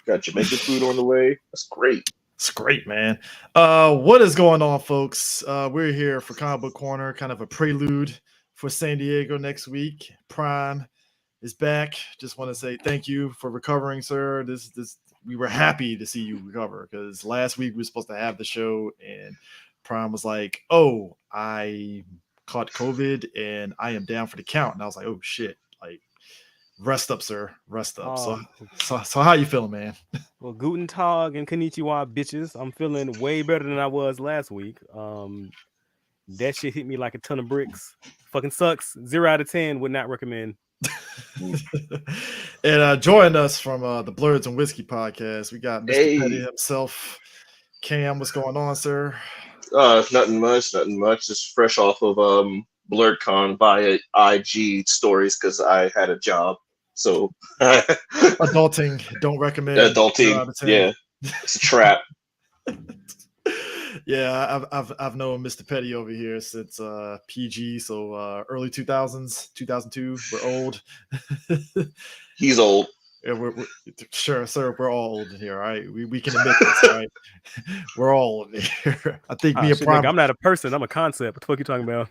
Got Jamaican food on the way. That's great. It's great, man. What is going on, folks? We're here for Comic Book Corner, kind of a prelude for San Diego next week. Prime is back. Just want to say thank you for recovering, sir. This we were happy to see you recover because last week we were supposed to have the show and Prime was like, "Oh, I caught COVID and I am down for the count." And I was like, "Oh shit!" Like, rest up, sir. Rest up. So how you feeling, man? Well, Guten Tag and Konnichiwa, bitches. I'm feeling way better than I was last week. That shit hit me like a ton of bricks. Fucking sucks. 0 out of 10. Would not recommend. And join us from the Blurs and Whiskey podcast. We got Mr. Petty himself. Cam, what's going on, sir? Nothing much. Just fresh off of BlurredCon via IG stories because I had a job. So adulting, don't recommend. Adulting, yeah, it's a trap. Yeah, I've known Mr. Petty over here since PG, so early 2000s, 2002. We're old. He's old. Yeah, we're sure, sir. We're all old in here, all right? We can admit this, right? We're all old in here. I think me and Prime. I'm not a person. I'm a concept. What the fuck you talking about?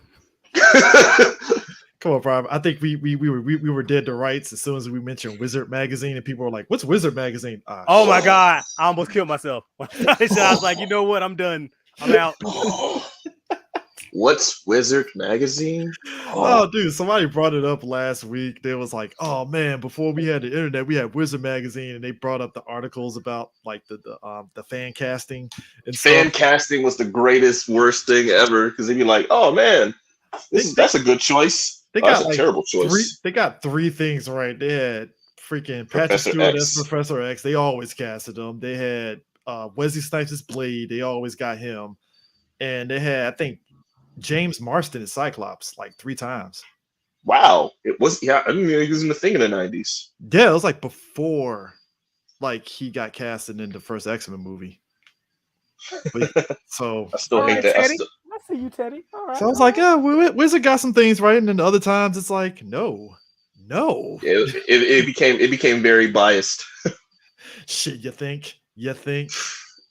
Come on, Prime. I think we were dead to rights as soon as we mentioned Wizard Magazine, and people were like, "What's Wizard Magazine?" Oh my god! I almost killed myself. I was like, you know what? I'm done. I'm out. What's Wizard Magazine? Oh, dude, somebody brought it up last week. They was like, "Oh man, before we had the internet, we had Wizard Magazine," and they brought up the articles about like the fan casting. And fan casting was the greatest, worst thing ever because they'd be like, "Oh man, that's a good choice." That's a terrible choice. They got 3 things right. They had freaking Patrick Stewart as Professor X. They always casted him. They had Wesley Snipes as Blade. They always got him. And they had, I think, James Marston as Cyclops like 3 times. Wow. It was, yeah, I didn't know he was in the thing in the 90s. Yeah, it was like before like he got casted in the first X-Men movie. But, so I still hate that. I see you, Teddy. All right. So I was like, yeah, Wizard got some things right, and then the other times it's like, no. It became very biased. Shit, you think?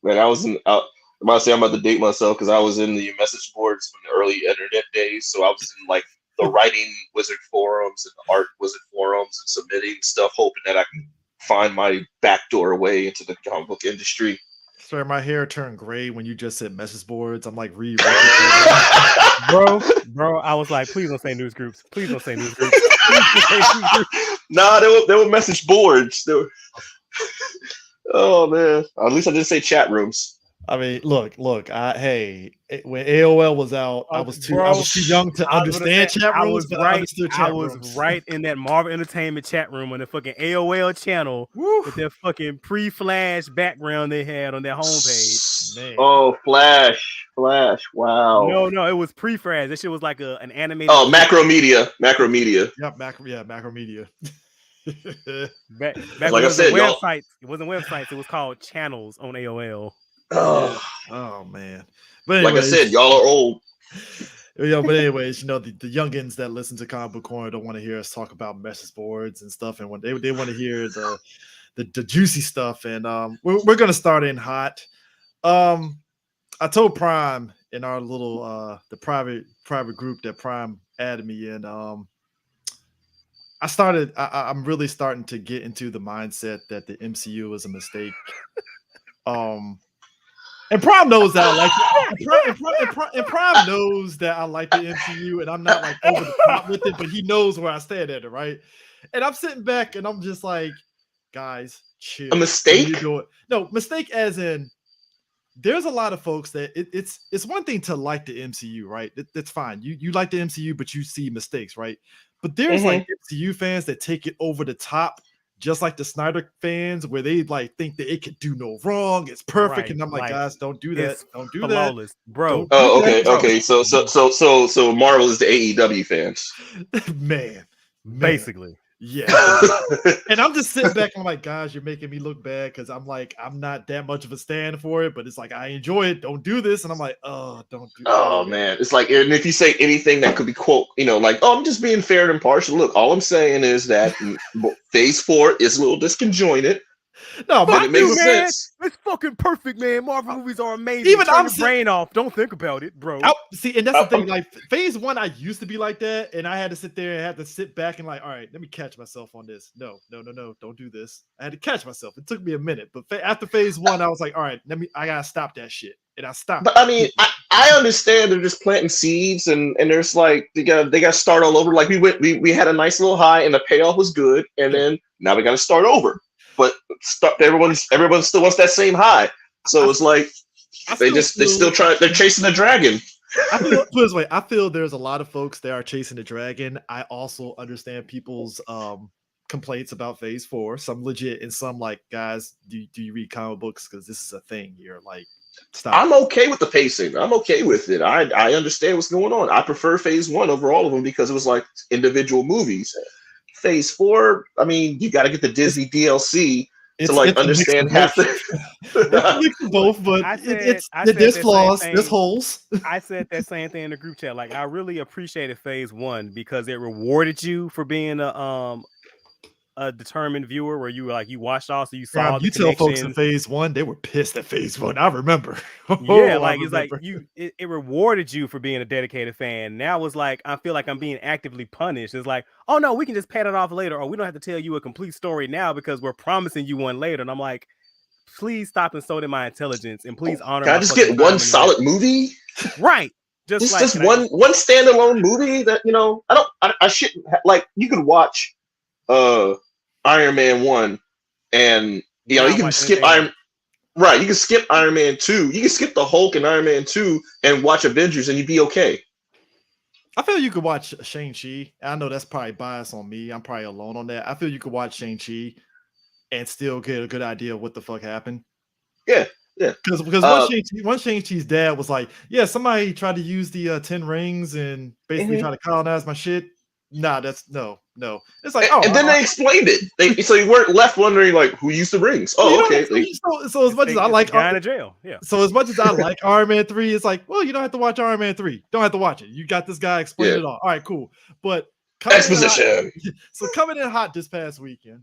Man, I was in. I'm about to say I'm about to date myself because I was in the message boards from the early internet days. So I was in like the writing Wizard forums and the art Wizard forums and submitting stuff, hoping that I can find my backdoor way into the comic book industry. Sorry, my hair turned gray when you just said message boards. I'm like, bro. I was like, please don't say news groups. Please don't say news groups. Nah, they were message boards. Oh man, at least I didn't say chat rooms. I mean, look. When AOL was out, I was too young to understand chat rooms. I was right in that Marvel Entertainment chat room on the fucking AOL channel with their fucking pre-flash background they had on their homepage. Man. Oh, Flash! Wow. No, it was pre-flash. That shit was like an animated. Oh, Macromedia. Yep, Macromedia. back like I said, websites. It wasn't websites. It was called channels on AOL. Oh man! But anyways, like I said, y'all are old. Yeah, but anyways, the youngins that listen to Comic Book Corner don't want to hear us talk about message boards and stuff, and when they want to hear the juicy stuff, and we're gonna start in hot. I told Prime in our little the private group that Prime added me in. I'm really starting to get into the mindset that the MCU is a mistake. And Prime knows that I like it. And Prime knows that I like the MCU, and I'm not like over the top with it, but he knows where I stand at it, right? And I'm sitting back, and I'm just like, guys, chill. A mistake? No, mistake as in, there's a lot of folks that it's one thing to like the MCU, right? That's fine. You like the MCU, but you see mistakes, right? But there's like MCU fans that take it over the top, just like the Snyder fans, where they like think that it could do no wrong, it's perfect, right, and I'm like, guys, don't do that, don't do flawless, that, bro. Okay. So Marvel is the AEW fans, man. Basically, yeah. And I'm just sitting back, I'm like, guys, you're making me look bad because I'm like, I'm not that much of a stand for it, but it's like I enjoy it. Don't do this, and I'm like, oh, don't do. Oh man, it's like, and if you say anything that could be quote, like, oh, I'm just being fair and impartial. Look, all I'm saying is that Phase 4 is a little disconjointed. No, And it makes you, man. sense. It's fucking perfect, man. Marvel movies are amazing. Even Turn I'm your brain off. Don't think about it, bro. see, and that's the thing. Like phase one, I used to be like that, and I had to sit there and had to sit back and like, all right, let me catch myself on this. No, don't do this. I had to catch myself. It took me a minute, but after phase one, I was like, all right, I gotta stop that shit, and I stopped. But I mean, I understand they're just planting seeds, and there's like they got to start all over. Like we had a nice little high, and the payoff was good, and then now we got to start over. But everyone still wants that same high, so it's like they're chasing the dragon. Put it this way, I feel there's a lot of folks that are chasing the dragon. I also understand people's complaints about phase four, some legit and some like, guys, do you read comic books, because this is a thing here, like, stop. I'm okay with the pacing. I'm okay with it. I understand what's going on. I prefer phase one over all of them because it was like individual movies. Phase four, I mean, you got to get the Disney DLC to like understand half the. It's a mix of both, but there's flaws, there's holes. I said that same thing in the group chat. Like, I really appreciated phase one because it rewarded you for being a determined viewer, where you were like, you watched all, so you saw the you connection. Tell folks in phase one, they were pissed at phase one. I remember. Yeah, like it's like it rewarded you for being a dedicated fan. Now it's like I feel like I'm being actively punished. It's like, oh no, we can just pat it off later, or we don't have to tell you a complete story now because we're promising you one later. And I'm like, please stop insulting my intelligence and please honor. Can I just get one solid movie? Right. Just one standalone movie that, you know, I shouldn't like. You could watch Iron Man 1, and you know, you can skip you can skip Iron Man 2, you can skip the Hulk and Iron Man 2 and watch Avengers and you'd be okay. I feel you could watch Shang-Chi. I know that's probably bias on me. I'm probably alone on that. I feel you could watch Shang-Chi and still get a good idea of what the fuck happened. Yeah. Because once Shang-Chi's dad was like, yeah, somebody tried to use the 10 rings and basically try to colonize my shit. Nah, that's no. It's like, and then they explained it. So you weren't left wondering like who used the rings. Oh, okay. So as much as I like guy in jail, yeah. So as much as I like Iron Man 3, it's like, well, you don't have to watch Iron Man 3. Don't have to watch it. You got this guy explaining it all. All right, cool. But exposition. Coming in hot this past weekend,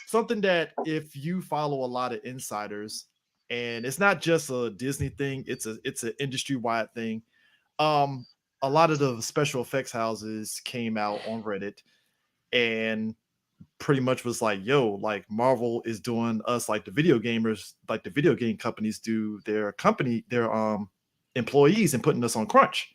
something that if you follow a lot of insiders, and it's not just a Disney thing, it's an industry-wide thing. A lot of the special effects houses came out on Reddit and pretty much was like, yo, like Marvel is doing us like the video gamers, like the video game companies do their employees and putting us on crunch.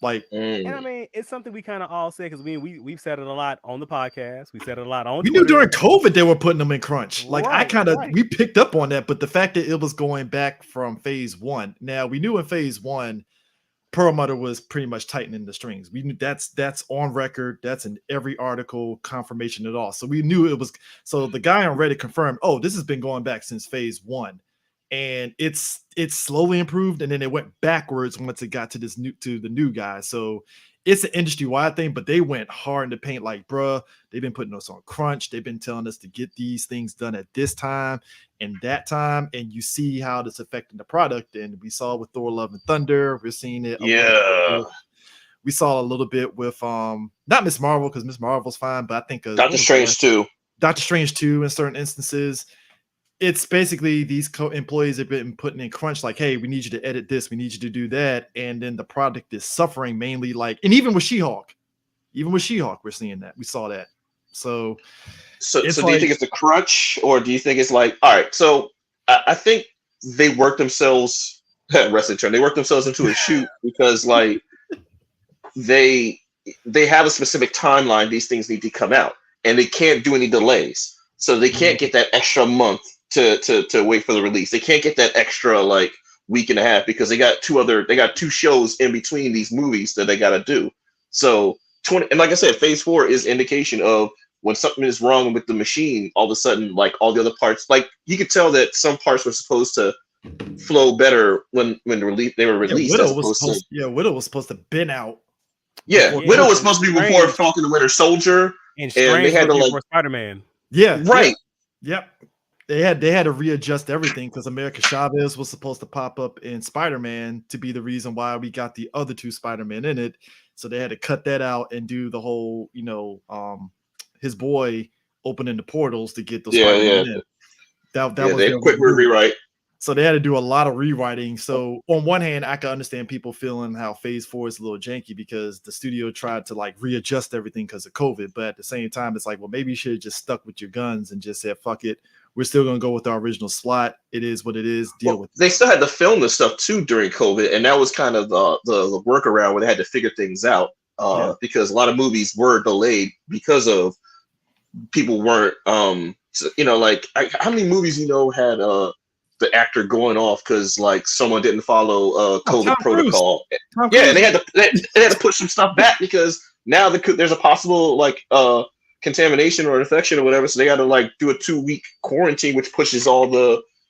Like, and I mean, it's something we kind of all say, because we've said it a lot on the podcast. We said it a lot on we Twitter. knew during COVID they were putting them in crunch. Like, right. We picked up on that, but the fact that it was going back from phase one. Now we knew in phase one, Perlmutter was pretty much tightening the strings. We knew that's on record. That's in every article, confirmation at all. So we knew it was. So the guy on Reddit confirmed, oh, this has been going back since phase one, and it's slowly improved, and then it went backwards once it got to the new guy. So it's an industry-wide thing, but they went hard in the paint. Like, bruh, they've been putting us on crunch. They've been telling us to get these things done at this time and that time, and you see how it's affecting the product. And we saw with Thor: Love and Thunder. We're seeing it. We saw a little bit with not Miss Marvel, because Miss Marvel's fine, but I think Doctor Strange too. Doctor Strange 2 in certain instances. It's basically these employees have been putting in crunch, like, hey, we need you to edit this, we need you to do that, and then the product is suffering mainly, like, and even with She-Hulk, we're seeing that. We saw that. So do you think it's a crutch, or do you think it's like, all right? So I think they worked themselves wrestling term. They worked themselves into a shoot because like they have a specific timeline. These things need to come out, and they can't do any delays. So they can't get that extra month to wait for the release. They can't get that extra like week and a half because they got two shows in between these movies that they got to do. So and like I said, phase 4 is indication of when something is wrong with the machine. All of a sudden, like all the other parts, like you could tell that some parts were supposed to flow better when they were released. Widow was supposed to been out. Yeah, Widow was supposed to be before Falcon and Winter Soldier, and they had to like Spider-Man. Yeah, right. Yep. They had to readjust everything because America Chavez was supposed to pop up in Spider-Man to be the reason why we got the other two Spider-Man in it. So they had to cut that out and do the whole, his boy opening the portals to get those Yeah, Spider-Man in. That was they their quick rewrite. So they had to do a lot of rewriting. So on one hand, I can understand people feeling how Phase 4 is a little janky because the studio tried to like readjust everything because of COVID. But at the same time, it's like, well, maybe you should have just stuck with your guns and just said, fuck it. We're still going to go with our original slot. It is what it is. Deal with it. They still had to film this stuff too during COVID. And that was kind of the workaround where they had to figure things out because a lot of movies were delayed because of people weren't, like how many movies, had the actor going off because like someone didn't follow COVID protocol. And they had to push some stuff back because now there's a possible like contamination or infection or whatever. So they got to like do a 2-week quarantine, which pushes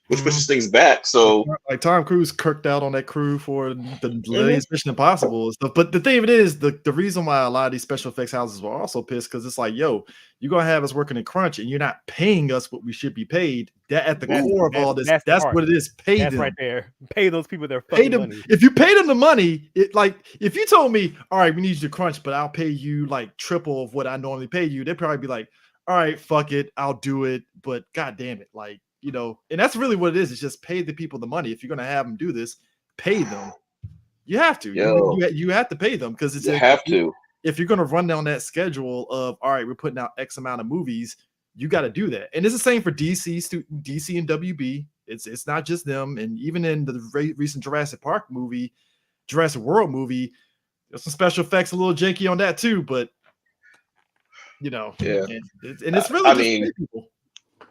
pushes things back. So like Tom Cruise kirked out on that crew for the latest Mission Impossible and stuff. But the thing of it is, the reason why a lot of these special effects houses were also pissed because it's like, yo, you're gonna have us working in crunch and you're not paying us what we should be paid. That at the core of all this, that's what it is. Pay them right there. Pay those people their fucking money. If you pay them the money, it like if you told me, all right, we need you to crunch, but I'll pay you like triple of what I normally pay you, they'd probably be like, all right, fuck it, I'll do it. But god damn it, like. And that's really what it is. It's just pay the people the money. If you're going to have them do this, pay them. You have to. You have to pay them because it's if you're going to run down that schedule of, all right, we're putting out X amount of movies, you got to do that. And it's the same for DC and WB. It's not just them. And even in the recent Jurassic World movie, there's some special effects a little janky on that too. But, and it's really people.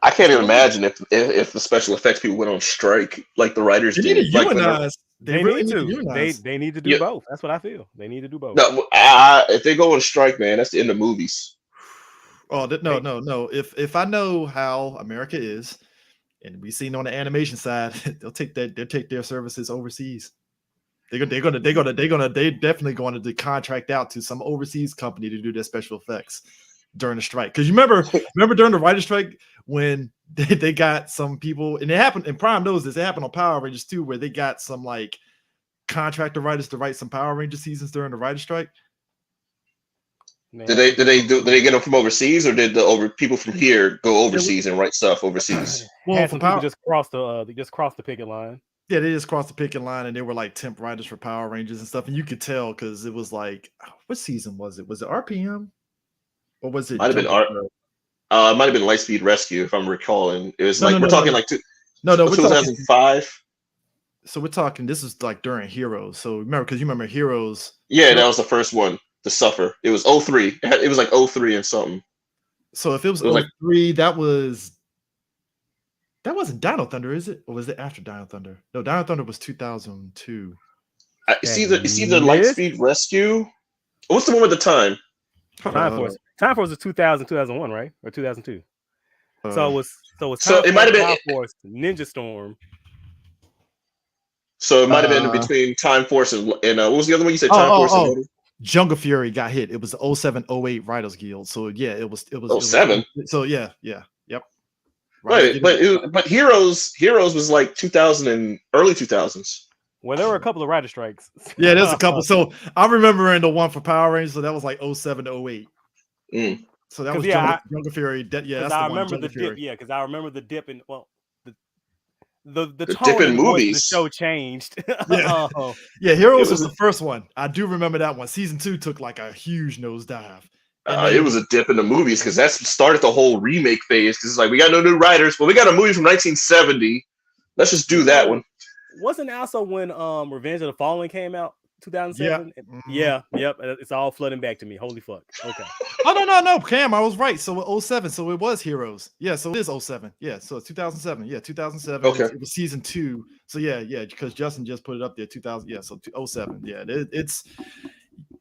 I can't even imagine if the special effects people went on strike like the writers did. They really need to. They need to do both. That's what I feel. They need to do both. No, if they go on strike, man, that's the end of movies. Oh no! If I know how America is, and we've seen on the animation side, they'll take their services overseas. They're definitely going to contract out to some overseas company to do their special effects during the strike. Because you remember during the writer's strike when they got some people, and it happened, and Prime knows this, it happened on Power Rangers too, where they got some like contractor writers to write some Power Ranger seasons during the writer's strike. Did they get them from overseas, or did the people from here go overseas and write stuff overseas? Well, some people just crossed the picket line. Yeah, they just crossed the picket line, and they were like temp writers for Power Rangers and stuff, and you could tell because it was like, what season was it? Was it RPM? Or was it? Might have been it might have been Lightspeed Rescue, if I'm recalling. It was we're talking 2005. So we're talking. This is like during Heroes. So remember Heroes. Yeah, that was the first one to suffer. It was 03. It was like 03 and something. So if it was 03, that wasn't Dino Thunder, is it? Or was it after Dino Thunder? No, Dino Thunder was 2002. It's either Lightspeed Rescue. What's the one with the time? Time Force was 2001, right? Or 2002. So it might have been Time Force, Ninja Storm. So it might have been between Time Force and what was the other one you said? Time Force and Jungle Fury got hit. It was the 07-08 Writers Guild. So yeah, it was 07. So yep. Right, but Heroes was like 2000 and early 2000s. Well, there were a couple of writer strikes. Yeah, there's a couple. So I remember in the one for Power Rangers, so that was like 07-08. So that was Jungle Fury. That's I remember the dip. Yeah, because I remember the dip in the tone dip in movies. The show changed. Yeah, Heroes was the first one. I do remember that one. Season 2 took like a huge nosedive. It was a dip in the movies because that started the whole remake phase. Because it's like we got no new writers, but we got a movie from 1970. Let's just do that one. Wasn't also when Revenge of the Fallen came out? 2007. Yeah. Yep. It's all flooding back to me. Holy fuck. Okay. Oh no, Cam, I was right. So 07. So it was Heroes. Yeah. So it is 07. Yeah. So it's 2007. Yeah, 2007. Okay. It was season 2. So yeah. Because Justin just put it up there. 2000. Yeah. So 07. Yeah. It's.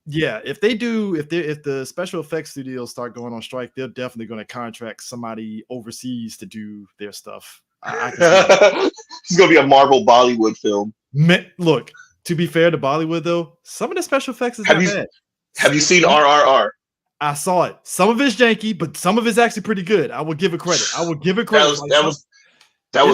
Yeah. If the special effects studios start going on strike, they're definitely going to contract somebody overseas to do their stuff. It's gonna be a Marvel Bollywood film. Look. To be fair to Bollywood, though, some of the special effects is not bad. Have you seen RRR? I saw it. Some of it's janky, but some of it's actually pretty good. I will give it credit. That was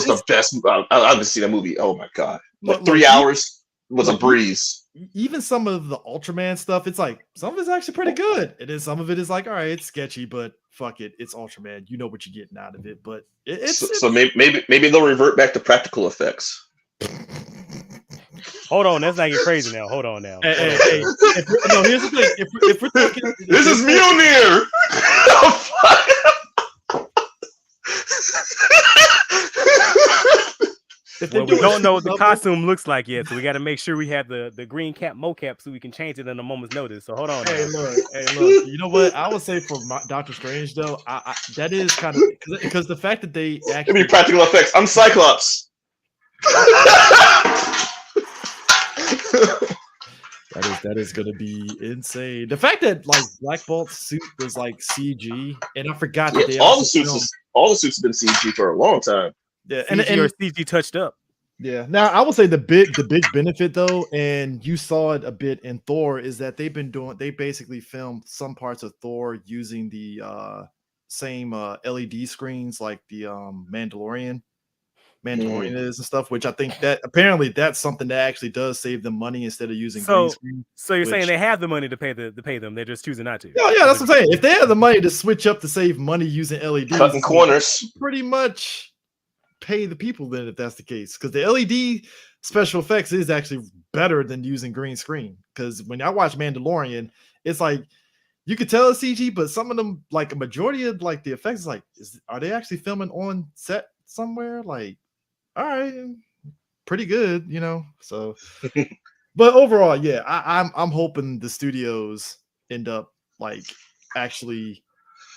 the best. I haven't seen that movie. Oh my god! 3 hours was a breeze. even some of the Ultraman stuff, it's like some of it's actually pretty good, and then some of it is like, all right, it's sketchy, but fuck it, it's Ultraman. You know what you're getting out of it, but so maybe they'll revert back to practical effects. Hold on, that's not get crazy now. Hold on now. Hey, no, here's the thing. If we're talking, this is Mjolnir. Well, we don't know what the costume looks like yet, so we got to make sure we have the green cap mocap so we can change it in a moment's notice. So hold on. Hey, look. You know what? I would say for Doctor Strange though, that is kind of because the fact that they actually It'd be practical effects. I'm Cyclops. That is gonna be insane. The fact that like Black Bolt's suit was like CG, and I forgot that all the suits have been CG for a long time. Yeah, and CG touched up. Yeah. Now I will say the big benefit though, and you saw it a bit in Thor, is that they basically filmed some parts of Thor using the same LED screens like the Mandalorian is and stuff, which I think that apparently that's something that actually does save them money instead of using green screen. So you're saying they have the money to pay them, they're just choosing not to. Yeah, that's what I'm saying. If they have the money to switch up to save money using LEDs, cutting corners, pretty much pay the people then if that's the case, because the LED special effects is actually better than using green screen. Because when I watch Mandalorian, it's like you could tell it's CG, but some of them, like a majority of like the effects, is like, are they actually filming on set somewhere? Like, all right, pretty good, you know. So, but overall, yeah, I'm hoping the studios end up like actually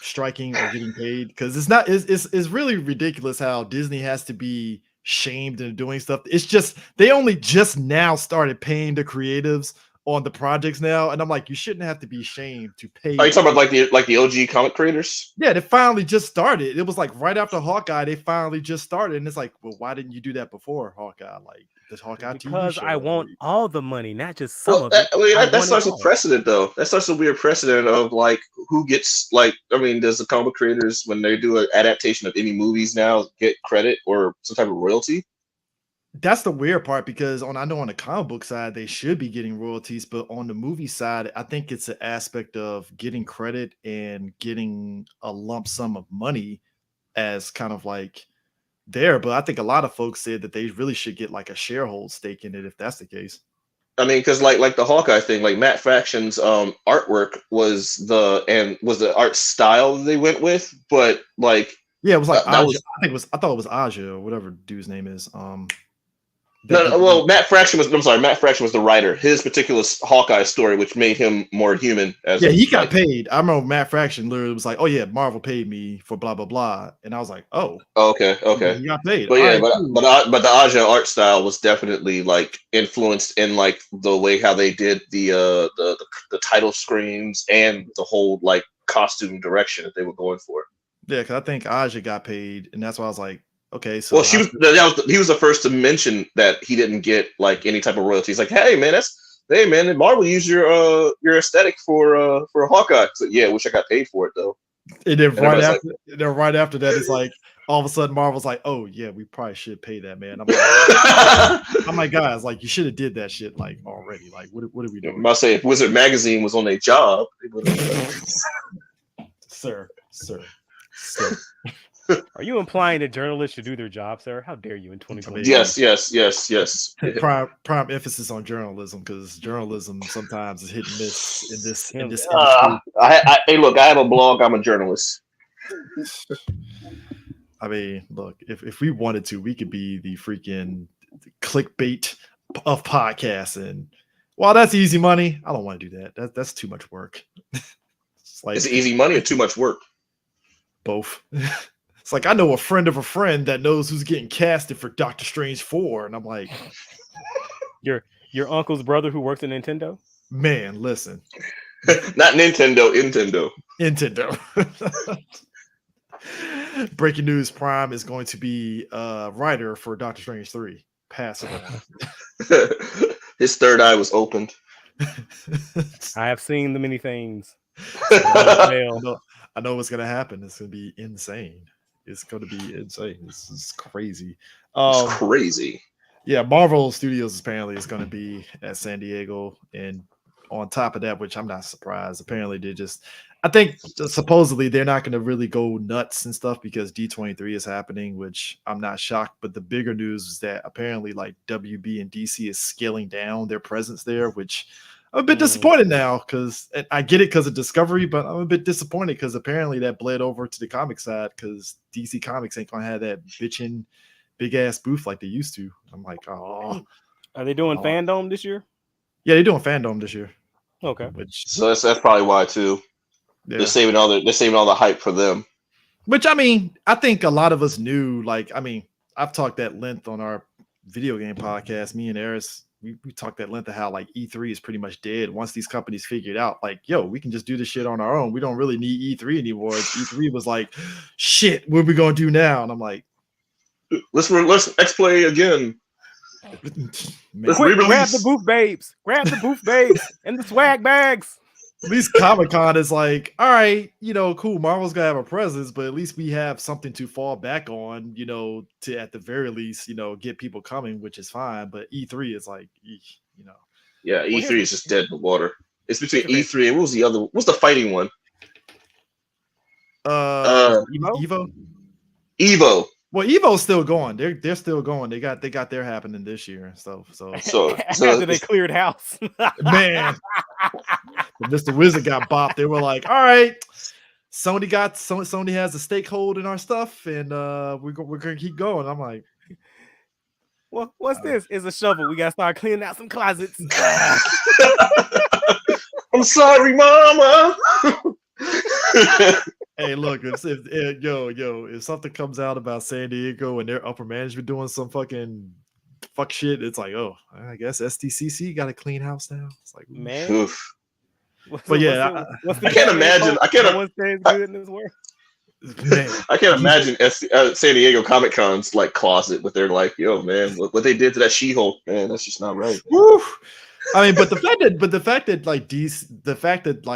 striking or getting paid, because it's really ridiculous how Disney has to be shamed into doing stuff. It's just they only just now started paying the creatives on the projects now, and I'm like, you shouldn't have to be shamed to pay. Are you talking about like the OG comic creators? Yeah, they finally just started. It was like right after Hawkeye, they finally just started, and it's like, well, why didn't you do that before Hawkeye? Like the Hawkeye because TV show. I want all the money, not just some of it. That starts a precedent, though. That starts a weird precedent of like who gets like. I mean, does the comic creators, when they do an adaptation of any movies now, get credit or some type of royalty? That's the weird part, because I know on the comic book side they should be getting royalties, but on the movie side, I think it's an aspect of getting credit and getting a lump sum of money as kind of like there. But I think a lot of folks said that they really should get like a sharehold stake in it if that's the case. I mean, because like the Hawkeye thing, like Matt Fraction's artwork was the art style they went with, but like yeah, it was like Aja. I thought it was Aja or whatever dude's name is. Matt Fraction was the writer. His particular Hawkeye story, which made him more human. He got paid. I remember Matt Fraction literally was like, "Oh yeah, Marvel paid me for blah blah blah," and I was like, "Oh, okay, he got paid." But yeah, but the Aja art style was definitely like influenced in like the way how they did the title screens and the whole like costume direction that they were going for. Yeah, because I think Aja got paid, and that's why I was like, okay, so well, he was the first to mention that he didn't get like any type of royalties. Like, hey man, Marvel used your aesthetic for Hawkeye. So yeah, I wish I got paid for it though. And then right after that, it's like all of a sudden Marvel's like, oh yeah, we probably should pay that man. I'm like, guys, like you should have did that shit like already. Like, what are we doing? I must say, if Wizard Magazine was on their job, sir. Are you implying that journalists should do their job, sir? How dare you in 2020? Yes. Prime emphasis on journalism, because journalism sometimes is hit and miss in this industry. Hey, look, I have a blog. I'm a journalist. I mean, look, if we wanted to, we could be the freaking clickbait of podcasts, and while that's easy money, I don't want to do that. That's too much work. It's easy money or too much work? Both. It's like, I know a friend of a friend that knows who's getting casted for Doctor Strange 4. And I'm like, your uncle's brother who works at Nintendo? Man, listen. Not Nintendo. Breaking news, Prime is going to be a writer for Doctor Strange 3. Pass it on. His third eye was opened. I have seen the many things. I know what's going to happen. It's going to be insane. It's going to be insane. This is crazy. It's crazy. Yeah, Marvel Studios apparently is going to be at San Diego, and on top of that, which I'm not surprised, apparently I think supposedly they're not going to really go nuts and stuff because D23 is happening, which I'm not shocked. But the bigger news is that apparently like WB and DC is scaling down their presence there, which I'm a bit disappointed now because I get it because of Discovery, but I'm a bit disappointed because apparently that bled over to the comic side because DC Comics ain't going to have that bitching big ass booth like they used to. I'm like, oh. Are they doing Fandom this year? Yeah, they're doing Fandom this year. Okay. So that's probably why too. Yeah. They're saving all the hype for them. Which I mean, I think a lot of us knew. Like, I mean, I've talked at length on our video game podcast. Me and Eris, we talked at length of how like E3 is pretty much dead. Once these companies figured out, like, yo, we can just do this shit on our own. We don't really need E3 anymore. E3 was like, shit, what are we gonna do now? And I'm like, let's X-Play again. Let's grab the booth babes. Grab the booth babes and the swag bags. At least Comic-Con is like, all right, cool. Marvel's gonna have a presence, but at least we have something to fall back on, to at the very least, get people coming, which is fine. But E3 is like, Yeah, E3 is just dead in the water. It's between E3 and what's the fighting one? Evo. Well, Evo's still going. They're still going. They got their happening this year and stuff. So after they cleared house, man, Mr. Wizard got bopped. They were like, all right, Sony has a stakehold in our stuff, and we're gonna keep going. I'm like, well, what's this? It's a shovel. We gotta start cleaning out some closets. I'm sorry, Mama. Hey, look, if something comes out about San Diego and their upper management doing some fuck shit, it's like, oh, I guess SDCC got a clean house now. It's like, man. Oof. But yeah, I can't imagine. I can't imagine San Diego Comic Con's like closet with their like, yo, man, what they did to that She-Hulk, man, that's just not right. Woo! I mean, but the fact that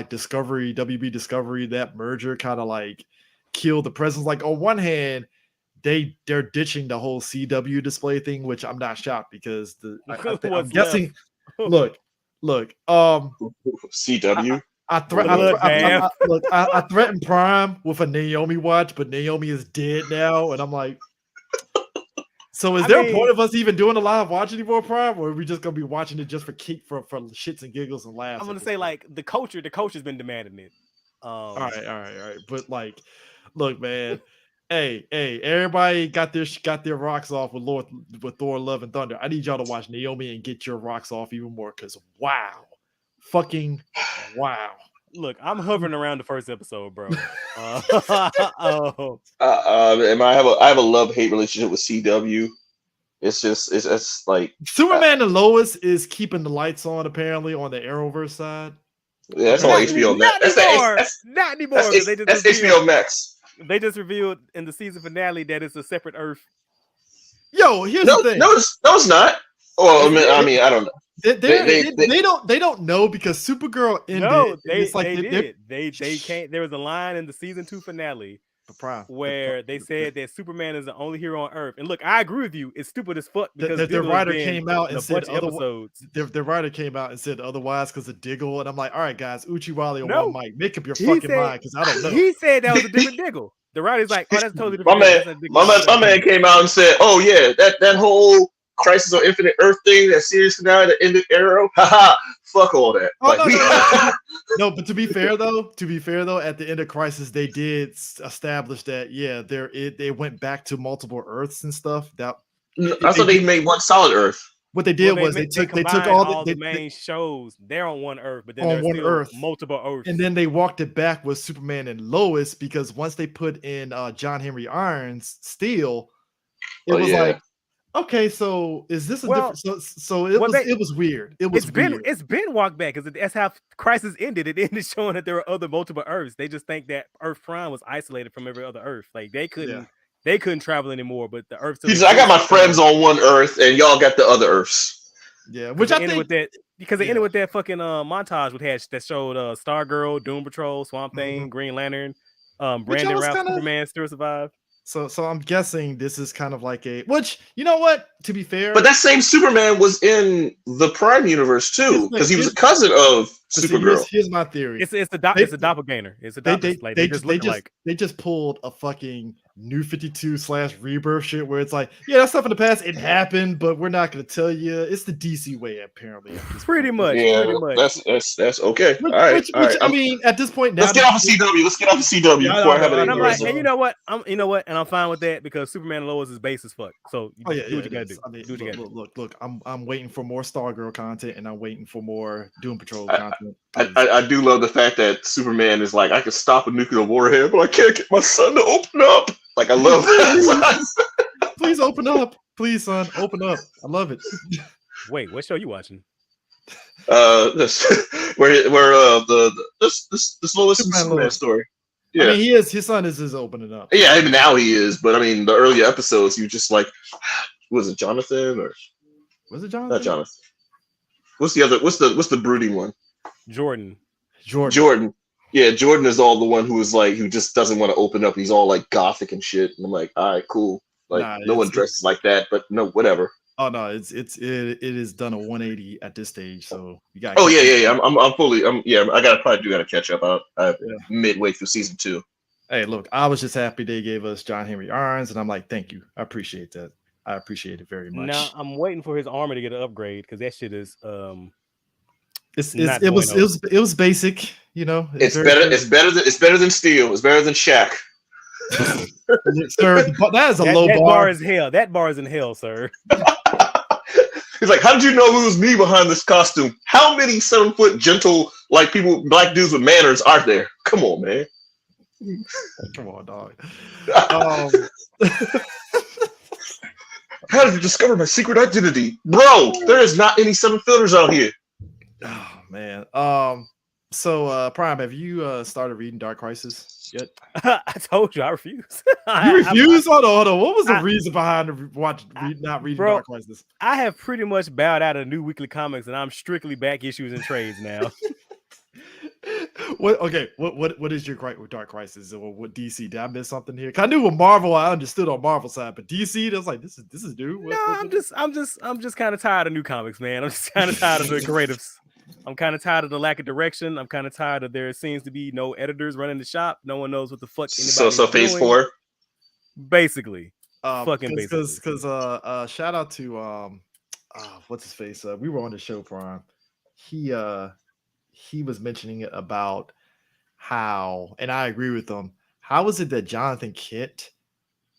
Discovery, WB Discovery, that merger kind of like killed the presence. Like on one hand, they're ditching the whole CW display thing, which I'm not shocked because I'm guessing. Look, CW. I threatened Prime with a Naomi watch, but Naomi is dead now, and I'm like. So is there a point of us even doing a live watch anymore, Prime, or are we just gonna be watching it just for shits and giggles and laughs? I'm gonna say like the culture's been demanding it. All right. But like, look, man, hey, everybody got their rocks off with Thor: Love and Thunder. I need y'all to watch Naomi and get your rocks off even more because fucking wow. Look, I'm hovering around the first episode, bro. I have a love-hate relationship with CW. It's like Superman and Lois is keeping the lights on apparently on the Arrowverse side. Yeah, that's on HBO Max. Not anymore. That's HBO Max. They just revealed in the season finale that it's a separate Earth. Yo, here's the thing. No, it's not. Well, I mean, I don't know. They don't know because Supergirl ended. No, they did. They can't. There was a line in the season 2 finale where they said that Superman is the only hero on Earth. And look, I agree with you. It's stupid as fuck because their writer came out and said episodes. Their writer came out and said otherwise because of Diggle. And I'm like, all right, guys, Uchiwali on one mic, make up your fucking mind because I don't know. He said that was a different Diggle. The writer's like, oh, that's totally different. My man came out and said, oh yeah, that whole Crisis on Infinite Earth thing, that series finale that ended Arrow. Haha, fuck all that. No, but to be fair though, at the end of Crisis, they did establish that they went back to multiple Earths and stuff. I thought they made one solid Earth. What they did was they took all the main shows. They're on one Earth, but then on one Earth, multiple Earths, and then they walked it back with Superman and Lois because once they put in John Henry Irons Steel, it was like. Okay, so is this a different? So it was weird. It's been walked back because that's how Crisis ended. It ended showing that there were other multiple Earths. They just think that Earth Prime was isolated from every other Earth. Like they couldn't travel anymore. But the Earth. I got my friends on one Earth, and y'all got the other Earths. Yeah, which I think because they ended with that fucking montage that showed Stargirl, Doom Patrol, Swamp Thing, Green Lantern, Brandon Routh, Superman still survived. So I'm guessing this is kind of like which, you know what? To be fair, but that same Superman was in the Prime universe too, because he was a cousin of Supergirl. Here's my theory. It's a doppelganger. It's a doppelganger. They just pulled a fucking New 52/Rebirth shit where it's like, yeah, that stuff in the past, it happened, but we're not going to tell you. It's the DC way, apparently. Pretty much. That's okay. All right. I mean, at this point now, let's get off of CW. Let's get off of CW before I have any. And you know what? And I'm fine with that because Superman and Lois is base as fuck. So do what you gotta do. I mean, look. I'm waiting for more Stargirl content, and I'm waiting for more Doom Patrol content. I do love the fact that Superman is like, I can stop a nuclear warhead, but I can't get my son to open up. Like, I love that. Please open up. Please, son, open up. I love it. Wait, what show you watching? This Lois and Superman story. Yeah, I mean, his son is opening up. Yeah, even now he is. But I mean, the earlier episodes, you just like, was it Jonathan or was it Jonathan? Not Jonathan. What's the other? What's the brooding one? Jordan. Yeah, Jordan is all the one who just doesn't want to open up. He's all like gothic and shit. And I'm like, all right, cool. Like, no one dresses like that, but no, whatever. Oh no, it is done a 180 at this stage. So you got. Oh yeah. I gotta catch up. I'm midway through season 2. Hey, look, I was just happy they gave us John Henry Irons, and I'm like, thank you, I appreciate that. I appreciate it very much. Now I'm waiting for his armor to get an upgrade because that shit is it was basic, you know. It's better than steel. It's better than Shaq. Sir, that is a low bar. That bar is hell. That bar is in hell, sir. He's like, how did you know who was me behind this costume? How many 7-foot gentle black dudes with manners are there? Come on, man. Come on, dog. How did you discover my secret identity, bro? There is not any 7-footers out here. Oh man. So Prime, have you started reading Dark Crisis yet? I told you I refuse. You refuse? Hold on. What was the reason behind not reading Dark Crisis? I have pretty much bowed out of New Weekly Comics, and I'm strictly back issues and trades now. What is your gripe with Dark Crisis? Or what DC? Did I miss something here? I knew with Marvel, I understood on Marvel side, but DC, that's like this is new. I'm just kind of tired of new comics, man. I'm just kind of tired of the creatives. I'm kind of tired of the lack of direction. I'm kind of tired of there seems to be no editors running the shop. No one knows what the fuck anybody. So phase 4, basically. Because shout out to what's his face? We were on the show for him. He was mentioning it about how, and I agree with him. How is it that Jonathan Kent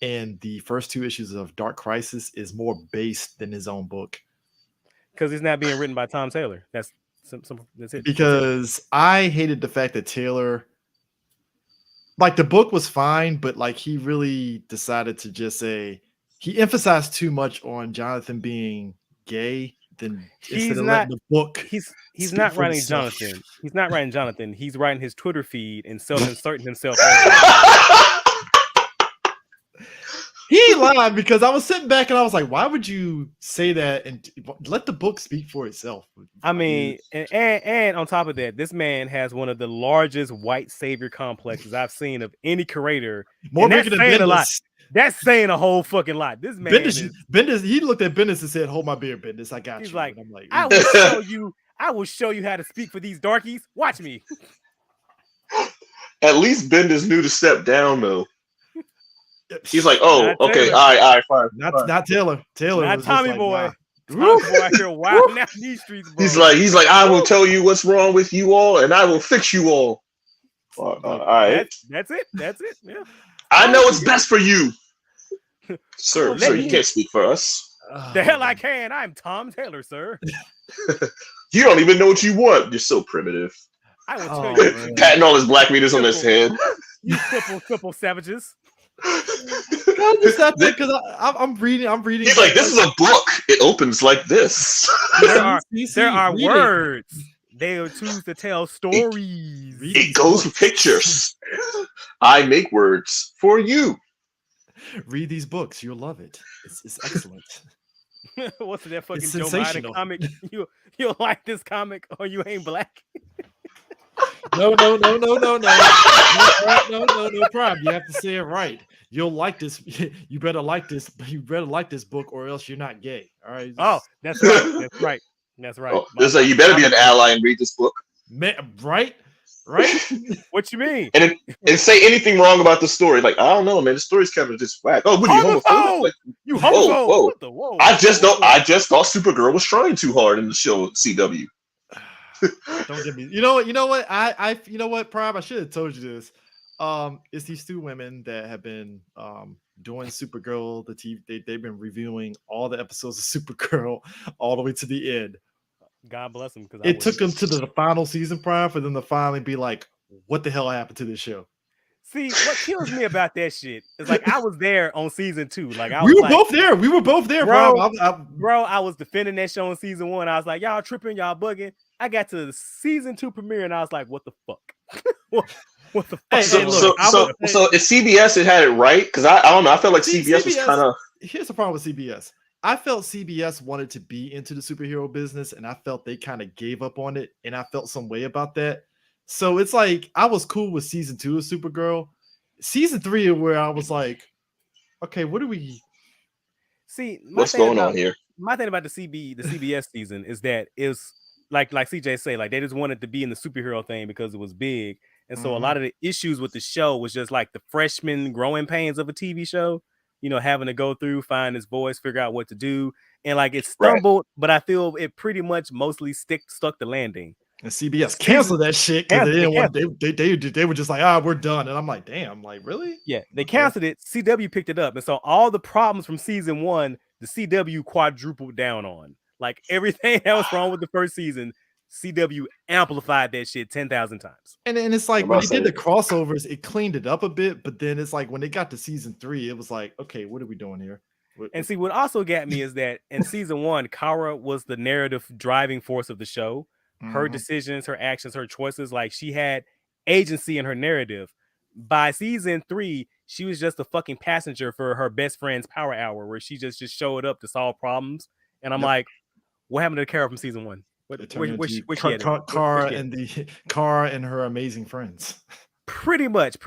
in the first 2 issues of Dark Crisis is more based than his own book? Because he's not being written by Tom Taylor. That's it. Because I hated the fact that Taylor, like, the book was fine, but like he really decided to just say he emphasized too much on Jonathan being gay. Then instead of letting the book, he's not writing Jonathan. He's not writing Jonathan. He's writing his Twitter feed and self-inserting himself. He lied because I was sitting back and I was like, why would you say that and let the book speak for itself? I mean, and on top of that, this man has one of the largest white savior complexes I've seen of any creator. More bigger than Bendis. A lot. That's saying a whole fucking lot. This man Bendis, he looked at Bendis and said, hold my beer, Bendis. I got you. Like, I'm like, I will show you how to speak for these darkies. Watch me. At least Bendis knew to step down, though. He's like, oh, okay, all right, fine. Not Taylor. Taylor, not was Tommy like, boy. Wow. Tommy boy out here wilding out these streets, bro. He's like, I will tell you what's wrong with you all, and I will fix you all. All right, that's it. Yeah, I know what's best for you, sir. You can't speak for us. The hell I can. I'm Tom Taylor, sir. You don't even know what you want. You're so primitive. I will tell you. Patting all his black meters on his head. You simple savages. Because I'm reading. He's like, this is a book. It opens like this. There are words. They choose to tell stories. It goes with pictures. I make words for you. Read these books. You'll love it. It's excellent. What's that fucking Joe Biden comic? You'll like this comic or you ain't black. No, Prime. You have to say it right. you'll like this. You better like this. You better like this book, or else you're not gay. All right. Oh, that's right. That's right. That's right. Oh, it's like, you better be an ally and read this book. Right. What you mean? And say anything wrong about the story. Like, I don't know, man. The story's kind of just whack. Oh, what are you homophobic? Like, you homophobe? Whoa. I just thought Supergirl was trying too hard in the show CW. Don't get me. You know what? You know what, Prime? I should have told you this. It's these two women that have been doing Supergirl. The TV. They've been reviewing all the episodes of Supergirl all the way to the end. God bless them, because it took them to the final season, Prime, for them to finally be like, "What the hell happened to this show?" See, what kills me about that shit is like I was there on season 2. Like we were both there. We were both there, bro. Bro, I was defending that show in season 1. I was like, y'all tripping, y'all bugging. I got to the season 2 premiere and I was like, what the fuck? what the fuck? Hey, so at CBS it had it right, because I don't know. I felt like CBS was kind of. Here's the problem with CBS. I felt CBS wanted to be into the superhero business, and I felt they kind of gave up on it, and I felt some way about that. So it's like I was cool with season 2 of Supergirl. Season 3, where I was like, okay, what do we see? What's going on here? My thing about the CBS season is that it's like CJ say, like they just wanted to be in the superhero thing because it was big, and so a lot of the issues with the show was just like the freshman growing pains of a TV show. You know, having to go through, find his voice, figure out what to do, and like it stumbled, but I feel it pretty much mostly stuck the landing. And CBS canceled that shit because they didn't want. They were just like, we're done, and I'm like, damn, like really? Yeah, they canceled it. CW picked it up, and so all the problems from season 1, the CW quadrupled down on. Like everything that was wrong with the first season, CW amplified that shit 10,000 times. And it's like when they did the crossovers, it cleaned it up a bit, but then it's like when they got to season 3, it was like, okay, what are we doing here? And see, what also got me is that in season 1, Kara was the narrative driving force of the show. Her decisions, her actions, her choices, like she had agency in her narrative. By season 3, she was just a fucking passenger for her best friend's power hour, where she just showed up to solve problems. And I'm like, what happened to Kara from season 1? Kara and her amazing friends. Pretty much,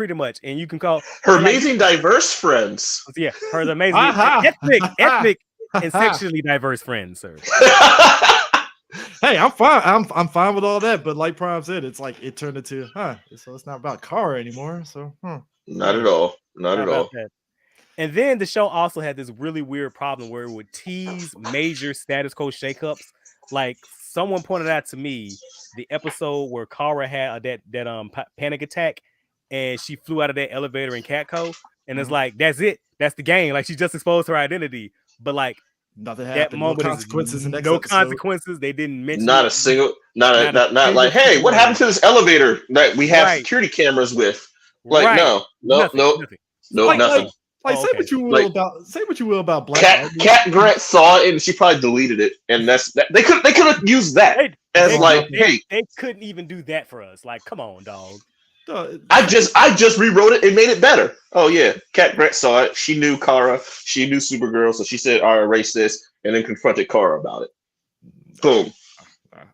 and you can call her amazing diverse friends. Yeah, her amazing ethnic and sexually diverse friends, sir. Hey, I'm fine. I'm fine with all that, but like Prime said, it's like it turned into so it's not about Kara anymore. So not at all. Not at all. That. And then the show also had this really weird problem where it would tease major status quo shakeups. Like someone pointed out to me the episode where Kara had that panic attack, and she flew out of that elevator in Catco, and it's like that's it. That's the game. Like she just exposed her identity, but like. Nothing happened. No consequences. No consequences. They didn't mention. Not a single. Not like, hey, what happened to this elevator that we have security cameras with? Like, no, nothing. Like, say what you will about Black. Cat Grant saw it and she probably deleted it, and they could have used that they couldn't even do that for us. Like, come on, dog. I just rewrote it and made it better. Oh yeah, Cat Grant saw it. She knew Kara. She knew Supergirl, so she said, "All right, erase this," and then confronted Kara about it. Boom.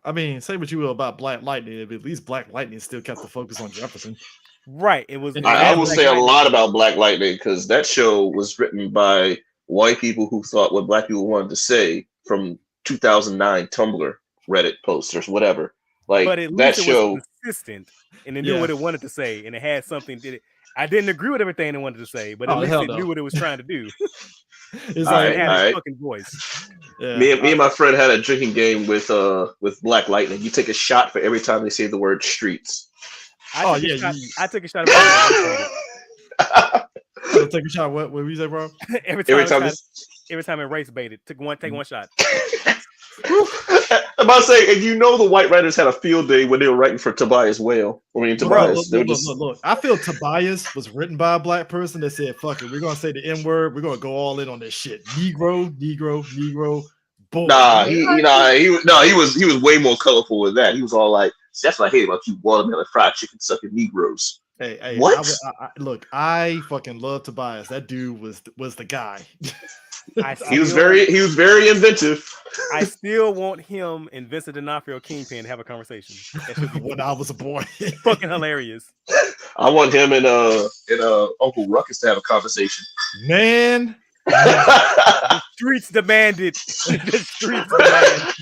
I mean, say what you will about Black Lightning, but at least Black Lightning still kept the focus on Jefferson. Right. It was. I will say a lot about Black Lightning because that show was written by white people who thought what black people wanted to say from 2009 Tumblr, Reddit posters, whatever. Like, but at least it was consistent, and it knew what it wanted to say, and it had something. I didn't agree with everything it wanted to say, but at least it knew what it was trying to do. It's like, it had its fucking voice. Yeah. Me and my friend had a drinking game with Black Lightning. You take a shot for every time they say the word streets. I took a shot. Take a shot. What you say, bro? every time it race baited, take one shot. I'm about to say, and you know the white writers had a field day when they were writing for Tobias Whale. Tobias. Look. I feel Tobias was written by a black person that said, "Fuck it, we're gonna say the N word. We're gonna go all in on this shit. Negro, boy." He was way more colorful with that. He was all like, "That's what I hate about you, watermelon fried chicken sucking Negroes." Hey, what? I fucking love Tobias. That dude was the guy. He was very inventive. I still want him and Vincent D'Onofrio Kingpin to have a conversation. When I was a boy. Fucking hilarious. I want him and Uncle Ruckus to have a conversation. Man, The streets demand it. The streets demand.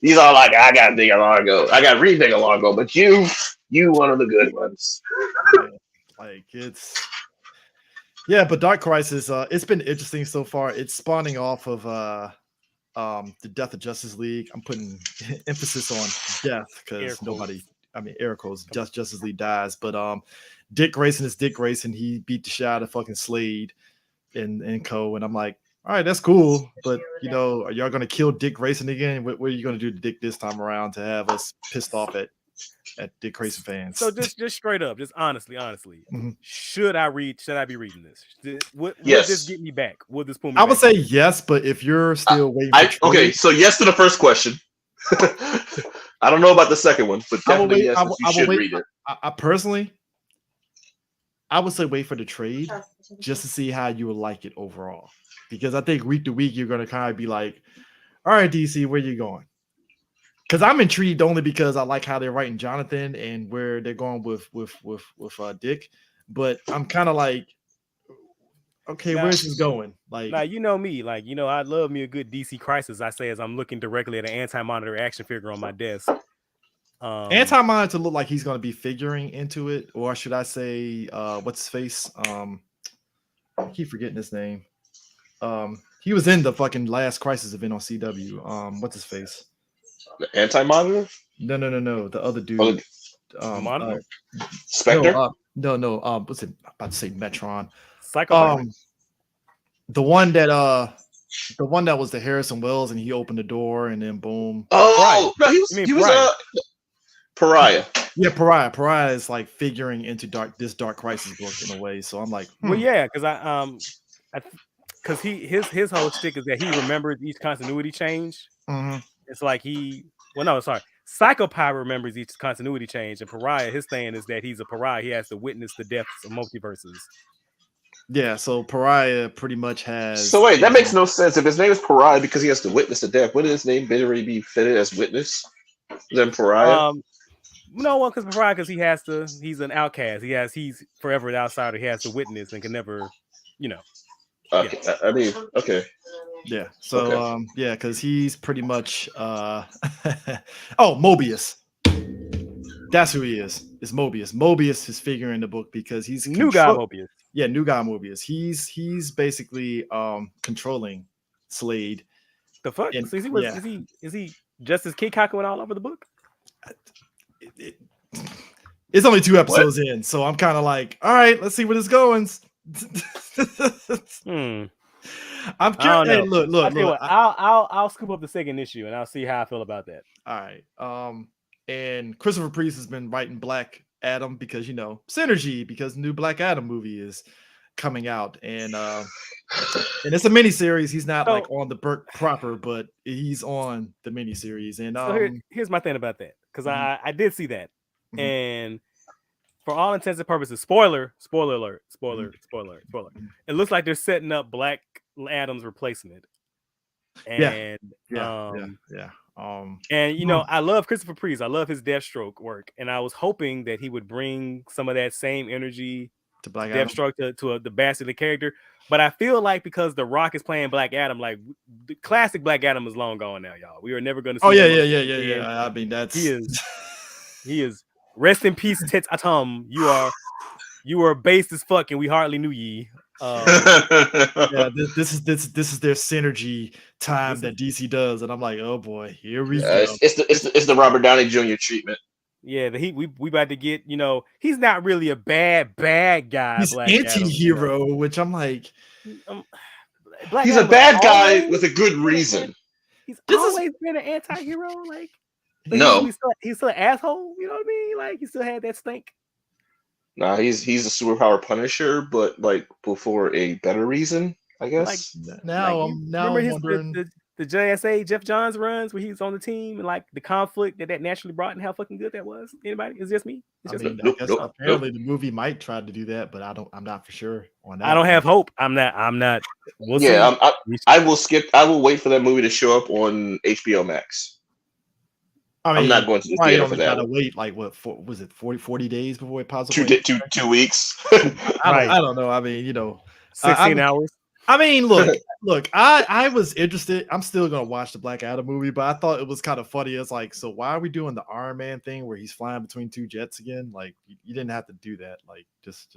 He's all like, I got Nigga Largo. I got Reed Nigga Largo, but you one of the good ones. Like but Dark Crisis, it's been interesting so far. It's spawning off of the Death of Justice League. I'm putting emphasis on death because air quotes, Justice League dies. But Dick Grayson is Dick Grayson. He beat the shit out of fucking Slade and co. And I'm like, all right, that's cool. But are y'all gonna kill Dick Grayson again? What are you gonna do to Dick this time around to have us pissed off at Dick Grayson fans? So just straight up, just honestly, mm-hmm. Should I be reading this? Would this get me back? Would this pull me I would back? say yes, but if you're still waiting okay, so yes to the first question. I don't know about the second one, but definitely yes, you should read it. I personally, I would say wait for the trade just to see how you would like it overall. Because I think week to week you're gonna kind of be like, all right, DC, where you going? Because I'm intrigued only because I like how they're writing Jonathan and where they're going with Dick. But I'm kind of like, okay, where's this going? Like, you know me, I love me a good DC Crisis. I say as I'm looking directly at an Anti-Monitor action figure on my desk. Anti-Monitor look like he's going to be figuring into it, or should I say, what's his face? I keep forgetting his name. He was in the fucking last Crisis event on CW. What's his face? The Anti-Monitor? No. The other dude. Monitor? Spectre? No. What's it? I'm about to say Metron. Psycho. The one that was the Harrison Wells, and he opened the door, and then boom. Oh no, he was Pariah. Yeah, Pariah. Pariah is like figuring into this Dark Crisis book in a way. So I'm like, well, yeah, because because his whole shtick is that he remembers each continuity change. Mm-hmm. It's like Psychopirate remembers each continuity change, and Pariah, his thing is that he's a pariah. He has to witness the deaths of multiverses. Yeah, so Pariah pretty much has. So wait, that makes no sense. If his name is Pariah because he has to witness the death, wouldn't his name better be fitted as witness than Pariah? No, because Pariah, because he's an outcast. He's forever the outsider. He has to witness and can never, Okay, yeah. I mean, okay. Yeah. So because he's pretty much Mobius. That's who he is. It's Mobius. Mobius is figuring the book because he's new guy Mobius. Yeah, new guy Mobius. He's basically controlling Slade. The fuck? And, so is he just as Kikaku all over the book? It's only 2 episodes in, so I'm kind of like, all right, let's see where this goes. I'm curious. Hey, look. I'll scoop up the second issue and I'll see how I feel about that. All right. And Christopher Priest has been writing Black Adam because synergy, because the new Black Adam movie is coming out, and it's a miniseries. He's not like on the Burke proper, but he's on the miniseries. And so here's my thing about that, because I did see that, and for all intents and purposes, spoiler alert. It looks like they're setting up Black Adam's replacement. And I love Christopher Priest. I love his Deathstroke work, and I was hoping that he would bring some of that same energy to Black Deathstroke to the bastard character. But I feel like because The Rock is playing Black Adam, like the classic Black Adam is long gone now, y'all. We are never going to see. Oh yeah. I mean, he is. Rest in peace, Tits Atom. You are based as fuck, and we hardly knew ye. This is their synergy time that DC does, and I'm like, oh boy, here we go. It's the Robert Downey Jr. treatment. Yeah, we about to get. He's not really a bad guy. He's Black anti-hero, Adam, which I'm like, he's a bad guy with a good reason. He's always been an anti-hero. Like, no, he's still an asshole. You know what I mean? Like, he still had that stink. Nah, he's a superpower Punisher, but like before a better reason, I guess. Remember the JSA Jeff Johns runs where he's on the team, and like the conflict that naturally brought, and how fucking good that was. Anybody? It's just me. Apparently the movie might try to do that, but I'm not for sure on that. I don't have hope. I'm not. We'll see. I will wait for that movie to show up on HBO Max. I mean, I'm not going to the probably theater for only that. gotta wait like what? Was it 40 days before it pops up? 2 weeks. Right. I don't know. I mean, 16 hours. I mean, look. I was interested. I'm still gonna watch the Black Adam movie, but I thought it was kind of funny. It's like, so why are we doing the Iron Man thing where he's flying between two jets again? Like, you didn't have to do that. Like, just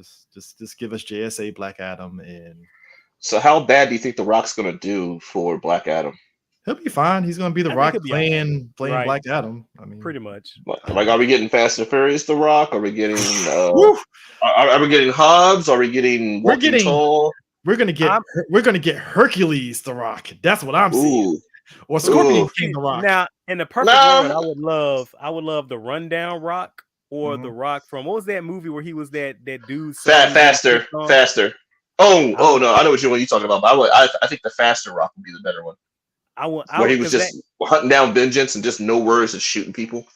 give us JSA Black Adam, and So how bad do you think The Rock's gonna do for Black Adam? he'll be fine. He's gonna be the I think Rock he'll be all right. playing Right. Black Adam. I mean, Pretty much. Like, are we getting Fast and Furious The Rock? Are we getting Woo! are we getting Hobbs? Are we getting Walking Tall? We're gonna get Hercules The Rock. That's what I'm seeing. Ooh. Or Scorpion King The Rock. Now, in the perfect world, I would love the Rundown Rock or the Rock from, what was that movie where he was that dude? Faster. Oh no, I know what you're talking about. But I think the Faster Rock would be the better one. Where he was just hunting down vengeance and just no words and shooting people.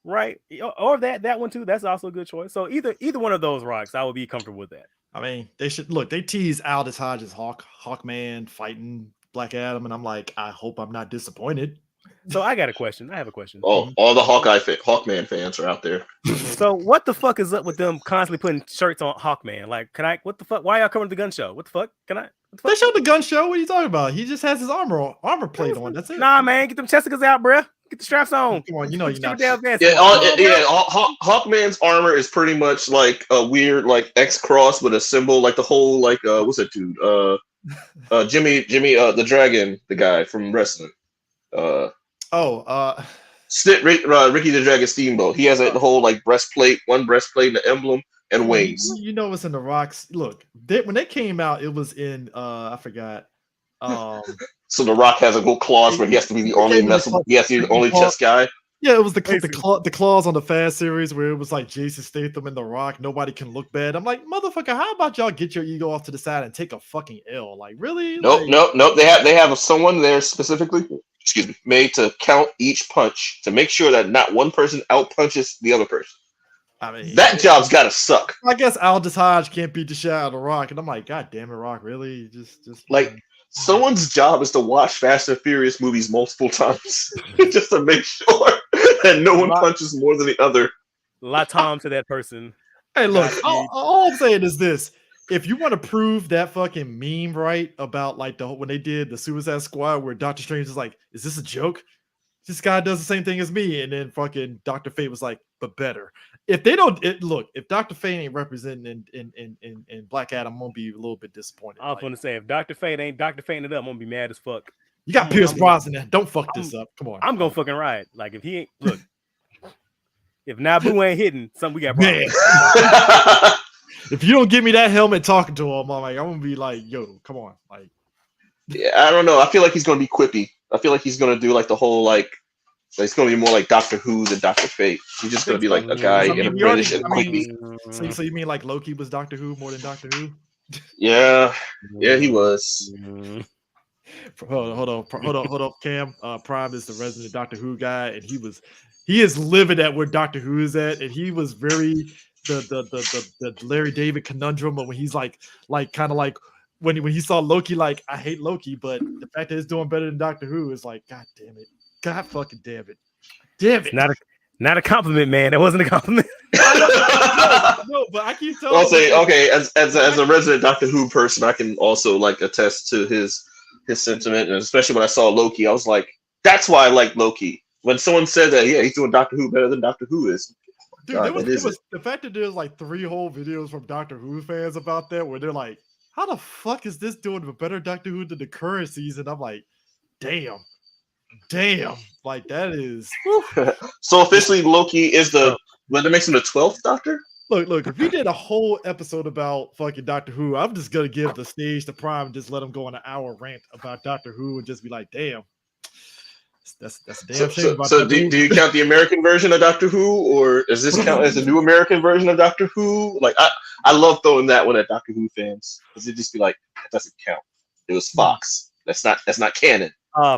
Right, or that one too. That's also a good choice. So either one of those rocks, I would be comfortable with that. I mean, they should look. They tease Aldous Hodge's Hawkman fighting Black Adam, and I'm like, I hope I'm not disappointed. So I got a question. I have a question. Oh, all the Hawkman fans are out there. So what the fuck is up with them constantly putting shirts on Hawkman? Like, what the fuck? Why y'all coming to the gun show? What the fuck? They showed the gun show. What are you talking about? He just has his armor plate on. That's it. Nah, man, get them testicles out, bruh. Get the straps on. Come on, you're not. Hawkman's armor is pretty much like a weird like X cross with a symbol, like the whole like what's that dude? Jimmy the Dragon, the guy from wrestling. Ricky the Dragon Steamboat. He has the whole like breastplate, one breastplate, and the emblem, and wings. You know what's in the Rock's look? When they came out, it was in I forgot. So the Rock has a little clause where he has to be the only chess guy. Yeah, it was the clause on the Fast series where it was like Jason Statham and the Rock. Nobody can look bad. I'm like, motherfucker, how about y'all get your ego off to the side and take a fucking L? Like, really? Nope. They have someone there specifically, made to count each punch to make sure that not one person out punches the other person. I mean, that job's gotta suck. I guess Aldous Hodge can't beat the shit out of the Rock, and I'm like, God damn it, Rock, really? Just like. Someone's job is to watch Fast and Furious movies multiple times just to make sure that no one punches more than the other. La Tom to that person. Hey, look, all I'm saying is this. If you want to prove that fucking meme right about like when they did the Suicide Squad where Doctor Strange is like, is this a joke? This guy does the same thing as me. And then fucking Dr. Fate was like, but better. If they don't if Dr. Fate ain't representing in Black Adam, I'm gonna be a little bit disappointed. I was gonna say if Dr. Fate ain't Dr. Fating it up, I'm gonna be mad as fuck. You got Pierce Brosnan. Don't fuck this up. Come on. I'm gonna fucking ride. Like if he ain't if Naboo ain't hitting, something we got problems. If you don't give me that helmet talking to him, I'm gonna be like, yo, come on. Like, yeah, I don't know. I feel like he's gonna be quippy. I feel like he's gonna do like the whole like it's gonna be more like Doctor Who than Dr. Fate. He's just gonna be like a guy in a British and quippy. So you mean like Loki was Doctor Who more than Doctor Who? Yeah, he was. Hold on, Cam. Prime is the resident Doctor Who guy, and he is livid at where Doctor Who is at, and he was very the Larry David conundrum of when he's like kind of like when he saw Loki, like, I hate Loki, but the fact that it's doing better than Doctor Who is like, God damn it. God fucking damn it. Damn it. Not a compliment, man. That wasn't a compliment. No, but I keep telling I'll say, okay, as a resident Doctor Who person, I can also like attest to his sentiment, and especially when I saw Loki, I was like, that's why I like Loki. When someone said that, yeah, he's doing Doctor Who better than Doctor Who is. Dude, the fact that there's like 3 whole videos from Doctor Who fans about that where they're like, how the fuck is this doing a better Doctor Who than the current season? I'm like, damn, like that is. So officially, Loki is that makes him the 12th Doctor. Look. If we did a whole episode about fucking Doctor Who, I'm just gonna give the stage to Prime and just let him go on an hour rant about Doctor Who and just be like, damn. That's a damn shame about so do you count the American version of Doctor Who, or does this count as a new American version of Doctor Who? Like I love throwing that one at Doctor Who fans because it just be like, that doesn't count. It was Fox. That's not canon.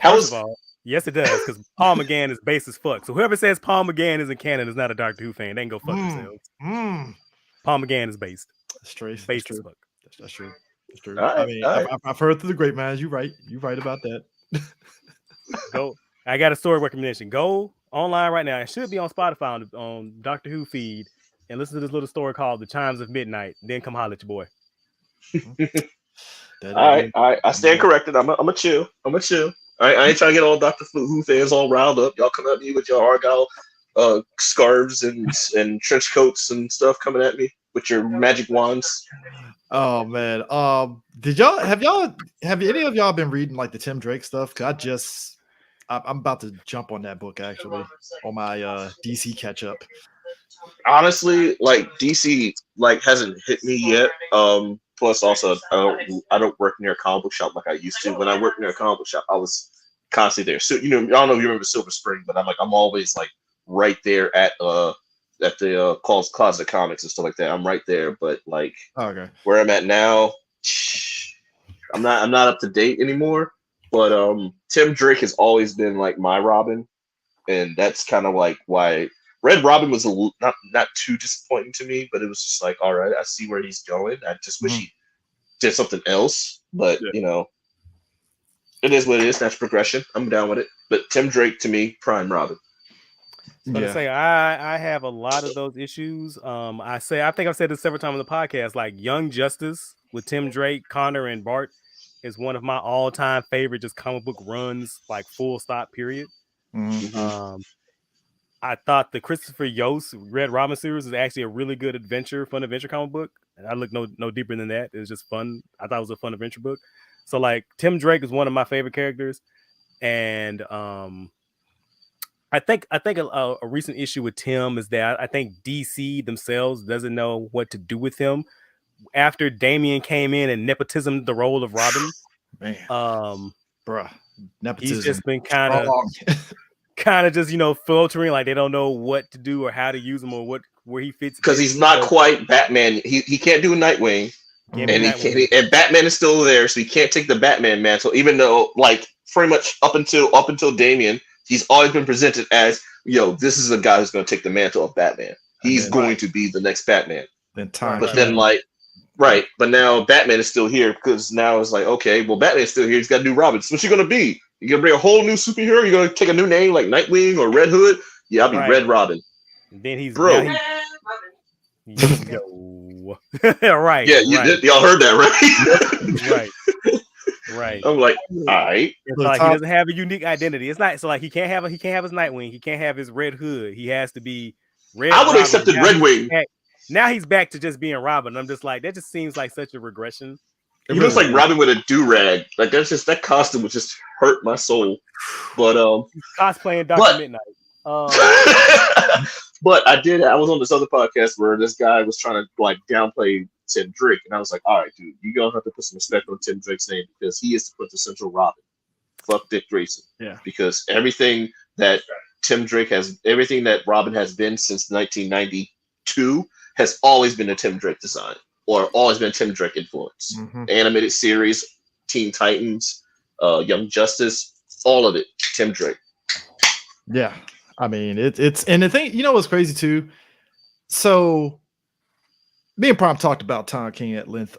First of all, yes, it does, because Paul McGann is base as fuck. So whoever says Paul McGann isn't canon is not a Doctor Who fan. They can go fuck themselves. Paul McGann is based. That's true. Based as fuck. That's true. That's true. Right, I mean, I've heard through the grapevines. You're right. You're right about that. Go. I got a story recommendation. Go online right now. It should be on Spotify on Doctor Who feed. And listen to this little story called "The Chimes of Midnight." Then come holler at your boy. All right. I stand corrected. I'm a chill. I ain't trying to get all Doctor Who fans all riled up. Y'all come at me with your Argyle scarves and trench coats and stuff coming at me with your magic wands. Oh man. Have any of y'all been reading like the Tim Drake stuff? Cause I'm about to jump on that book actually on my DC catch up. Honestly, like DC like hasn't hit me yet. Plus also I don't work near a comic book shop like I used to. When I worked near a comic book shop, I was constantly there. So I don't know if you remember Silver Spring, but I'm always like right there at the Closet Comics and stuff like that. I'm right there, but like where I'm at now, I'm not up to date anymore. But Tim Drake has always been like my Robin, and that's kind of like why Red Robin was not too disappointing to me, but it was just like, all right, I see where he's going. I just wish he did something else, but it is what it is. That's progression. I'm down with it. But Tim Drake to me, prime Robin. But say I have a lot of those issues. I think I've said this several times on the podcast. Like Young Justice with Tim Drake, Connor, and Bart is one of my all-time favorite just comic book runs, like full stop period. I thought the Christopher Yost Red Robin series was actually a really good fun adventure comic book. And I looked no deeper than that. It was just fun. I thought it was a fun adventure book. So like Tim Drake is one of my favorite characters. And I think a recent issue with Tim is that I think DC themselves doesn't know what to do with him. After Damian came in and nepotism the role of Robin, nepotism. He's just been kind of just filtering, like they don't know what to do or how to use him or where he fits. Because he's not quite Batman. He can't do Nightwing, and Batman is still there, so he can't take the Batman mantle. Even though, like, pretty much up until Damian, he's always been presented as, this is a guy who's going to take the mantle of Batman. He's going to be the next Batman. But now Batman is still here because now it's like, okay, well, Batman's still here. He's got to do Robin. So what's he going to be? You going to bring a whole new superhero? You're going to take a new name like Nightwing or Red Hood? Yeah, I'll be Red Robin. And then he's bro. Right. Yeah, y'all heard that, right? Right. I'm like, all right. It's like he doesn't have a unique identity. It's not so like he can't have his Nightwing. He can't have his Red Hood. He has to be Red. I would have accepted Red Wing. Now he's back to just being Robin. I'm just like, that just seems like such a regression. He looks like Robin with a do-rag. Like that costume would just hurt my soul. But cosplaying Dr. Midnight. But I was on this other podcast where this guy was trying to like downplay Tim Drake, and I was like, all right, dude, you're gonna have to put some respect on Tim Drake's name because he is the quintessential Robin. Fuck Dick Grayson. Yeah. Because everything that Robin has been since 1992 has always been a Tim Drake design or always been Tim Drake influence. Animated series, Teen Titans, Young Justice, all of it, Tim Drake. Yeah. I mean, it's and the thing, what's crazy too? So me and Prom talked about Tom King at length.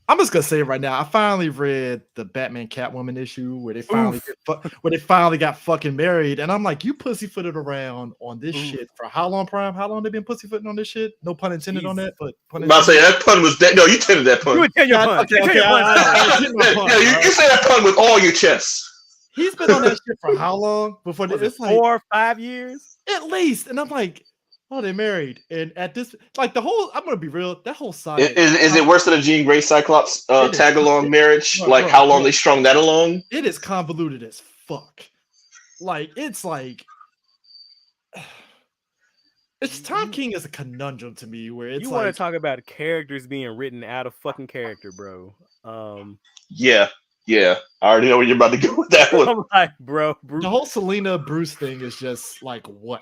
I'm just gonna say it right now. I finally read the Batman Catwoman issue where they finally got fucking married, and I'm like, you pussyfooted around on this shit for how long, Prime? How long they been pussyfooting on this shit? No pun intended on that, but I'm about to say that pun was that. No, you tended that pun. You tell your pun. You say that pun with all your chest. He's been on that shit for how long? Before it's like 4 or 5 years at least, and I'm like, oh, they married, and at this, like the whole, I'm gonna be real, that whole side is it worse than a Jean Grey Cyclops tag along marriage? Like how long they strung that along? It is convoluted as fuck. Like it's Tom King is a conundrum to me where it's you want to talk about characters being written out of fucking character, bro. Yeah, I already know where you're about to go with that one. I'm like, bro, the whole Selena Bruce thing is just like, what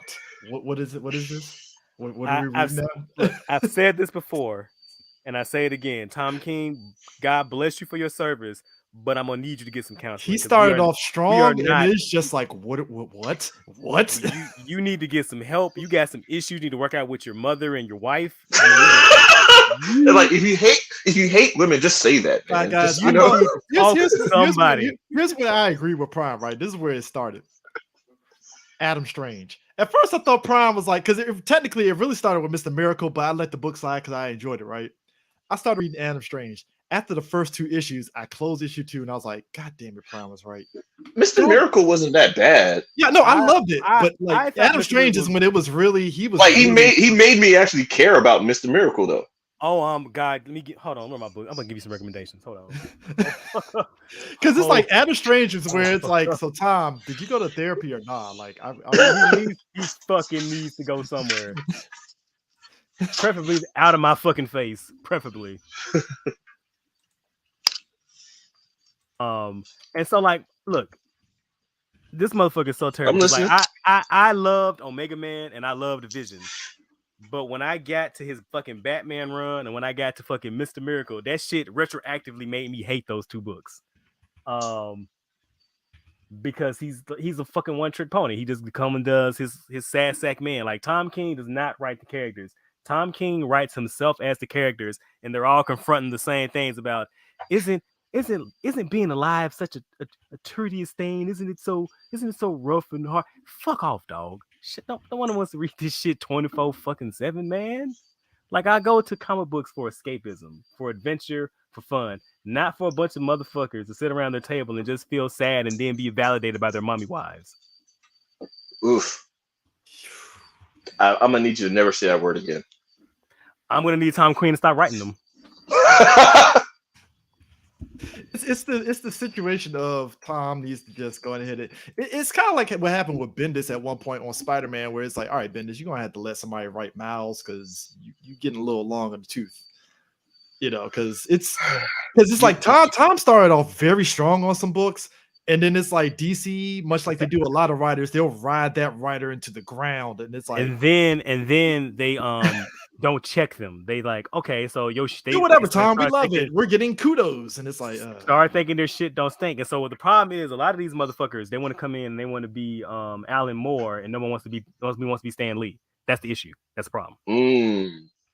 is it? What is this? What are we reading now? I've said this before, and I say it again. Tom King, God bless you for your service, but I'm gonna need you to get some counseling. He started off strong, and it's just like, what? You need to get some help. You got some issues. You need to work out with your mother and your wife. Like if you hate women, just say that, man. Guys, here's what I agree with Prime. Right, this is where it started. Adam Strange. At first, I thought Prime was like, because technically it really started with Mr. Miracle, but I let the book slide because I enjoyed it, right? I started reading Adam Strange. After the first 2 issues, I closed issue 2 and I was like, God damn it, Prime was right. Mr. Miracle wasn't that bad. Yeah, no, I loved it. But like Adam Strange is when it was really he made me actually care about Mr. Miracle though. Oh, God, let me hold on. Where my book? I'm gonna give you some recommendations. Hold on. Because it's like Adam Strange is where it's like, so Tom, did you go to therapy or not? Like, he fucking needs to go somewhere. Preferably out of my fucking face. Preferably. And so like, look, this motherfucker is so terrible. Like, I loved Omega Man and I loved Vision. But when I got to his fucking Batman run and when I got to fucking Mr. Miracle, that shit retroactively made me hate those 2 books. Because he's a fucking one-trick pony. He just comes and does his sad sack man. Like, Tom King does not write the characters. Tom King writes himself as the characters, and they're all confronting the same things about isn't being alive such a tedious thing? Isn't it so rough and hard? Fuck off, dog. Shit, no one wants to read this shit 24/7, man. Like, I go to comic books for escapism, for adventure, for fun, not for a bunch of motherfuckers to sit around their table and just feel sad and then be validated by their mommy wives. Oof. I'm gonna need you to never say that word again. I'm gonna need Tom Queen to stop writing them. It's the situation of Tom needs to just go ahead. It's kind of like what happened with Bendis at one point on Spider-Man, where it's like, all right, Bendis, you're gonna have to let somebody write Miles because you're getting a little long on the tooth, you know, because it's like Tom started off very strong on some books, and then it's like DC, much like they do a lot of writers, they'll ride that writer into the ground, and it's like, and then they don't check them. They like, okay, so do whatever, Tom. We love it. We're getting kudos, and it's like start thinking their shit don't stink. And so what the problem is, a lot of these motherfuckers, they want to come in and they want to be Alan Moore, and no one wants to be Stan Lee. That's the issue. That's the problem.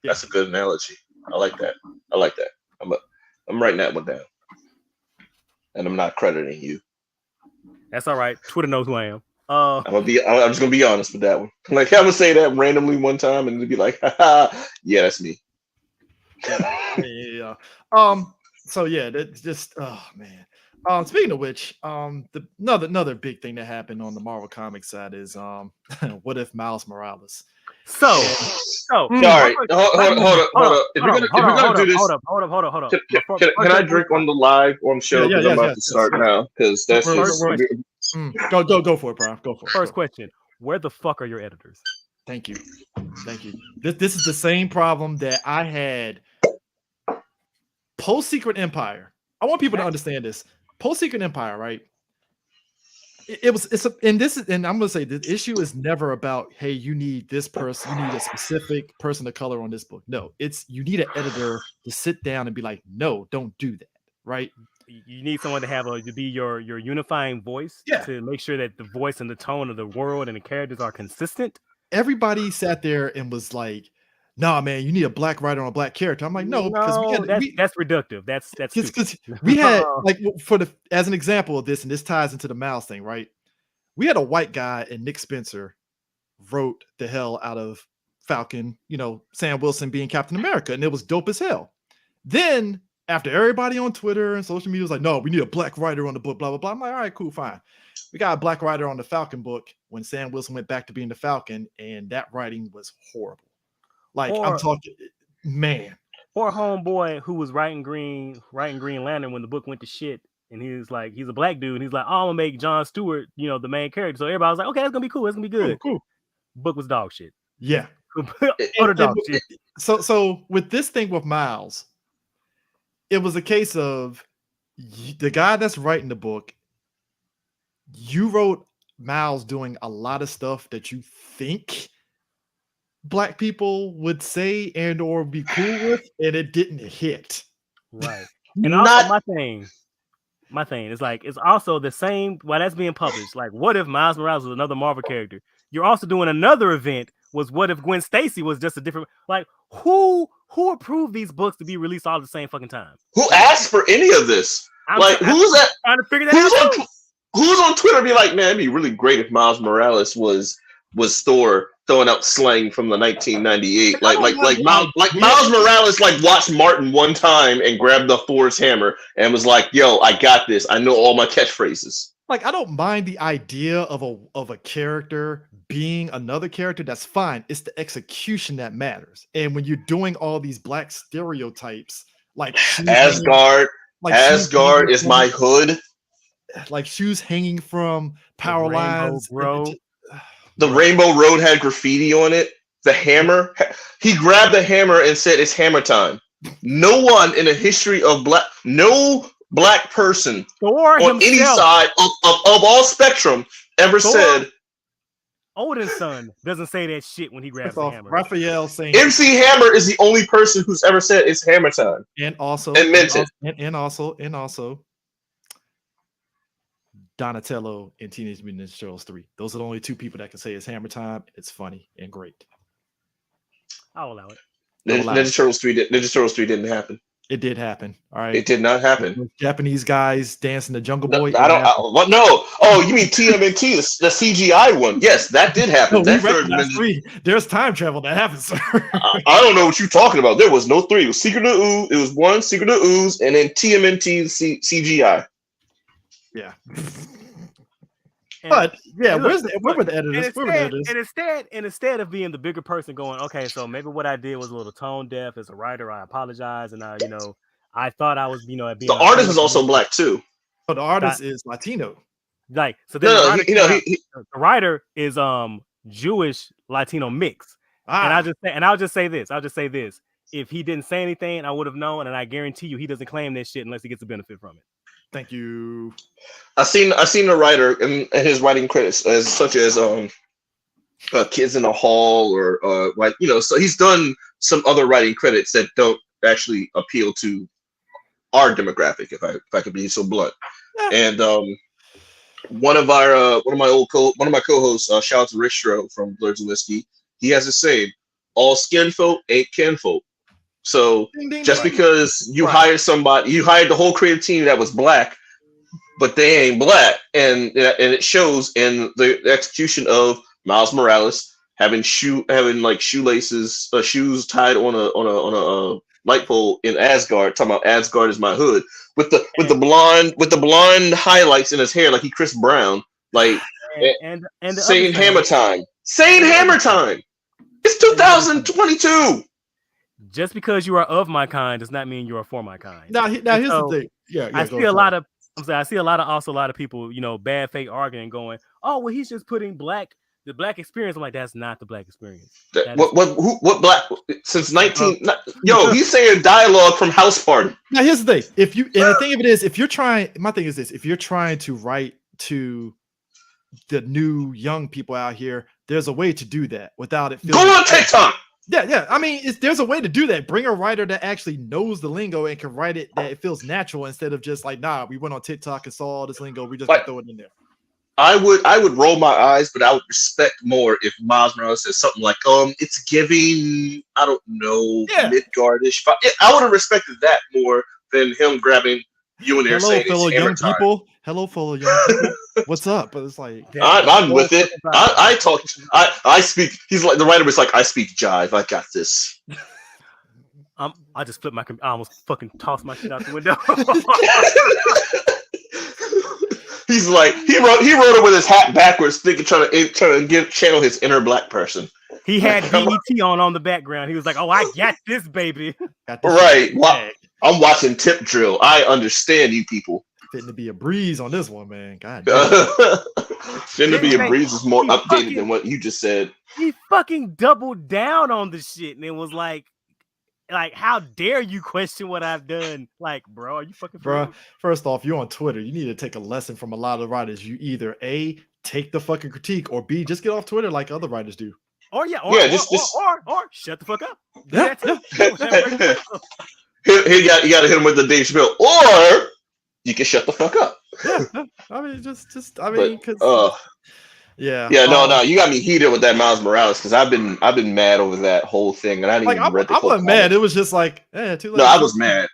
That's a good analogy. I like that. I'm writing that one down, and I'm not crediting you. That's all right. Twitter knows who I am. I'm just gonna be honest with that one. Like, I'm gonna say that randomly one time and it'll be like, yeah, that's me. Yeah. So yeah, that's just, oh man. Speaking of which, another big thing that happened on the Marvel Comics side is what if Miles Morales? All right, hold up. If we're gonna do this, hold up. Can I drink on the live on show? Because I'm about to start now. Because that's go for it, Brian. Go for it. First question: where the fuck are your editors? Thank you. This is the same problem that I had post Secret Empire. I want people to understand this. Post Secret Empire, right? And I'm gonna say the issue is never about, hey, you need this person, you need a specific person of color on this book. No, it's you need an editor to sit down and be like, no, don't do that, right? You need someone to be your unifying voice, to make sure that the voice and the tone of the world and the characters are consistent. Everybody sat there and was like, nah, man, you need a black writer on a black character. I'm like, no, because that's reductive. That's because we had like as an example of this, and this ties into the Miles thing, right? We had a white guy, and Nick Spencer wrote the hell out of Falcon, Sam Wilson being Captain America, and it was dope as hell. Then after everybody on Twitter and social media was like, no, we need a black writer on the book, blah, blah, blah. I'm like, all right, cool, fine. We got a black writer on the Falcon book when Sam Wilson went back to being the Falcon, and that writing was horrible. Like, I'm talking, man. Poor homeboy who was writing Green Lantern when the book went to shit, and he was like, he's a black dude, and he's like, oh, I'm gonna make Jon Stewart, the main character. So everybody was like, okay, that's gonna be cool. It's gonna be good. Cool. Book was dog shit. Yeah. Utter dog shit. So with this thing with Miles, it was a case of the guy that's writing the book. You wrote Miles doing a lot of stuff that you think black people would say and or be cool with, and it didn't hit. Right. And also my thing is like, it's also the same while that's being published. Like, what if Miles Morales was another Marvel character? You're also doing another event. Was what if Gwen Stacy was just a different, like, who approved these books to be released all at the same fucking time? Who asked for any of this? Who's that? Trying to figure that out. who's on Twitter be like, man, it'd be really great if Miles Morales was Thor throwing out slang from the 1998, Miles Morales like watched Martin one time and grabbed the Thor's hammer and was like, yo, I got this. I know all my catchphrases. Like, I don't mind the idea of a character being another character. That's fine. It's the execution that matters. And when you're doing all these black stereotypes, like Asgard is my hood. Like shoes hanging from power lines. The Rainbow Road had graffiti on it. The hammer. He grabbed the hammer and said, "It's hammer time." No one in the history of no black person on any side of all spectrum ever said. Odin's son doesn't say that shit when he grabs the hammer. Raphael saying MC Hammer is the only person who's ever said it's hammer time. And also Donatello in Teenage Mutant Ninja Turtles 3. Those are the only two people that can say it's hammer time. It's funny and great. I'll allow it. Ninja Turtles 3 didn't happen. It did happen. All right. It did not happen. Japanese guys dancing the Jungle Boy. What? No. Oh, you mean TMNT, the CGI one? Yes, that did happen. There's time travel that happens, sir. I don't know what you're talking about. There was no 3. It was Secret of Ooze. It was 1 Secret of Ooze, and then TMNT CGI. Yeah. But yeah, where were the editors? And instead of being the bigger person going, okay, so maybe what I did was a little tone deaf as a writer. I apologize, and I thought I was, being the artist is also black too. But the artist is Latino. Like so, the writer is Jewish Latino mix. And I'll just say this. If he didn't say anything, I would have known, and I guarantee you, he doesn't claim this shit unless he gets a benefit from it. Thank you. I seen the writer and his writing credits such as Kids in the Hall or so he's done some other writing credits that don't actually appeal to our demographic, if I could be so blunt. And one of my co-hosts, shout out to Rick Stro from Blurs and Whiskey, he has a saying, all skin folk ain't kinfolk. So just because you hired somebody, you hired the whole creative team that was black, but they ain't black, and it shows in the execution of Miles Morales having shoelaces, shoes tied on a light pole in Asgard, talking about Asgard is my hood, with the blonde highlights in his hair like he Chris Brown, like and saying hammer time, It's 2022. Just because you are of my kind does not mean you are for my kind. Now here's the thing. Yeah, I see a lot of people, bad faith arguing, going, "Oh, well, he's just putting the black experience." I'm like, that's not the black experience. What black since 19? He's saying dialogue from House Party. Now here's the thing. The thing of it is, if you're trying to write to the new young people out here, there's a way to do that without it feeling. Go on TikTok. Yeah. I mean, there's a way to do that. Bring a writer that actually knows the lingo and can write it that it feels natural instead of just like, nah, we went on TikTok and saw all this lingo. We just throw it in there. I would roll my eyes, but I would respect more if Miles Morales says something like, it's giving, I don't know, Midgardish. I would have respected that more than him grabbing you in there saying fellow young people. Hello, fellow young people. What's up? But it's like I'm with it. I speak. He's like the writer was like, I speak jive. I got this. I just flipped I almost fucking tossed my shit out the window. He's like he wrote it with his hat backwards, trying to channel his inner black person. He had BET on the background. He was like, "Oh, I got this, baby." Right. I'm watching Tip Drill. I understand you people. Fitting to be a breeze on this one, man. God. Fitting to be a breeze is more updated than what you just said. He fucking doubled down on the shit, and it was like, how dare you question what I've done? Like, bro, are you fucking? Bro, first off, you're on Twitter. You need to take a lesson from a lot of writers. You either A, take the fucking critique, or B, just get off Twitter like other writers do. Or shut the fuck up. You got to hit him with the Dave Chappelle, or you can shut the fuck up. Yeah, I mean, no, you got me heated with that Miles Morales because I've been mad over that whole thing, and I didn't even read the whole. I wasn't mad. It was just like, too late. No, I was mad.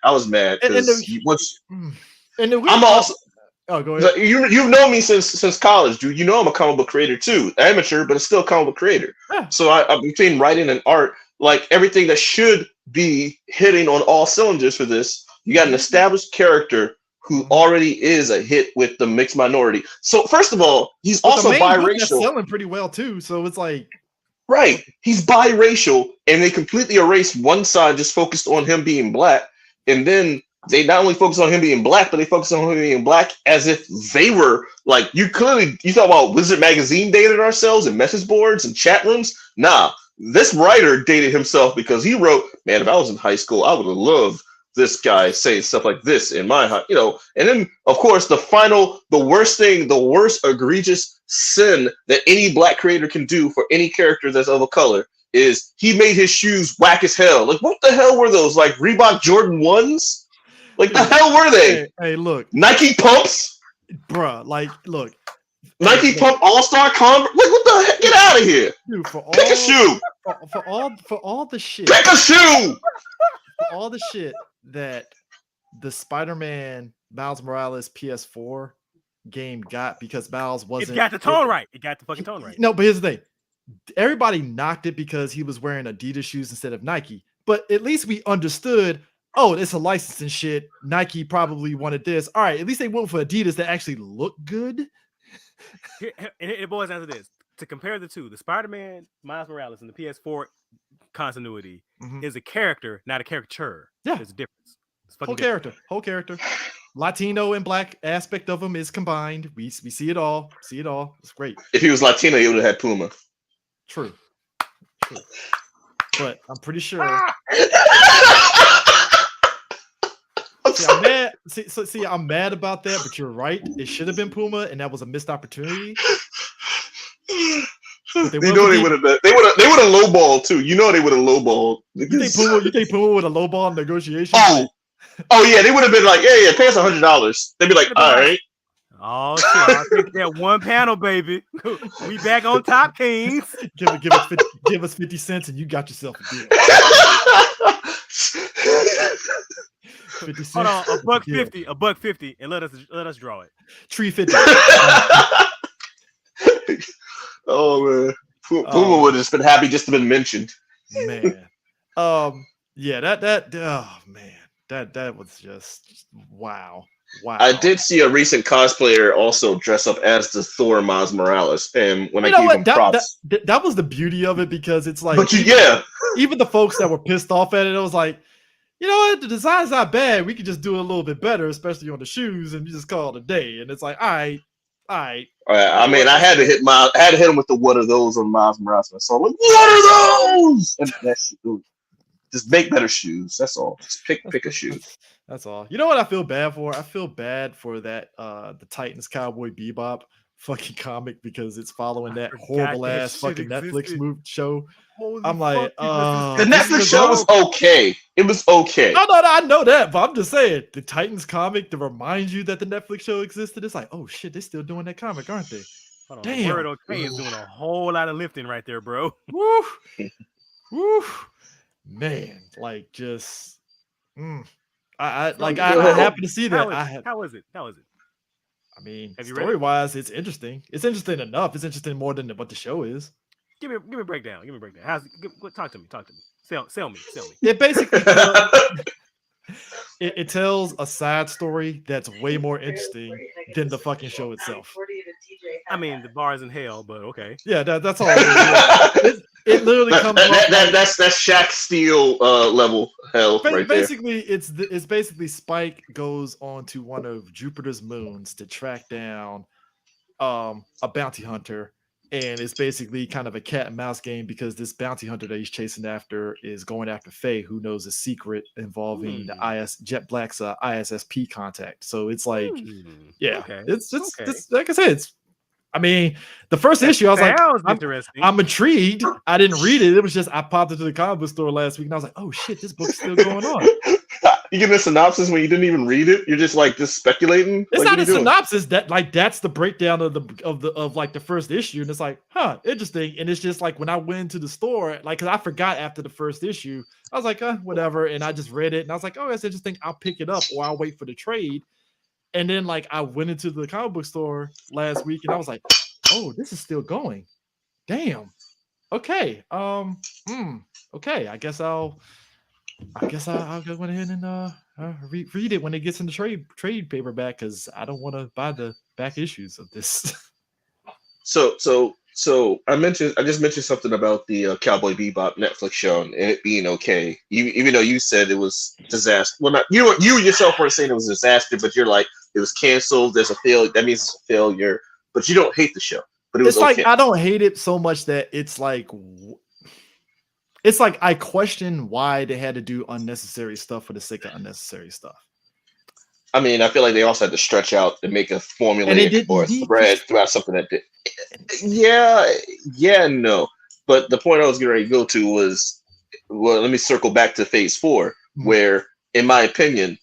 Oh, go ahead. You've known me since college, dude. You know I'm a comic book creator too, amateur, but it's still a comic book creator. Yeah. So I'm between writing and art, like everything that should be hitting on all cylinders for this. You got an established character who already is a hit with the mixed minority. So first of all, he's also biracial. That's selling pretty well too. So it's like, right, he's biracial, and they completely erased one side, just focused on him being black, and then they not only focus on him being black, but they focus on him being black as if they were like, you thought about Wizard Magazine dated ourselves and message boards and chat rooms. Nah, this writer dated himself because he wrote, man, if I was in high school, I would have loved this guy saying stuff like this in my high, and then of course the worst egregious sin that any black creator can do for any character that's of a color is he made his shoes whack as hell. Like, what the hell were those? Like Reebok Jordan 1s? Like, the hell were they? Hey, look. Nike pumps? Bruh, like, look. Nike pump All-Star Converse? Like, what the heck? Get out of here. Dude, pick a shoe. For all the shit. Pick a shoe. For all the shit that the Spider-Man Miles Morales PS4 game got because Miles wasn't. It got the tone right. It got the fucking tone right. No, but here's the thing. Everybody knocked it because he was wearing Adidas shoes instead of Nike. But at least we understood, oh, it's a licensing shit. Nike probably wanted this. All right, at least they went for Adidas that actually look good. It boils down to this. To compare the two, the Spider-Man Miles Morales and the PS4 continuity is a character, not a caricature. Yeah. There's a difference. Whole character. Latino and black aspect of him is combined. We see it all. It's great. If he was Latino, he would have had Puma. True. But I'm pretty sure. I'm mad about that, but you're right. It should have been Puma, and that was a missed opportunity. They would have been. They would have lowballed too. You know they would have lowballed. You think Puma would have lowballed negotiation? Oh yeah, they would have been like, yeah, pay us $100. They'd be like, all right. Oh shit! I'll take that one panel, baby. We back on top, Kings. give us 50 cents, and you got yourself a deal. 50 cents. Hold on, $1.50, and let us draw it. $3.50. Oh man, Puma would have just been happy just to been mentioned. Man, yeah, that was just wow. I did see a recent cosplayer also dress up as the Thor Miles Morales, and when I gave him props, that was the beauty of it because it's like, even the folks that were pissed off at it was like, you know what, the design's not bad. We could just do it a little bit better, especially on the shoes, and you just call it a day. And it's like, all right. I mean, I had to hit him with the "what are those" on Miles Morales. So I'm like, what are those? And that's just make better shoes. That's all. Just pick a shoe. That's all. You know what I feel bad for? I feel bad for that the Titans Cowboy Bebop fucking comic because it's following that horrible ass fucking Netflix show. I'm like, the Netflix show was okay. It was okay. No, I know that, but I'm just saying the Titans comic to remind you that the Netflix show existed. It's like, oh shit, they're still doing that comic, aren't they? Damn, Word okay is doing a whole lot of lifting right there, bro. Woo, man, like just, I happen to see that. How is it? I mean, story-wise, it's interesting. It's interesting enough. It's interesting more than what the show is. Give me a breakdown. Talk to me. Sell me. It basically it tells a side story that's way more interesting than the fucking show itself. I mean, the bar is in hell, but okay. Yeah, that's all. It literally comes. That's Shaq Steel level hell right basically, there. It's basically Spike goes on to one of Jupiter's moons to track down a bounty hunter. And it's basically kind of a cat and mouse game because this bounty hunter that he's chasing after is going after Faye, who knows a secret involving the Jet Black's ISSP contact. So it's like, it's like I said, I mean, the first issue, I was like, I'm intrigued. I didn't read it. It was just I popped into the comic book store last week and I was like, oh shit, this book's still going on. You give a synopsis when you didn't even read it. You're just like speculating. It's not a synopsis. That's the breakdown of the first issue, and it's like, interesting. And it's just like when I went into the store, like, because I forgot after the first issue, I was like, whatever, and I just read it, and I was like, oh, that's interesting. I'll pick it up, or I'll wait for the trade. And then like I went into the comic book store last week and I was like, oh, this is still going. Damn. Okay. Okay. I guess I'll go ahead and read it when it gets in the trade paperback because I don't want to buy the back issues of this. So I just mentioned something about the Cowboy Bebop Netflix show and it being okay, even though you said it was disaster. Well, not you yourself weren't saying it was a disaster, but you're like it was canceled. There's a failure. That means it's a failure. But you don't hate the show. But it was like okay. I don't hate it so much that it's like I question why they had to do unnecessary stuff for the sake of unnecessary stuff. I mean, I feel like they also had to stretch out and make a formulaic or a thread throughout something that did. Yeah, no. But the point I was getting ready to go to was, well, let me circle back to phase 4, where, in my opinion,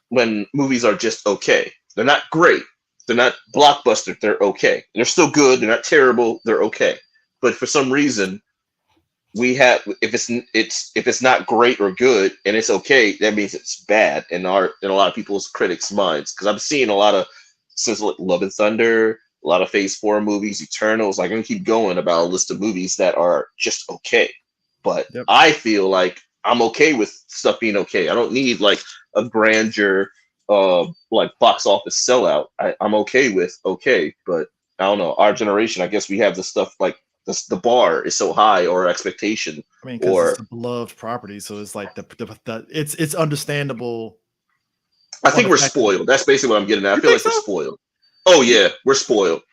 when movies are just okay, they're not great, they're not blockbuster, they're okay. They're still good, they're not terrible, they're okay. But for some reason, we have if it's not great or good and it's okay, that means it's bad in a lot of people's critics' minds. Because I'm seeing a lot of since like Love and Thunder, a lot of Phase 4 movies, Eternals. Like I'm gonna keep going about a list of movies that are just okay. But I feel like I'm okay with stuff being okay. I don't need like a grandeur like box office sellout. I'm okay with okay, but I don't know. Our generation, I guess we have the stuff like the bar is so high or expectation. I mean, because it's a beloved property, so it's like it's understandable. I think we're spoiled. That's basically what I'm getting at. I feel like we're spoiled. Oh yeah, we're spoiled.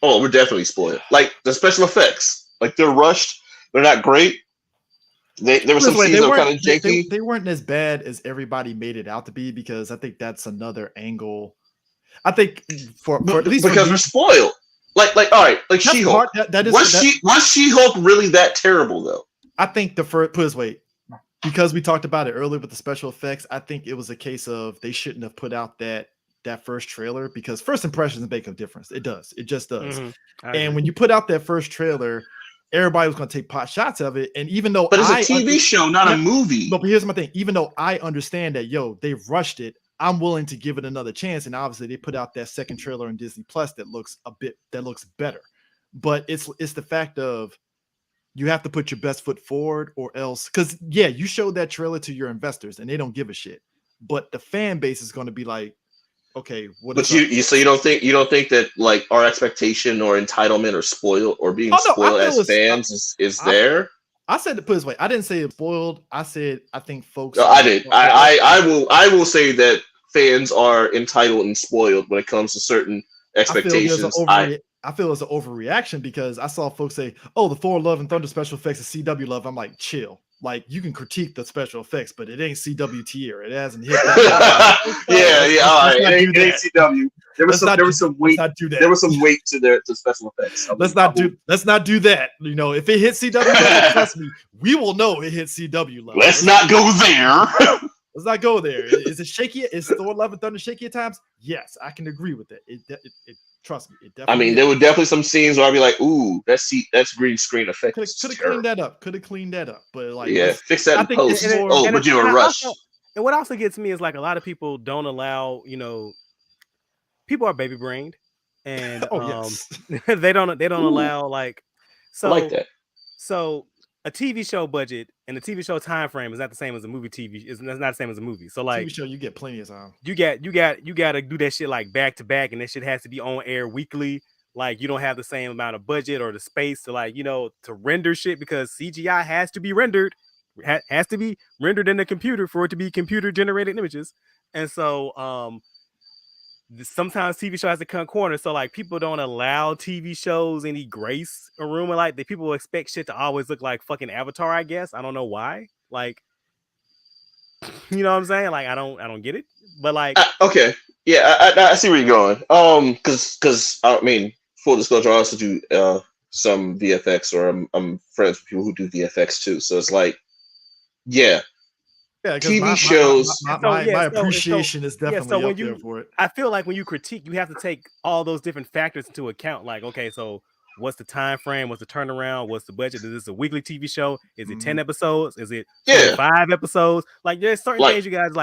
Oh, we're definitely spoiled. Like the special effects, like they're rushed. They're not great. There were some scenes that were kind of janky. They weren't as bad as everybody made it out to be, because I think that's another angle. I think for at least because we're spoiled. Like all right, like She-Hulk. Was She-Hulk really that terrible though? I think put this way, because we talked about it earlier with the special effects, I think it was a case of they shouldn't have put out that first trailer, because first impressions make a difference. It does. It just does. And when you put out that first trailer, everybody was going to take pot shots of it. And even though it's a TV show, not a movie. But here's my thing. Even though I understand that, they rushed it, I'm willing to give it another chance. And obviously they put out that second trailer on Disney Plus that looks better. But it's the fact of you have to put your best foot forward, or else, because you showed that trailer to your investors and they don't give a shit. But the fan base is going to be like, okay, what? But you don't think that like our expectation or entitlement or spoiled or being spoiled as fans is there? I said to put it this way. I didn't say it's spoiled. I said I think folks. No, I did. I will say that fans are entitled and spoiled when it comes to certain expectations. I feel it's an overreaction, because I saw folks say, "Oh, the Thor Love and Thunder special effects is CW love." I'm like, chill. Like, you can critique the special effects, but it ain't CW tier. It hasn't hit that. All right. It ain't CW. There was some weight. There was some weight to the special effects. Let's not do that. If it hits CW level, trust me, we will know it hit CW level. Let's not go there. Let's not go there. Is it shaky? Is Thor Love and Thunder shaky at times? Yes, I can agree with it. It trust me. It definitely. I mean, there were definitely some scenes where I'd be like, "Ooh, that's green screen effect." Could have cleaned that up. But like, fix that in post. But you're a rush. And what also gets me is like a lot of people don't allow. People are baby brained, and they don't allow like. So I like that. So a TV show budget and a TV show time frame is not the same as a movie. It's not the same as a movie. So like TV show, you get plenty of time. You got to do that shit like back to back, and that shit has to be on air weekly. Like you don't have the same amount of budget or the space to to render shit, because CGI has to be rendered, has to be rendered in the computer for it to be computer generated images. And so sometimes TV show has to cut corners. So like people don't allow TV shows any grace or room. Like the people expect shit to always look like fucking Avatar, I guess. I don't know why. Like, you know what I'm saying? Like I don't get it. But like okay. Yeah, I see where you're going. Because I mean, full disclosure, I also do some VFX, or I'm friends with people who do VFX too. So it's like, TV shows. My appreciation is definitely up there for it. I feel like when you critique, you have to take all those different factors into account. Like, okay, so what's the time frame? What's the turnaround? What's the budget? Is this a weekly TV show? Is it 10 episodes? Is it 5 episodes? Like, there's certain things you guys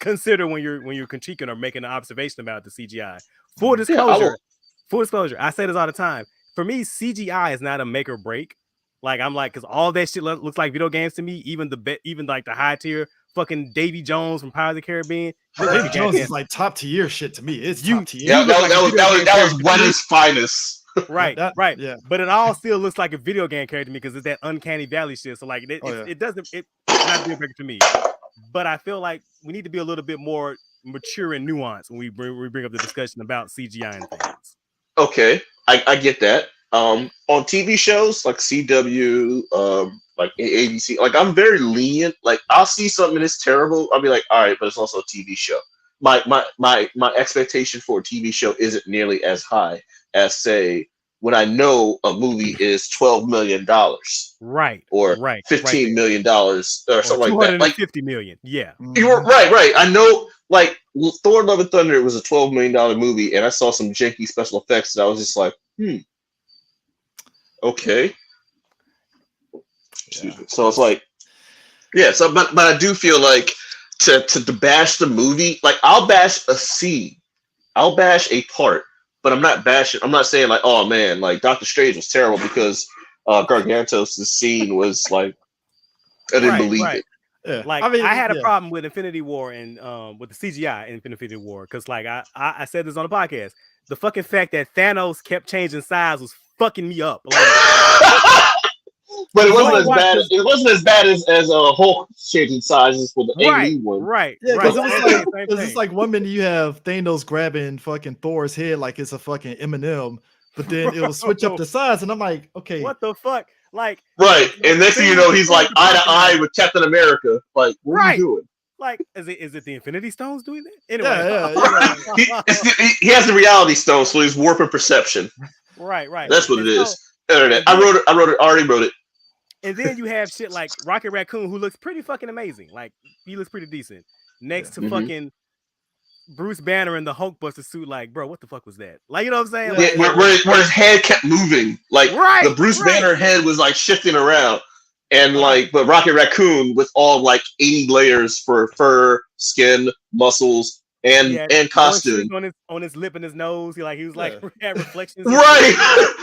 consider when you're critiquing or making an observation about the CGI. Full disclosure, I say this all the time. For me, CGI is not a make or break. Like I'm like, because all that shit looks like video games to me. Even like the high tier fucking Davy Jones from Pirates of the Caribbean. Davy Jones is like top tier shit to me. It's top tier. Yeah, that was Wendy's finest. Right. Yeah. But it all still looks like a video game character to me because it's that uncanny valley shit. So like it's not a deal breaker to me. But I feel like we need to be a little bit more mature and nuanced when we bring up the discussion about CGI and things. Okay, I get that. On TV shows like CW, like ABC, like I'm very lenient. Like I'll see something that's terrible, I'll be like, all right, but it's also a TV show. My expectation for a TV show isn't nearly as high as say when I know a movie is $12 million, right, or $15 million, or something like that, like $50 million. Yeah, you're right. I know, like Thor: Love and Thunder, it was a $12 million movie, and I saw some janky special effects, and I was just like, okay. Excuse me. So it's like, yeah. So, but I do feel like to bash the movie, like I'll bash a scene, I'll bash a part, but I'm not saying like, oh man, like Doctor Strange was terrible because Gargantos' scene was like, I didn't believe it. Yeah. Like I had a problem with Infinity War and with the CGI in Infinity War because like I said this on the podcast, the fucking fact that Thanos kept changing size was fucking me up. Like, but it wasn't as bad. It wasn't as bad as a Hulk changing sizes for the A one. Right. Yeah, because it was just like 1 minute you have Thanos grabbing fucking Thor's head like it's a fucking M&M, but then it will switch up the size, and I'm like, okay, what the fuck? Like, right. And next thing you know, he's like eye to eye with Captain America. Like, what are you doing? Like, is it the Infinity Stones doing that? Anyway, he has the Reality Stone, so he's warping perception. Right. That's what it is. Internet. I already wrote it. And then you have shit like Rocket Raccoon, who looks pretty fucking amazing. Like, he looks pretty decent. Next to fucking Bruce Banner in the Hulkbuster suit. Like, bro, what the fuck was that? Like, you know what I'm saying? Like, where his head kept moving. Like, the Bruce Banner head was like shifting around. And like, but Rocket Raccoon with all like 80 layers for fur, skin, muscles, and costume on his lip and his nose. He was like had reflections. Right.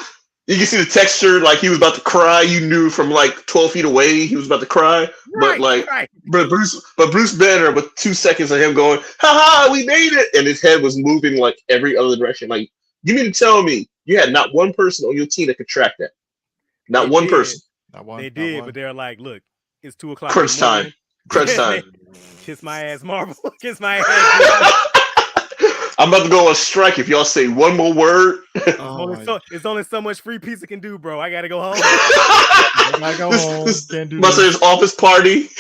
You can see the texture. Like he was about to cry. You knew from like 12 feet away he was about to cry. But Bruce Banner with 2 seconds of him going, "Ha ha, we made it!" and his head was moving like every other direction. Like, you mean to tell me you had not one person on your team that could track that? Not one person. They did, but they're like, look, it's 2 o'clock. Crunch time. Kiss my ass, Marvel. Kiss my ass. I'm about to go on strike if y'all say one more word. It's only so much free pizza can do, bro. I gotta go home. I go home. Can't do must say his office party.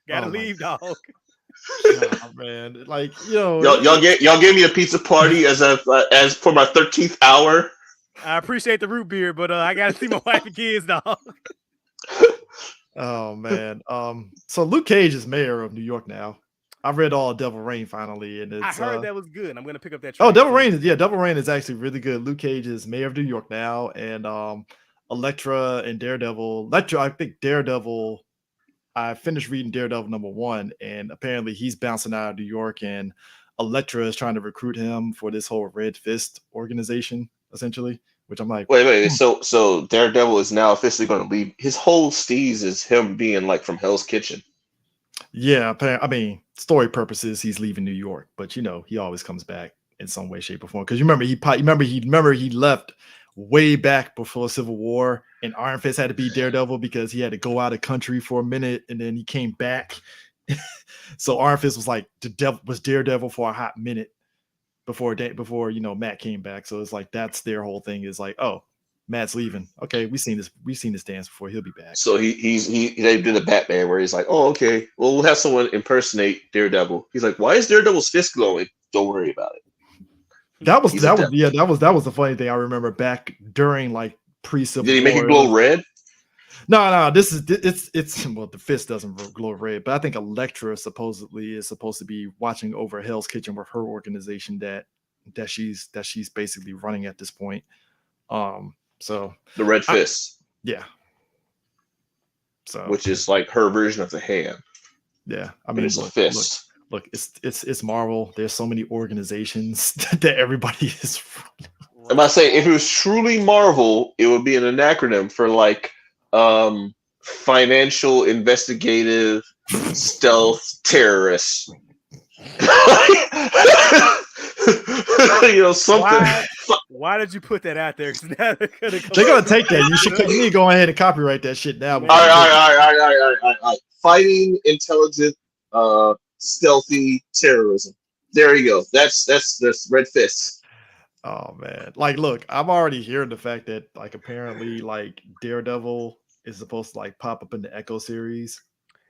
Gotta leave, dog. Oh, man, like y'all gave me a pizza party as for my 13th hour. I appreciate the root beer, but I gotta see my wife and kids, dog. Oh man. So Luke Cage is mayor of New York now. I read all Devil Rain finally, and I heard that was good. I'm gonna pick up that. Devil Rain is actually really good. Luke Cage is mayor of New York now, and Elektra and Daredevil. I think Daredevil. I finished reading Daredevil #1, and apparently he's bouncing out of New York, and Elektra is trying to recruit him for this whole Red Fist organization, essentially. Which I'm like, wait. So Daredevil is now officially going to leave. His whole steez is him being like from Hell's Kitchen. Yeah, I mean, story purposes, he's leaving New York, but he always comes back in some way, shape, or form. Because he left way back before Civil War, and Iron Fist had to be Daredevil because he had to go out of country for a minute, and then he came back. So Iron Fist was like was Daredevil for a hot minute before Matt came back. So it's like that's their whole thing is like, oh, Matt's leaving. Okay, we've seen this dance before. He'll be back. So they did a Batman where he's like, oh, okay, well, we'll have someone impersonate Daredevil. He's like, why is Daredevil's fist glowing? Don't worry about it. That was the funny thing I remember back during like pre-Civil War. Did he make it glow red? No. The fist doesn't glow red, but I think Elektra supposedly is supposed to be watching over Hell's Kitchen with her organization that she's basically running at this point. So the Red Fist. Yeah. So which is like her version of the hand. Yeah. I mean, it's a fist. look, it's Marvel. There's so many organizations that everybody is. I'm about to say, if it was truly Marvel, it would be an acronym for like financial investigative stealth terrorists. Something. Why did you put that out there? Now they're gonna take that. You need to go ahead and copyright that shit now. All right. Fighting intelligent, stealthy terrorism. There you go. That's Red Fist. Oh man, like, look, I'm already hearing the fact that like apparently like Daredevil is supposed to like pop up in the Echo series.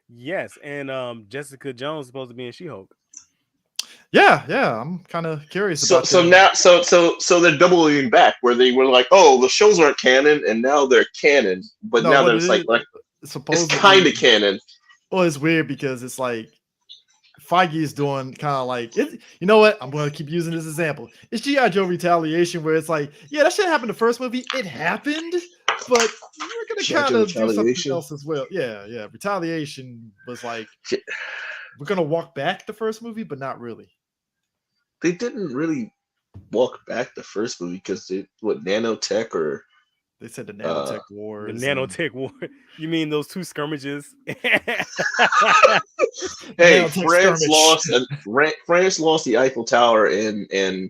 Yes, and Jessica Jones is supposed to be in She-Hulk. Yeah, I'm kind of curious about. So now, so they're doubling back where they were like, oh, the shows aren't canon, and now they're canon, but now they're like it's kind of canon. Well, it's weird because it's like Feige is doing kind of like it. You know what? I'm going to keep using this example. It's G.I. Joe Retaliation, where it's like, yeah, that shit happened in the first movie. It happened, but we're going to kind of do something else as well. Yeah. Retaliation was like, we're going to walk back the first movie, but not really. They didn't really walk back the first movie because nanotech or they said the nanotech wars. The nanotech war. You mean those two skirmishes? Hey, France lost the Eiffel Tower, and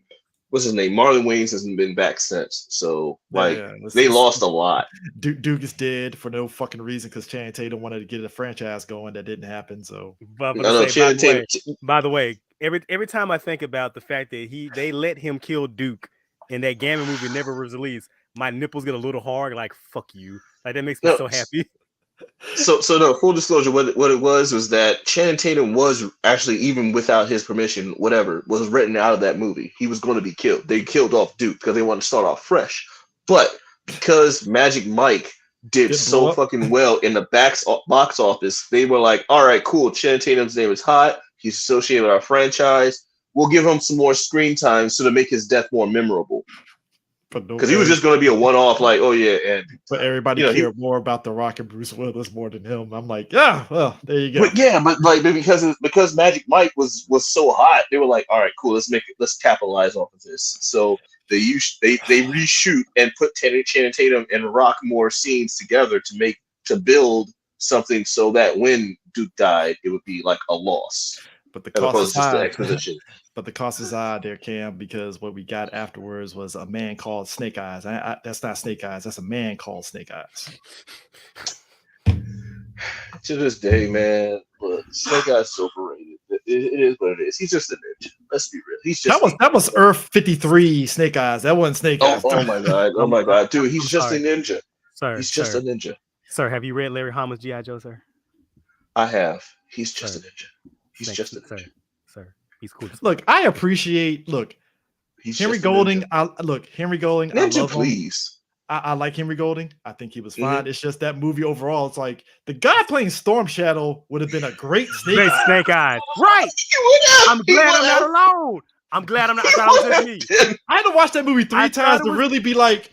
what's his name? Marlon Wayans hasn't been back since. So they lost a lot. Duke is dead for no fucking reason because Channing Tatum wanted to get a franchise going that didn't happen. So by the way, every time I think about the fact that they let him kill Duke and that Gamma movie never was released, my nipples get a little hard. Like, fuck you. Like, that makes me so happy. So no, full disclosure, what it was that Channing Tatum was actually, even without his permission, whatever, was written out of that movie. He was going to be killed. They killed off Duke because they wanted to start off fresh. But because Magic Mike did so fucking well in the box office, they were like, all right, cool, Channing Tatum's name is hot. He's associated with our franchise. We'll give him some more screen time so to make his death more memorable. Because he was just going to be a one-off, like, oh yeah, and but everybody cared more about The Rock and Bruce Willis more than him. I'm like, yeah, well, there you go. But because Magic Mike was so hot, they were like, all right, cool, let's capitalize off of this. So they reshoot and put Channing Tatum and Rock more scenes together to build something so that when Duke died, it would be like a loss. But the cost is high. Exposition. But the cost is high there, Cam, because what we got afterwards was a man called Snake Eyes. That's not Snake Eyes. That's a man called Snake Eyes. To this day, man, look, Snake Eyes is overrated. It is what it is. He's just a ninja. Let's be real. He's just that was Earth 53 Snake Eyes. That wasn't Snake Eyes. Oh my god, dude, he's just a ninja. He's just a ninja. Sir, have you read Larry Hama's G.I. Joe, sir? I have. He's just a ninja. He's just a ninja. Sir. He's cool. Look, I appreciate. Henry Golding. Henry Golding. Ninja, I love please. him. I like Henry Golding. I think he was fine. Mm-hmm. It's just that movie overall. It's like the guy playing Storm Shadow would have been a great Snake Eyes. Right. I'm glad I'm not alone. I'm glad I'm not. I thought it was just me. I had to watch that movie 3 times to really be like.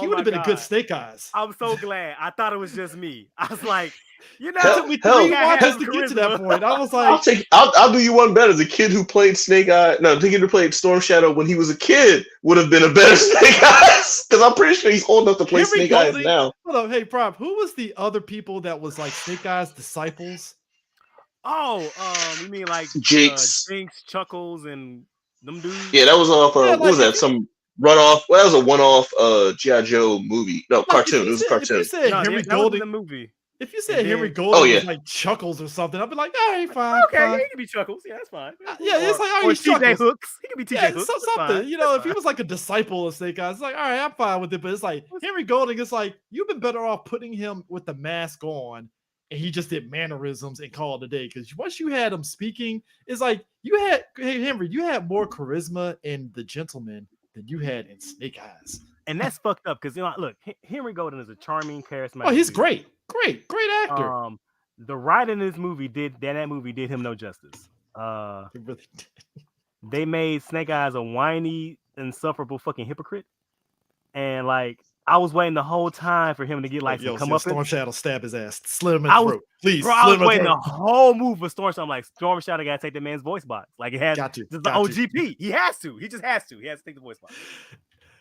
He would have been a good Snake Eyes. I'm so glad. I thought it was just me. I was like, it took me 3 watches to get to that point. I was like, I'll do you one better. The kid who played Snake Eyes, the kid who played Storm Shadow when he was a kid would have been a better Snake Eyes. Because I'm pretty sure he's old enough to play Snake Eyes now. Hold on, hey, Prop, who was the other people that was like Snake Eyes disciples? Oh, you mean like Jinx, Chuckles, and them dudes? Yeah, that was off. What was that? Some runoff. Well, that was a one-off G.I. Joe movie. No, cartoon. It was a cartoon. If you said Henry Golding, the movie. If you said Henry Golding was like Chuckles or something, I'd be like, all right, fine. Okay, fine. He can be Chuckles. Yeah, that's fine. It's like, he's TJ Hooks. He can be TJ Hooks. Something. If he was like a disciple of Snake Eyes, it's like, all right, I'm fine with it. But it's like Henry Golding. It's like you've been better off putting him with the mask on, and he just did mannerisms and called it a day. Because once you had him speaking, it's like Henry, you had more charisma in The Gentleman than you had in Snake Eyes. And that's fucked up because look, Henry Golding is a charming, charismatic. Oh, he's great actor. The writing in this movie did him no justice. It really did. They made Snake Eyes a whiny, insufferable fucking hypocrite, and like I was waiting the whole time for him to get like some come up. Storm Shadow stab his ass, slit him in the throat. Please, bro, I was waiting the whole move for Storm Shadow. I'm like, Storm Shadow gotta take the man's voice box. Like it has. This is the OGP. He has to. He just has to. He has to take the voice box.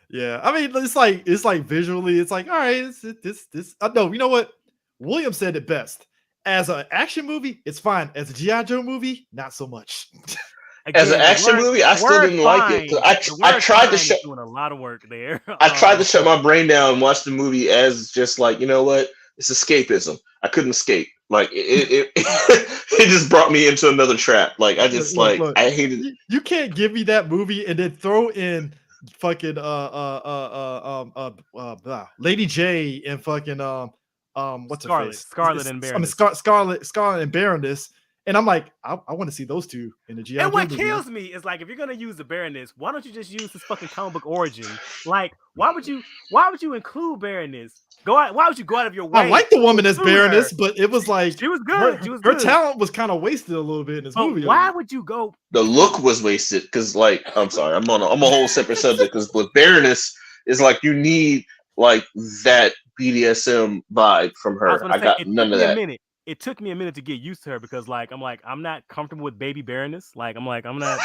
Yeah, I mean, it's like visually, it's like, all right, this. No, you know what? William said it best. As an action movie, it's fine. As a G.I. Joe movie, not so much. Again, as an action movie, I still didn't like it. I tried to shut doing a lot of work there. I tried to shut my brain down and watch the movie as just like, you know what? It's escapism. I couldn't escape. Like it it just brought me into another trap. Like I just look, I hated it. You can't give me that movie and then throw in fucking Lady J and fucking what's her face? Scarlet and Baroness. Scarlet and Baroness. And I'm like, I want to see those two in the G.I. And what kills me is like, if you're gonna use the Baroness, why don't you just use his fucking comic book origin? Like, why would you include Baroness? Why would you go out of your way? I like the woman as Baroness, but it was like she was good. Her talent was kind of wasted a little bit in this movie. Why would you go? The look was wasted because, like, I'm sorry, I'm a whole separate subject because with Baroness is like you need like that BDSM vibe from her. I got none of that. It took me a minute to get used to her because, like, I'm not comfortable with baby Baroness. Like, I'm not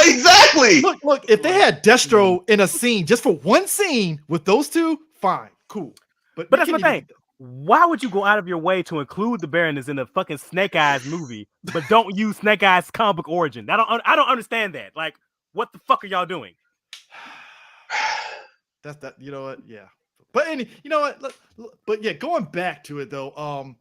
exactly. Look, if they had Destro in a scene just for one scene with those two, fine, cool. But that's my thing. Why would you go out of your way to include the Baroness in the fucking Snake Eyes movie, but don't use Snake Eyes comic book origin? I don't understand that. Like, what the fuck are y'all doing? That's that. You know what? Yeah. But you know what? But yeah, going back to it though.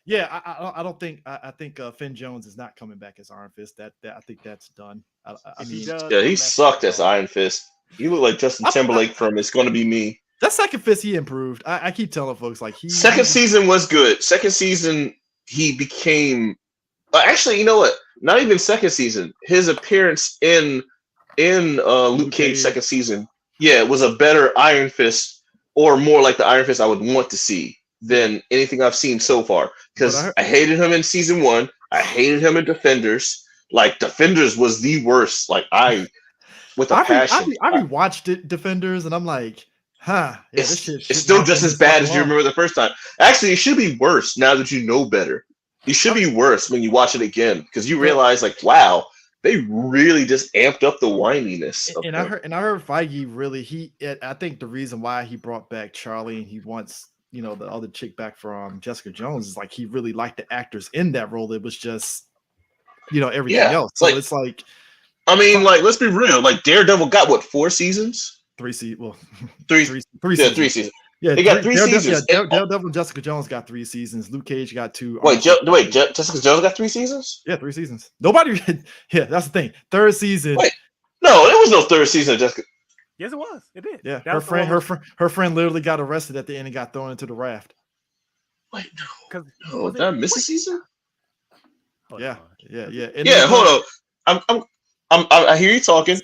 Yeah, I don't think I think Finn Jones is not coming back as Iron Fist. That I think that's done. I mean, he sucked as Iron Fist. He looked like Justin Timberlake from It's Gonna Be Me. That second Fist, he improved. I keep telling folks like second season was good. Second season he became. Actually, you know what? Not even second season. His appearance in Luke Cage second season, it was a better Iron Fist, or more like the Iron Fist I would want to see than anything I've seen so far. Because I hated him in season 1. I hated him in Defenders. Like, Defenders was the worst. Like, with a passion. I rewatched it, Defenders, and I'm like, this shit it's still just as bad as you remember the first time. Actually, it should be worse now that you know better. It should be worse when you watch it again because you realize, like, wow, they really just amped up the whininess. And I heard Feige really I think the reason why he brought back Charlie and he wants the other chick back from Jessica Jones is like he really liked the actors in that role. It was just everything else. So it's like, I mean, like, let's be real. Like, Daredevil got what, 4 seasons? 3 seasons. Well, three seasons. 3 seasons. Yeah, they got 3 seasons. Daredevil and Jessica Jones got 3 seasons. Luke Cage got 2. Wait, Jessica Jones got 3 seasons? Yeah, 3 seasons. Nobody. Yeah, that's the thing. 3rd season. Wait, no, there was no 3rd season of Jessica. Yes, it was. It did. Yeah, her friend literally got arrested at the end and got thrown into the raft. Wait, no. Did I miss a season? Yeah. Hold on. I hear you talking.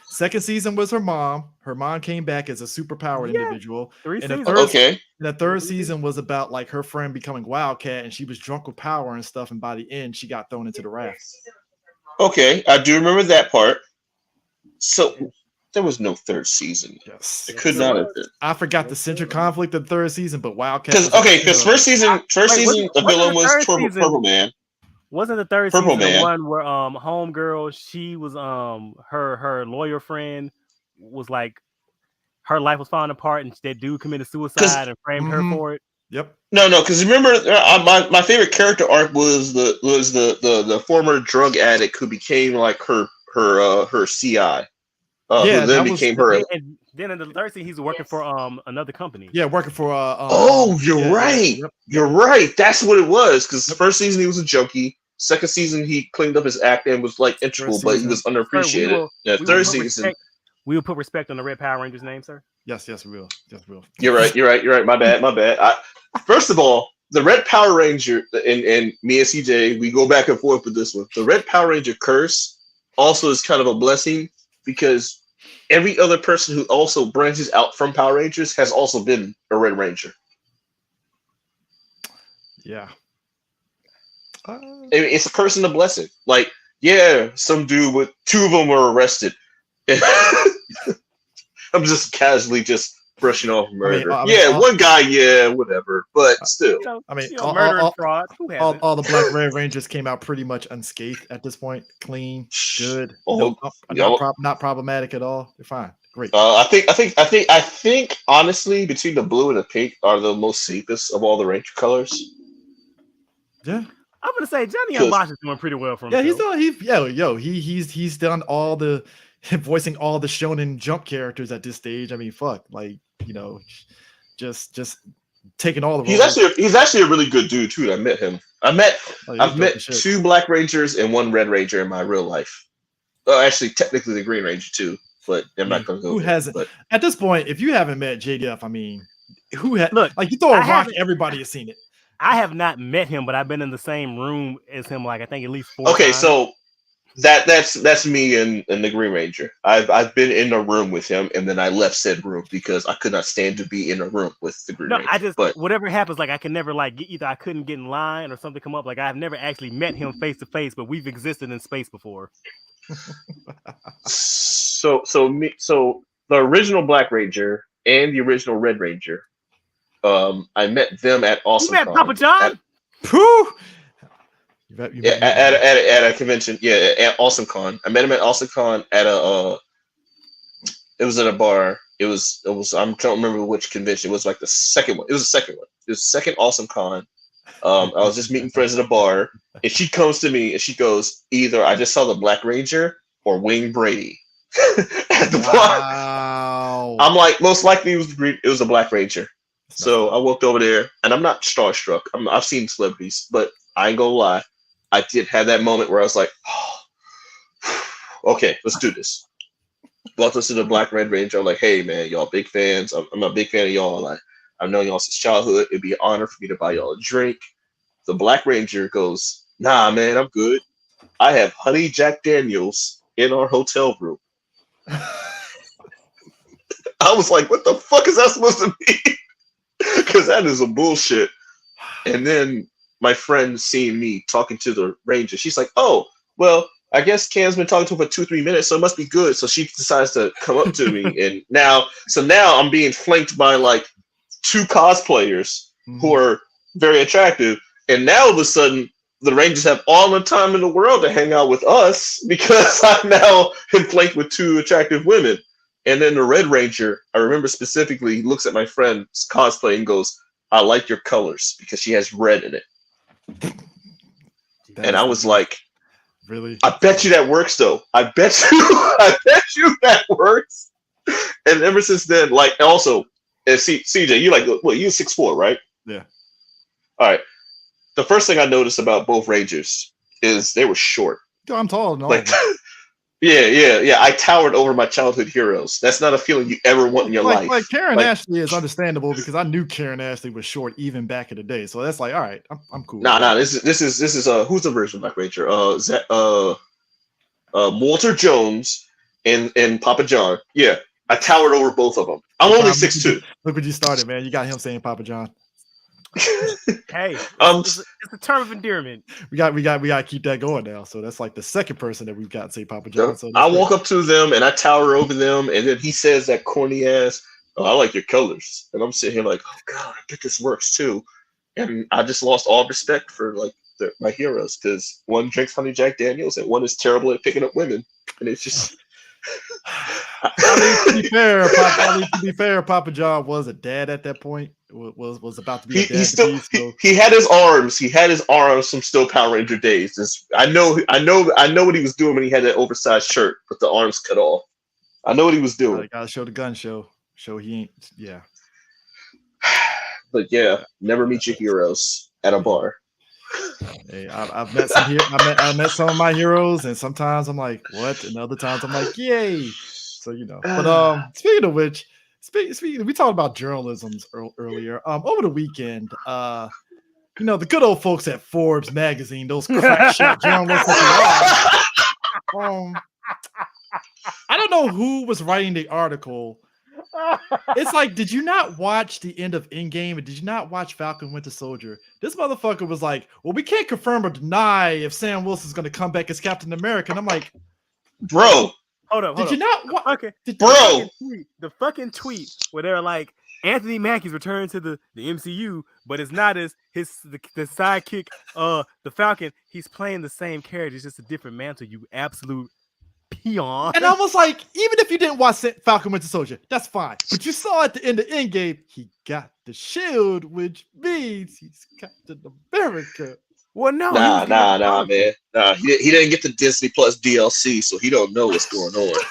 Second season was her mom. Her mom came back as a superpowered individual. 3 seasons. And the 3rd season was about like her friend becoming Wildcat, and she was drunk with power and stuff. And by the end, she got thrown into the raft. Okay, I do remember that part. So there was no 3rd season. Yes, it could not have been. I forgot the central conflict of the 3rd season, but Wildcat. Because first season, the villain was Purple Man. Wasn't the 3rd season the one where homegirl, she was her lawyer friend was like her life was falling apart and that dude committed suicide and framed her for it? Yep. No, because remember my favorite character arc was the former drug addict who became like her CI. Who then became her. And then in the 3rd season, he's working for another company. Yeah, working for you're right. Yep. You're right. That's what it was. Because the 1st season he was a junkie. 2nd season he cleaned up his act and was like integral, but he was underappreciated. 3rd season. We will put respect on the Red Power Rangers name, sir. Yes, we will. You're right. My bad. First of all, the Red Power Ranger and me and CJ, we go back and forth with this one. The Red Power Ranger curse also is kind of a blessing because every other person who also branches out from Power Rangers has also been a Red Ranger. Yeah. It's a curse and a blessing. Like, some dude with 2 of them were arrested. I'm just casually just brushing off murder. I mean, one guy, whatever, but still. I mean, murder and fraud. Who hasn't? all the Black Red Rangers came out pretty much unscathed at this point. Clean, good, not problematic at all. They're fine, great. I think honestly, between the blue and the pink are the most safest of all the Ranger colors. Yeah. I'm gonna say Johnny and Bosch is doing pretty well for him. Yeah, he's done all the voicing all the Shonen Jump characters at this stage. I mean, fuck, like, just taking all the roles. He's actually a really good dude too. I met him. I've met 2 Black Rangers and 1 Red Ranger in my real life. Well, actually, technically the Green Ranger too, but I'm not gonna go. Who hasn't? But at this point, if you haven't met JDF, I mean, who had? Look, like, you throw a rock, everybody has seen it. I have not met him, but I've been in the same room as him, like I think at least 4 Okay, times. so that's me and the Green Ranger. I've been in a room with him, and then I left said room because I could not stand to be in a room with the Green Ranger. Whatever happens, like I can never either I couldn't get in line or something come up. Like I've never actually met him face to face, but we've existed in space before. So the original Black Ranger and the original Red Ranger. I met them at Awesome. You met Papa John? At a convention, at Awesome Con. I met him at Awesome Con at it was at a bar. It was I don't remember which convention. It was like the second one. It was the second one. It was the second Awesome Con. I was just meeting friends at a bar, and she comes to me and she goes, either I just saw the Black Ranger or Wayne Brady at the bar. I'm like, most likely it was the Black Ranger. So I walked over there, and I'm not starstruck. I've seen celebrities, but I ain't gonna lie. I did have that moment where I was like, oh, okay, let's do this. Walked us to the Black Red Ranger. I'm like, hey, man, y'all big fans. I'm a big fan of y'all. Like, I've known y'all since childhood. It'd be an honor for me to buy y'all a drink. The Black Ranger goes, nah, man, I'm good. I have honey Jack Daniels in our hotel room. I was like, what the fuck is that supposed to be? Because that is a bullshit. And then my friend seeing me talking to the Ranger, she's like, oh, well, I guess Cam's been talking to him for 2-3 minutes, so it must be good. So she decides to come up to me. And now I'm being flanked by like 2 cosplayers who are very attractive. And now all of a sudden, the Rangers have all the time in the world to hang out with us because I'm now flanked with 2 attractive women. And then the Red Ranger, I remember specifically, he looks at my friend's cosplay and goes, I like your colors because she has red in it. And I was like, really? I bet you that works though. I bet you that works. And ever since then, like, also, CJ, you like, what, you're 6'4", right? Yeah. All right. The first thing I noticed about both Rangers is they were short. Yo, I'm tall. No. Like, yeah. I towered over my childhood heroes. That's not a feeling you ever want in your life. Like Karen Ashley is understandable because I knew Karen Ashley was short even back in the day. So that's like, all right, I'm cool. Nah. This is who's the version of Black Ranger? Walter Jones and Papa John. Yeah, I towered over both of them. I'm only 6'2". Look what you started, man. You got him saying Papa John. Hey, it's a term of endearment. We got to keep that going now. So that's like the second person that we've got to say Papa John. So I walk up to them and I tower over them, and then he says that corny ass, "Oh, I like your colors," and I'm sitting here like, "Oh God, I bet this works too." And I just lost all respect for like my heroes because one drinks honey Jack Daniels and one is terrible at picking up women, and it's just. To be fair, Papa John was a dad at that point. Was about to be a dad. He had his arms. He had his arms from still Power Ranger days. I know what he was doing when he had that oversized shirt, but the arms cut off. I know what he was doing. Gotta show the gun show. Show he ain't. Yeah. But yeah, never meet your heroes at a bar. Hey, I've met some here. I met some of my heroes, and sometimes I'm like, what? And other times I'm like, yay. So But speaking of which, we talked about journalisms earlier. Over the weekend, the good old folks at Forbes magazine, those crack shot journalists that they are. I don't know who was writing the article. It's like, did you not watch the end of Endgame? And did you not watch Falcon Winter Soldier? This motherfucker was like, well, we can't confirm or deny if Sam Wilson's going to come back as Captain America. And I'm like, bro, hold up. Did you not? Okay, bro. The fucking tweet where they're like, Anthony Mackie's returned to the MCU, but it's not as the sidekick, the Falcon. He's playing the same character, it's just a different mantle. You absolute peon. And I was like, even if you didn't watch Falcon Winter Soldier, that's fine. But you saw at the end of Endgame, he got the shield, which means he's Captain America. Well, no, nah, man. Nah, he didn't get the Disney Plus DLC, so he don't know what's going on.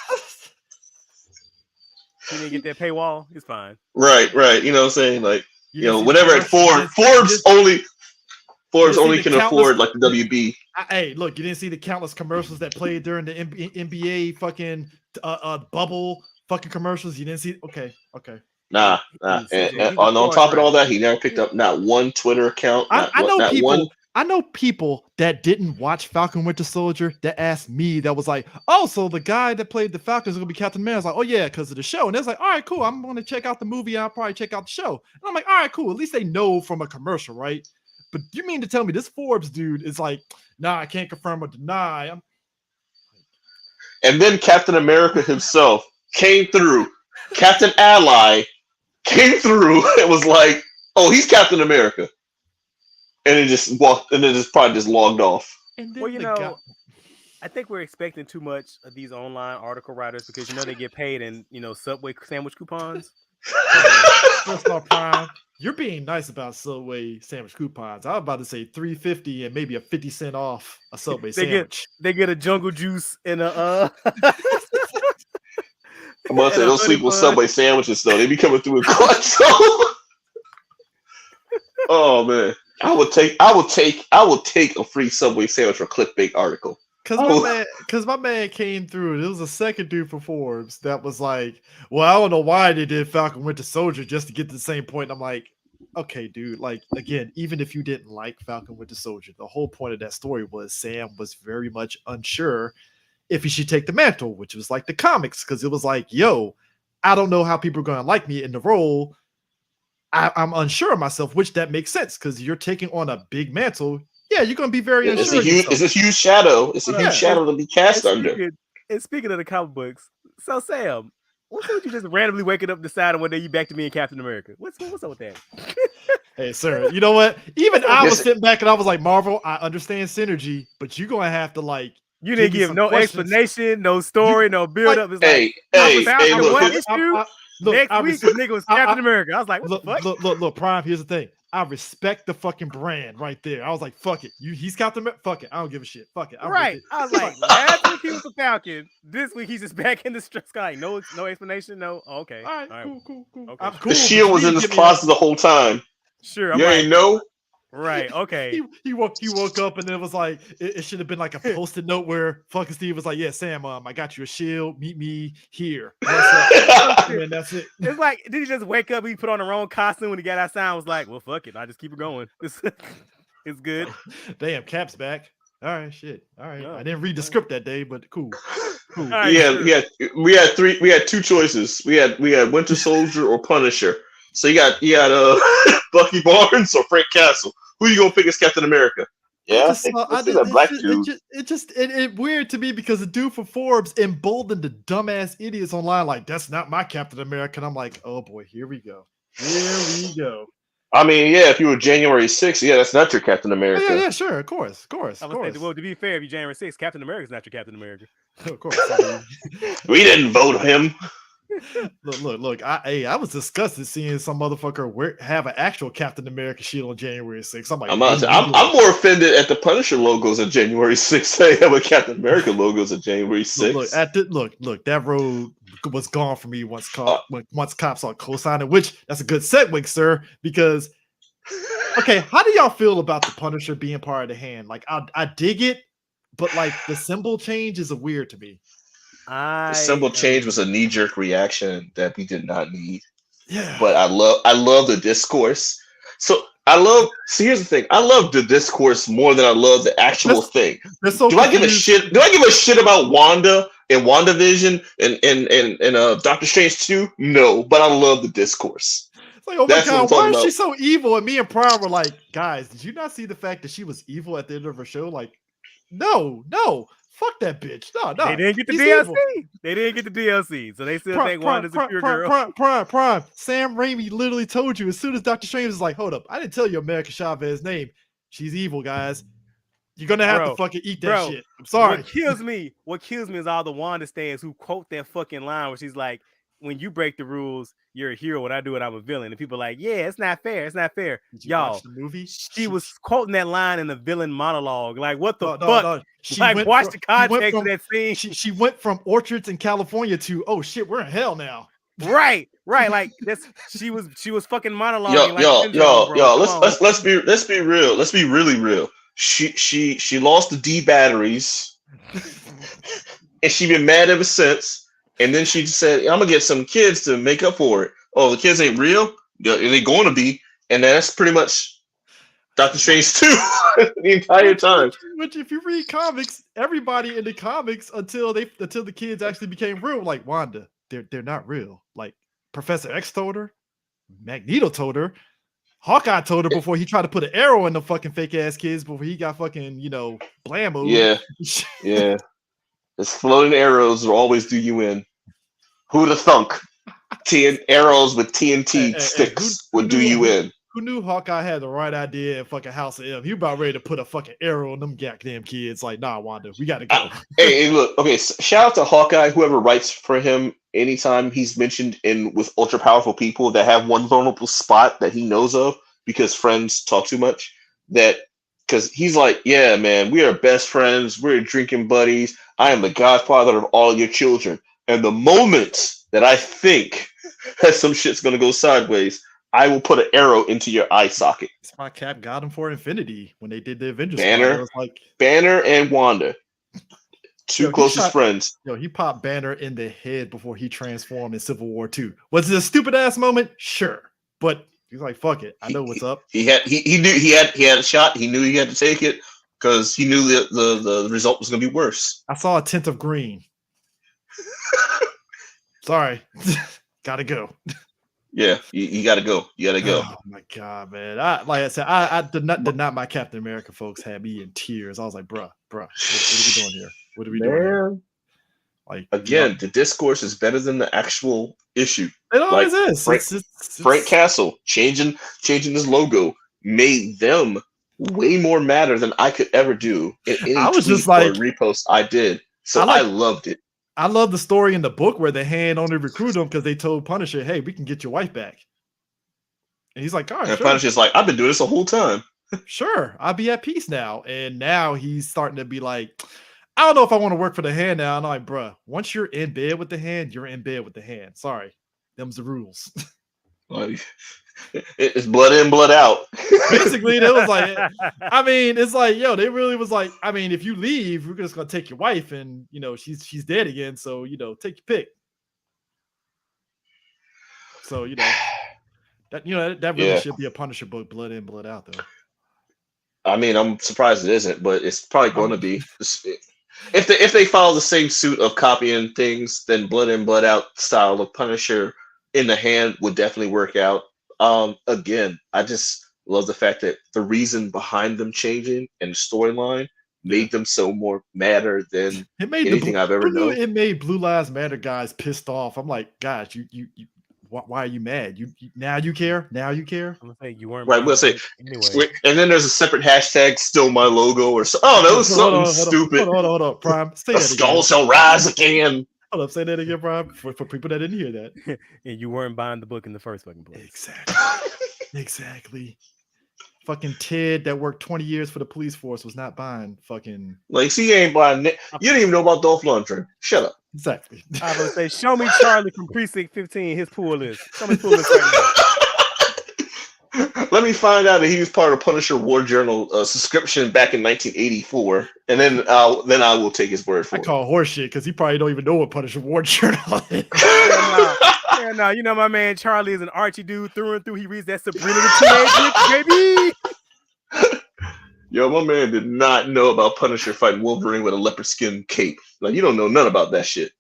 He didn't get that paywall. It's fine. Right. You know what I'm saying? Like, whenever at Forbes only can afford like the WB. Hey, look, you didn't see the countless commercials that played during the NBA fucking bubble fucking commercials. You didn't see? Okay. Nah. And on top of all that, he never picked up not one Twitter account. I know people that didn't watch Falcon Winter Soldier that asked me, that was like, oh, so the guy that played the Falcon is going to be Captain America. I was like, oh, yeah, because of the show. And it's like, all right, cool. I'm going to check out the movie. I'll probably check out the show. And I'm like, all right, cool. At least they know from a commercial, right? But you mean to tell me this Forbes dude is like, nah, I can't confirm or deny. And then Captain America himself came through. Captain Ally came through and was like, oh, he's Captain America. And it just walked, and then probably just logged off. Well, I think we're expecting too much of these online article writers because they get paid in Subway sandwich coupons. First of all, Prime, you're being nice about Subway sandwich coupons. I was about to say $3.50 and maybe a 50-cent off a Subway sandwich. They get a jungle juice and a. I'm gonna say those sleep with Subway sandwiches though. They be coming through in clutch. Oh man. I will take a free Subway sandwich for a clickbait article. Because my man came through. There was a second dude for Forbes that was like, well, I don't know why they did Falcon Winter Soldier just to get to the same point. And I'm like, okay, dude. Like, again, even if you didn't like Falcon Winter Soldier, the whole point of that story was Sam was very much unsure if he should take the mantle, which was like the comics, because it was like, yo, I don't know how people are going to like me in the role. I'm unsure of myself, which that makes sense because you're taking on a big mantle. Yeah, you're going to be very unsure. It's a huge shadow. It's a huge shadow to be cast under. And speaking of the comic books, so Sam, what's with you just randomly waking up deciding one day you back to being Captain America? What's up with that? Hey, sir, you know what? Even I was sitting back and I was like, Marvel, I understand synergy, but you're going to have to like. You didn't give no explanation, no story, no build up. It's hey, look, next week, the nigga was Captain America. I was like, what the fuck? Look, Prime, here's the thing. I respect the fucking brand right there. I was like, fuck it. He's Captain America. Fuck it. I don't give a shit. Fuck it. Right. I was like, last week he was the Falcon. This week he's just back in the sky. No explanation. No. Okay. All right. Cool. Okay. Cool. The shield was in his closet the whole time. Sure. You ain't know? Right. Okay. He woke up and it was like it should have been like a post-it note where fucking Steve was like, "Yeah, Sam, I got you a shield. Meet me here." And that's it. It's like, did he just wake up? He put on the wrong costume when he got outside. And was like, "Well, fuck it. I just keep it going. It's good." Damn, Cap's back. All right, shit. All right. I didn't read the script that day, but cool. Right, yeah. We had two choices. We had Winter Soldier or Punisher. So you got Bucky Barnes or Frank Castle. Who you gonna pick as Captain America? Yeah, it's weird to me because the dude for Forbes emboldened the dumbass idiots online like that's not my Captain America. And I'm like, oh boy, here we go. I mean, yeah, if you were January 6th, yeah, that's not your Captain America. Yeah, sure, of course. I was saying, well, to be fair, if you're January 6th, Captain America's not your Captain America. Of course. We didn't vote him. Look! I was disgusted seeing some motherfucker have an actual Captain America shield on January 6th. I'm like, I'm more offended at the Punisher logos on January 6th. They have a Captain America logos on January 6th. Look, that road was gone for me once cops saw co-signing. Which that's a good segue, sir. Because okay, how do y'all feel about the Punisher being part of the hand? Like, I dig it, but like the symbol change is weird to me. The symbol change was a knee-jerk reaction that we did not need. Yeah. But I love the discourse. So here's the thing. I love the discourse more than I love the actual thing. Do I give a shit about Wanda and WandaVision and Doctor Strange 2? No, but I love the discourse. It's like, oh my God, why is she so evil? And me and Prime were like, guys, did you not see the fact that she was evil at the end of her show? Like, no. Fuck that bitch. No, They didn't get the DLC. Evil. They didn't get the DLC, so they still think Wanda's a pure girl. Prime. Sam Raimi literally told you as soon as Dr. Strange was like, hold up, I didn't tell you America Chavez's name. She's evil, guys. You're gonna have to fucking eat that shit. I'm sorry. What kills me is all the Wanda stands who quote that fucking line where she's like, when you break the rules, you're a hero. When I do it, I'm a villain. And people are like, yeah, it's not fair. It's not fair. Y'all, the movie? She was quoting that line in the villain monologue. Like, what the fuck? No. Watch the context of that scene. She went from orchards in California to, oh shit, we're in hell now. Right. Like she was fucking monologuing. Let's be real. Let's be really real. She lost the D batteries, and she been mad ever since. And then she said, I'm going to get some kids to make up for it. Oh, the kids ain't real? They're going to be. And that's pretty much Doctor Strange 2 the entire time. Which, if you read comics, everybody in the comics until the kids actually became real, like Wanda, they're not real. Like Professor X told her, Magneto told her, Hawkeye told her before he tried to put an arrow in the fucking fake ass kids before he got fucking, blammo. Yeah. Those floating arrows will always do you in. Who'd have thunk? Arrows with TNT sticks would do you in. Who knew Hawkeye had the right idea in fucking House of M? He about ready to put a fucking arrow in them goddamn kids. Like, nah, Wanda, we gotta go. Hey, look, okay, shout out to Hawkeye, whoever writes for him anytime he's mentioned with ultra powerful people that have one vulnerable spot that he knows of because friends talk too much. Because he's like, yeah, man, we are best friends. We're drinking buddies. I am the godfather of all your children. And the moment that I think that some shit's going to go sideways, I will put an arrow into your eye socket. That's why Cap got him for Infinity when they did the Avengers. Banner and Wanda. Two closest friends. He popped Banner in the head before he transformed in Civil War 2. Was it a stupid ass moment? Sure. But he's like, fuck it. I know what's up. He knew he had a shot. He knew he had to take it because he knew the result was going to be worse. I saw a tint of green. Sorry. Gotta go. Yeah, you gotta go. You gotta go. Oh my god, man. I did not my Captain America folks had me in tears. I was like, bruh, what are we doing here? What are we doing here? Like, again, the discourse is better than the actual issue. It always is. Frank Castle changing his logo made them way more matter than I could ever do in any repost I did. So I loved it. I love the story in the book where the Hand only recruited him because they told Punisher, hey, we can get your wife back. And he's like, all right, and sure. Punisher's like, I've been doing this the whole time. Sure, I'll be at peace now. And now he's starting to be like, I don't know if I want to work for the Hand now. And I'm like, bruh, once you're in bed with the Hand, you're in bed with the Hand. Sorry. Them's the rules. Like, it's blood in, blood out. Basically, it was like, I mean, it's like, they really was like, I mean, if you leave, we're just gonna take your wife, and she's dead again. So take your pick. So that really should be a Punisher book, blood in, blood out, though. I mean, I'm surprised it isn't, but it's probably going to be. If they follow the same suit of copying things, then blood in, blood out style of Punisher in the Hand would definitely work out. Again, I just love the fact that the reason behind them changing and the storyline made them so more matter than anything I've ever known. It made Blue Lives Matter guys pissed off. I'm like, guys, you why are you mad? You now you care? Now you care? I'm gonna say you weren't right. We'll say anyway. And then there's a separate hashtag, still my logo, or so. Oh, that was something stupid. Hold on, Prime. The skull shall rise again. Hold up, say that again, Brian, for people that didn't hear that. And you weren't buying the book in the first fucking place. Exactly. Fucking Ted that worked 20 years for the police force was not buying fucking. Like, see, you ain't buying it. You didn't even know about Dolph Lundgren. Shut up. Exactly. I would say, show me Charlie from Precinct 15, his pool list. Show me his pool list right now. Let me find out that he was part of Punisher War Journal subscription back in 1984, and then I will take his word for it. I call horseshit because he probably don't even know what Punisher War Journal is. No, my man Charlie is an Archie dude through and through. He reads that Sabrina the Teenage Witch, baby. Yo, my man did not know about Punisher fighting Wolverine with a leopard skin cape. Like, you don't know none about that shit.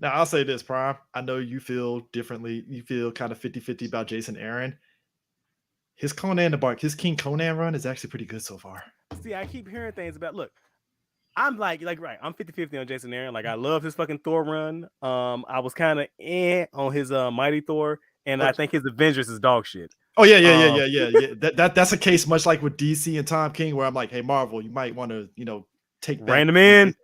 Now, I'll say this, Prime. I know you feel differently. You feel kind of 50-50 about Jason Aaron. His King Conan run is actually pretty good so far. See, I keep hearing things about, look, I'm like right. I'm 50-50 on Jason Aaron. Like I love his fucking Thor run. I was kind of on his Mighty Thor, and I think his Avengers is dog shit. Oh yeah. That's a case much like with DC and Tom King, where I'm like, hey Marvel, you might want to take rein him in.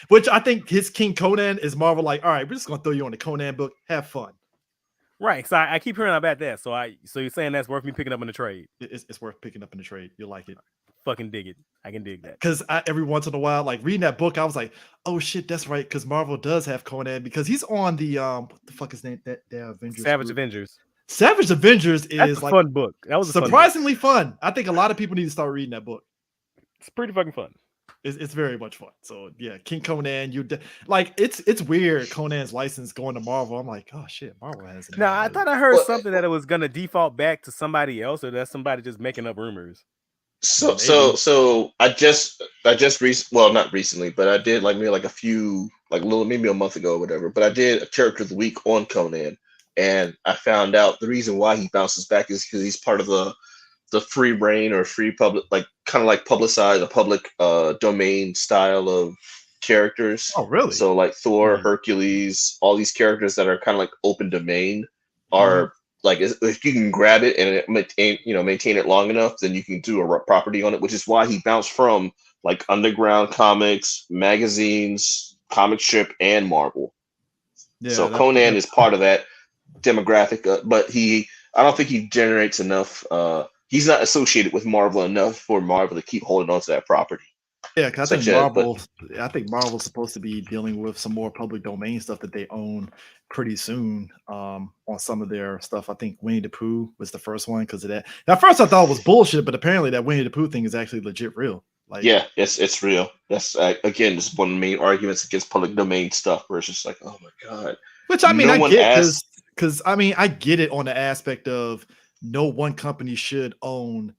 Which I think his King Conan is Marvel like, all right, we're just gonna throw you on the Conan book, have fun. Right. So I keep hearing about that. So you're saying that's worth me picking up in the trade? It's worth picking up in the trade. You'll like it. Fucking dig it. I can dig that. Because every once in a while, like reading that book, I was like, oh shit, that's right. Because Marvel does have Conan because he's on the what the fuck is name that Avengers Savage group. Avengers. Savage Avengers is like a fun book. That was surprisingly fun. I think a lot of people need to start reading that book. It's pretty fucking fun. It's very much fun. So yeah, King Conan, it's weird. Conan's license going to Marvel. I'm like, oh shit, Marvel has it. No, I thought I heard something that it was gonna default back to somebody else, or that's somebody just making up rumors. So I just well, not recently, but I did maybe maybe a month ago or whatever. But I did a character of the week on Conan, and I found out the reason why he bounces back is because he's part of the free reign or free public, kind of like publicized, a public domain style of characters. Oh, really? So like Thor, Hercules, all these characters that are kind of like open domain are. Like if you can grab it and maintain it long enough, then you can do a property on it, which is why he bounced from like underground comics, magazines, comic strip, and Marvel. Yeah, so Conan is part of that demographic, but I don't think he generates enough. He's not associated with Marvel enough for Marvel to keep holding on to that property. Yeah, because I think Marvel's supposed to be dealing with some more public domain stuff that they own pretty soon on some of their stuff. I think Winnie the Pooh was the first one because of that. At first I thought it was bullshit, but apparently that Winnie the Pooh thing is actually legit real. Yeah, it's real. That's again, just one of the main arguments against public domain stuff, where it's just like, oh my god. Which I mean, I get because I get it on the aspect of no one company should own,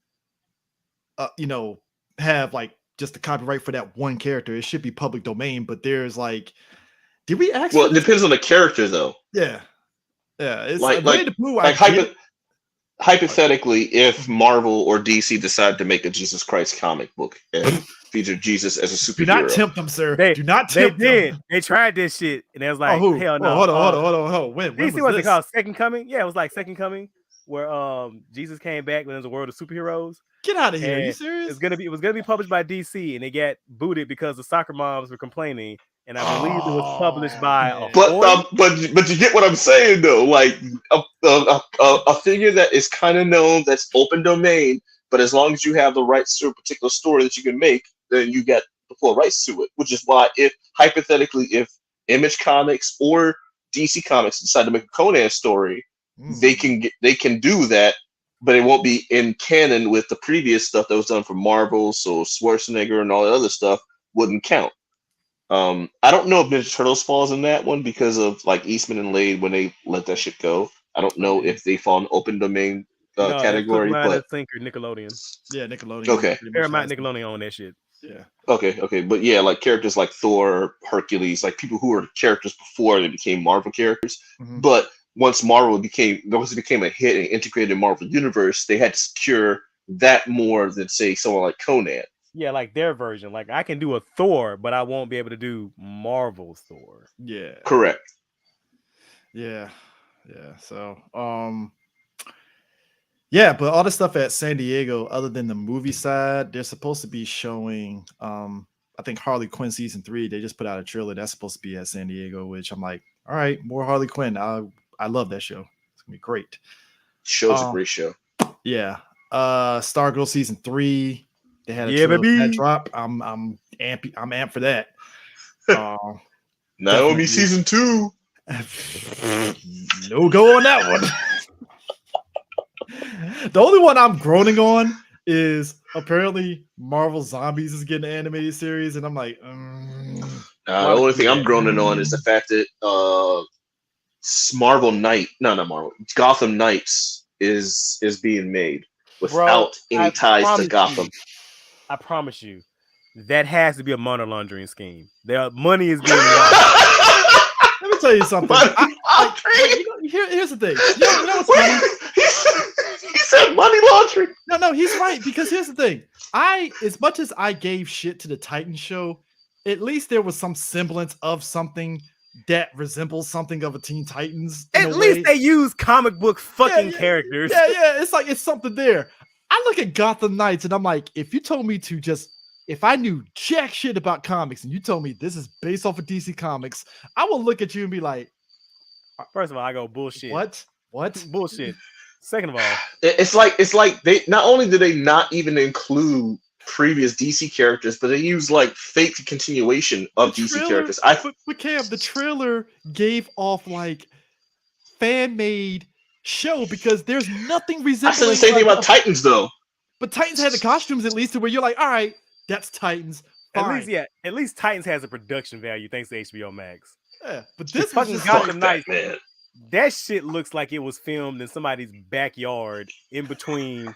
have just the copyright for that one character. It should be public domain, but there's did we actually? Well, it depends on the character, though. Yeah. It's hypothetically, if Marvel or DC decide to make a Jesus Christ comic book and feature Jesus as a superhero, do not tempt them, sir. Do not tempt them. They tried this shit, and it was like, hell no. Hold on. When DC was it called? Second Coming? Yeah, it was like Second Coming, where Jesus came back when there's a world of superheroes. Get out of here! Are you serious? It was gonna be published by DC, and it got booted because the soccer moms were complaining. And I believe it was published by but you get what I'm saying though, like a figure that is kind of known, that's open domain, but as long as you have the rights to a particular story that you can make, then you get the full rights to it. Which is why, if Image Comics or DC Comics decide to make a Conan story, they can do that, but it won't be in canon with the previous stuff that was done for Marvel. So Schwarzenegger and all that other stuff wouldn't count. I don't know if Ninja Turtles falls in that one because of Eastman and Lade when they let that shit go. I don't know if they fall in open domain category, but I think Nickelodeon. Yeah, Nickelodeon. Okay, Paramount Nickelodeon on that shit. Yeah. Okay, but yeah, characters like Thor, Hercules, people who were characters before they became Marvel characters. Mm-hmm. But once it became a hit and integrated in Marvel Universe, they had to secure that more than say someone like Conan. Yeah, their version. I can do a Thor, but I won't be able to do Marvel's Thor. Yeah. Correct. Yeah. So, but all the stuff at San Diego, other than the movie side, they're supposed to be showing, I think Harley Quinn season 3. They just put out a trailer that's supposed to be at San Diego, which I'm like, all right, more Harley Quinn. I love that show. It's gonna be great. Show's a great show. Yeah. Stargirl season 3. They had a that drop. I'm amped for that. Naomi season 2. No go on that one. The only one I'm groaning on is apparently Marvel Zombies is getting an animated series, and I'm like, the only thing I'm groaning on is the fact that Gotham Knights is being made without any ties to Gotham. I promise you, that has to be a money laundering scheme. Their money is being laundered. Let me tell you something. Here's the thing. You know what's funny? He said money laundering. No, he's right, because here's the thing. as much as I gave shit to the Titans show, at least there was some semblance of something that resembles something of a Teen Titans. At least they use comic book fucking characters. Yeah. It's like it's something there. I look at Gotham Knights and I'm like, if you told me to if I knew jack shit about comics and you told me this is based off of DC Comics, I will look at you and be like, first of all, I go bullshit. What? Bullshit. Second of all, it's like they not only do they not even include previous DC characters, but they use like fake continuation of DC characters. But Cam, the trailer gave off like fan-made show because there's nothing resembling. I said the same thing about Titans though. But Titans had the costumes at least to where you're like, all right, that's Titans. Fine. At least Titans has a production value thanks to HBO Max. Yeah, but this fucking was Gotham Knights, man. That shit looks like it was filmed in somebody's backyard in between.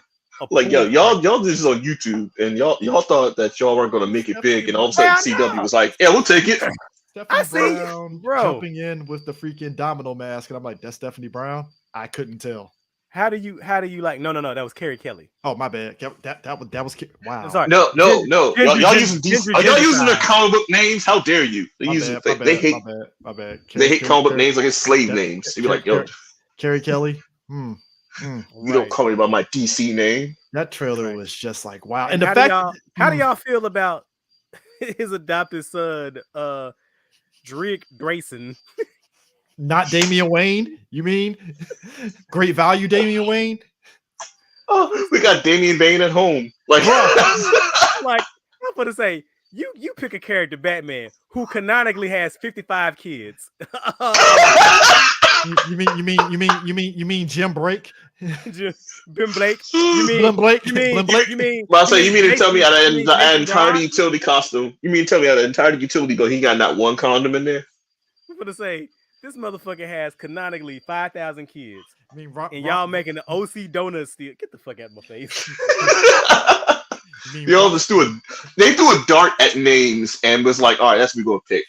Like y'all just on YouTube and y'all thought that y'all weren't gonna make it big, and all of a sudden CW was like, yeah, we'll take it. Stephanie Brown jumping in with the freaking domino mask, and I'm like, that's Stephanie Brown. I couldn't tell. How do you like? No, that was Carrie Kelly. Oh, my bad. That was wow. Sorry. No. Y'all using their comic book names? How dare you? They hate. My bad. They hate comic book names like it's slave names. You be like, yo, Carrie Kelly. You don't call me by my DC name. That trailer was just like wow. And how do y'all feel about his adopted son, Drake Grayson? Not Damian Wayne, you mean? Great value, Damian Wayne. Oh, we got Damian Wayne at home. Like, like I'm gonna say, you pick a character, Batman, who canonically has 55 kids. You mean Jim Blake? Ben Blake? You mean Blake? You mean to tell me out of the entirety utility costume? You mean to tell me out of the entirety utility go? He got not one condom in there? I'm gonna say. This motherfucker has canonically 5,000 kids. I mean, y'all making the OC donuts still. Get the fuck out of my face. Y'all just they threw a dart at names and was like, all right, that's what we're going to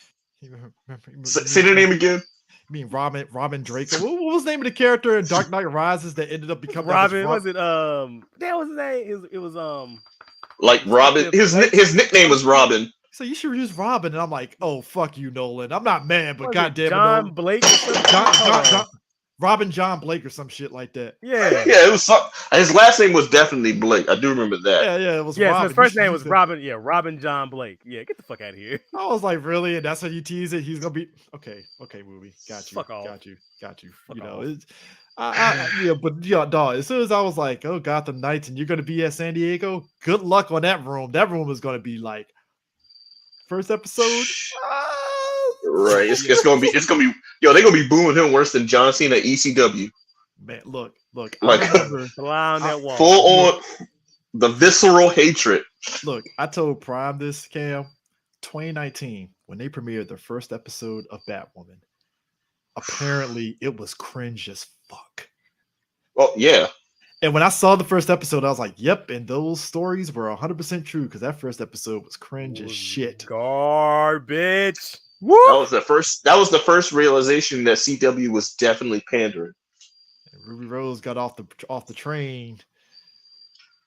pick. Say their name again. I mean, Robin Drake. What was the name of the character in Dark Knight Rises that ended up becoming Robin? Was it, that was his name? It was, like Robin. His nickname was Robin. So you should use Robin, and I'm like, oh fuck you, Nolan. I'm not mad, but goddamn, John Blake, Robin John Blake or some shit like that. Yeah, it was. His last name was definitely Blake. I do remember that. Yeah, it was. Yeah, Robin. So his first name was Robin. Yeah, Robin John Blake. Yeah, get the fuck out of here. I was like, really? And that's how you tease it? He's gonna be okay, movie. Got you. Fuck off. Got you. You know, it's. Dog. As soon as I was like, oh, Gotham Knights, and you're gonna be at San Diego. Good luck on that room. That room is gonna be like. First episode, right? It's gonna be. Yo, they're gonna be booing him worse than John Cena at ECW. Man, look, like full on the visceral hatred. Look, I told Prime this, Cam, 2019 when they premiered the first episode of Batwoman. Apparently, it was cringe as fuck. Oh yeah. And when I saw the first episode, I was like, yep, and those stories were 100% true because that first episode was cringe as shit. Garbage. Woo! That was the first realization that CW was definitely pandering. And Ruby Rose got off the train.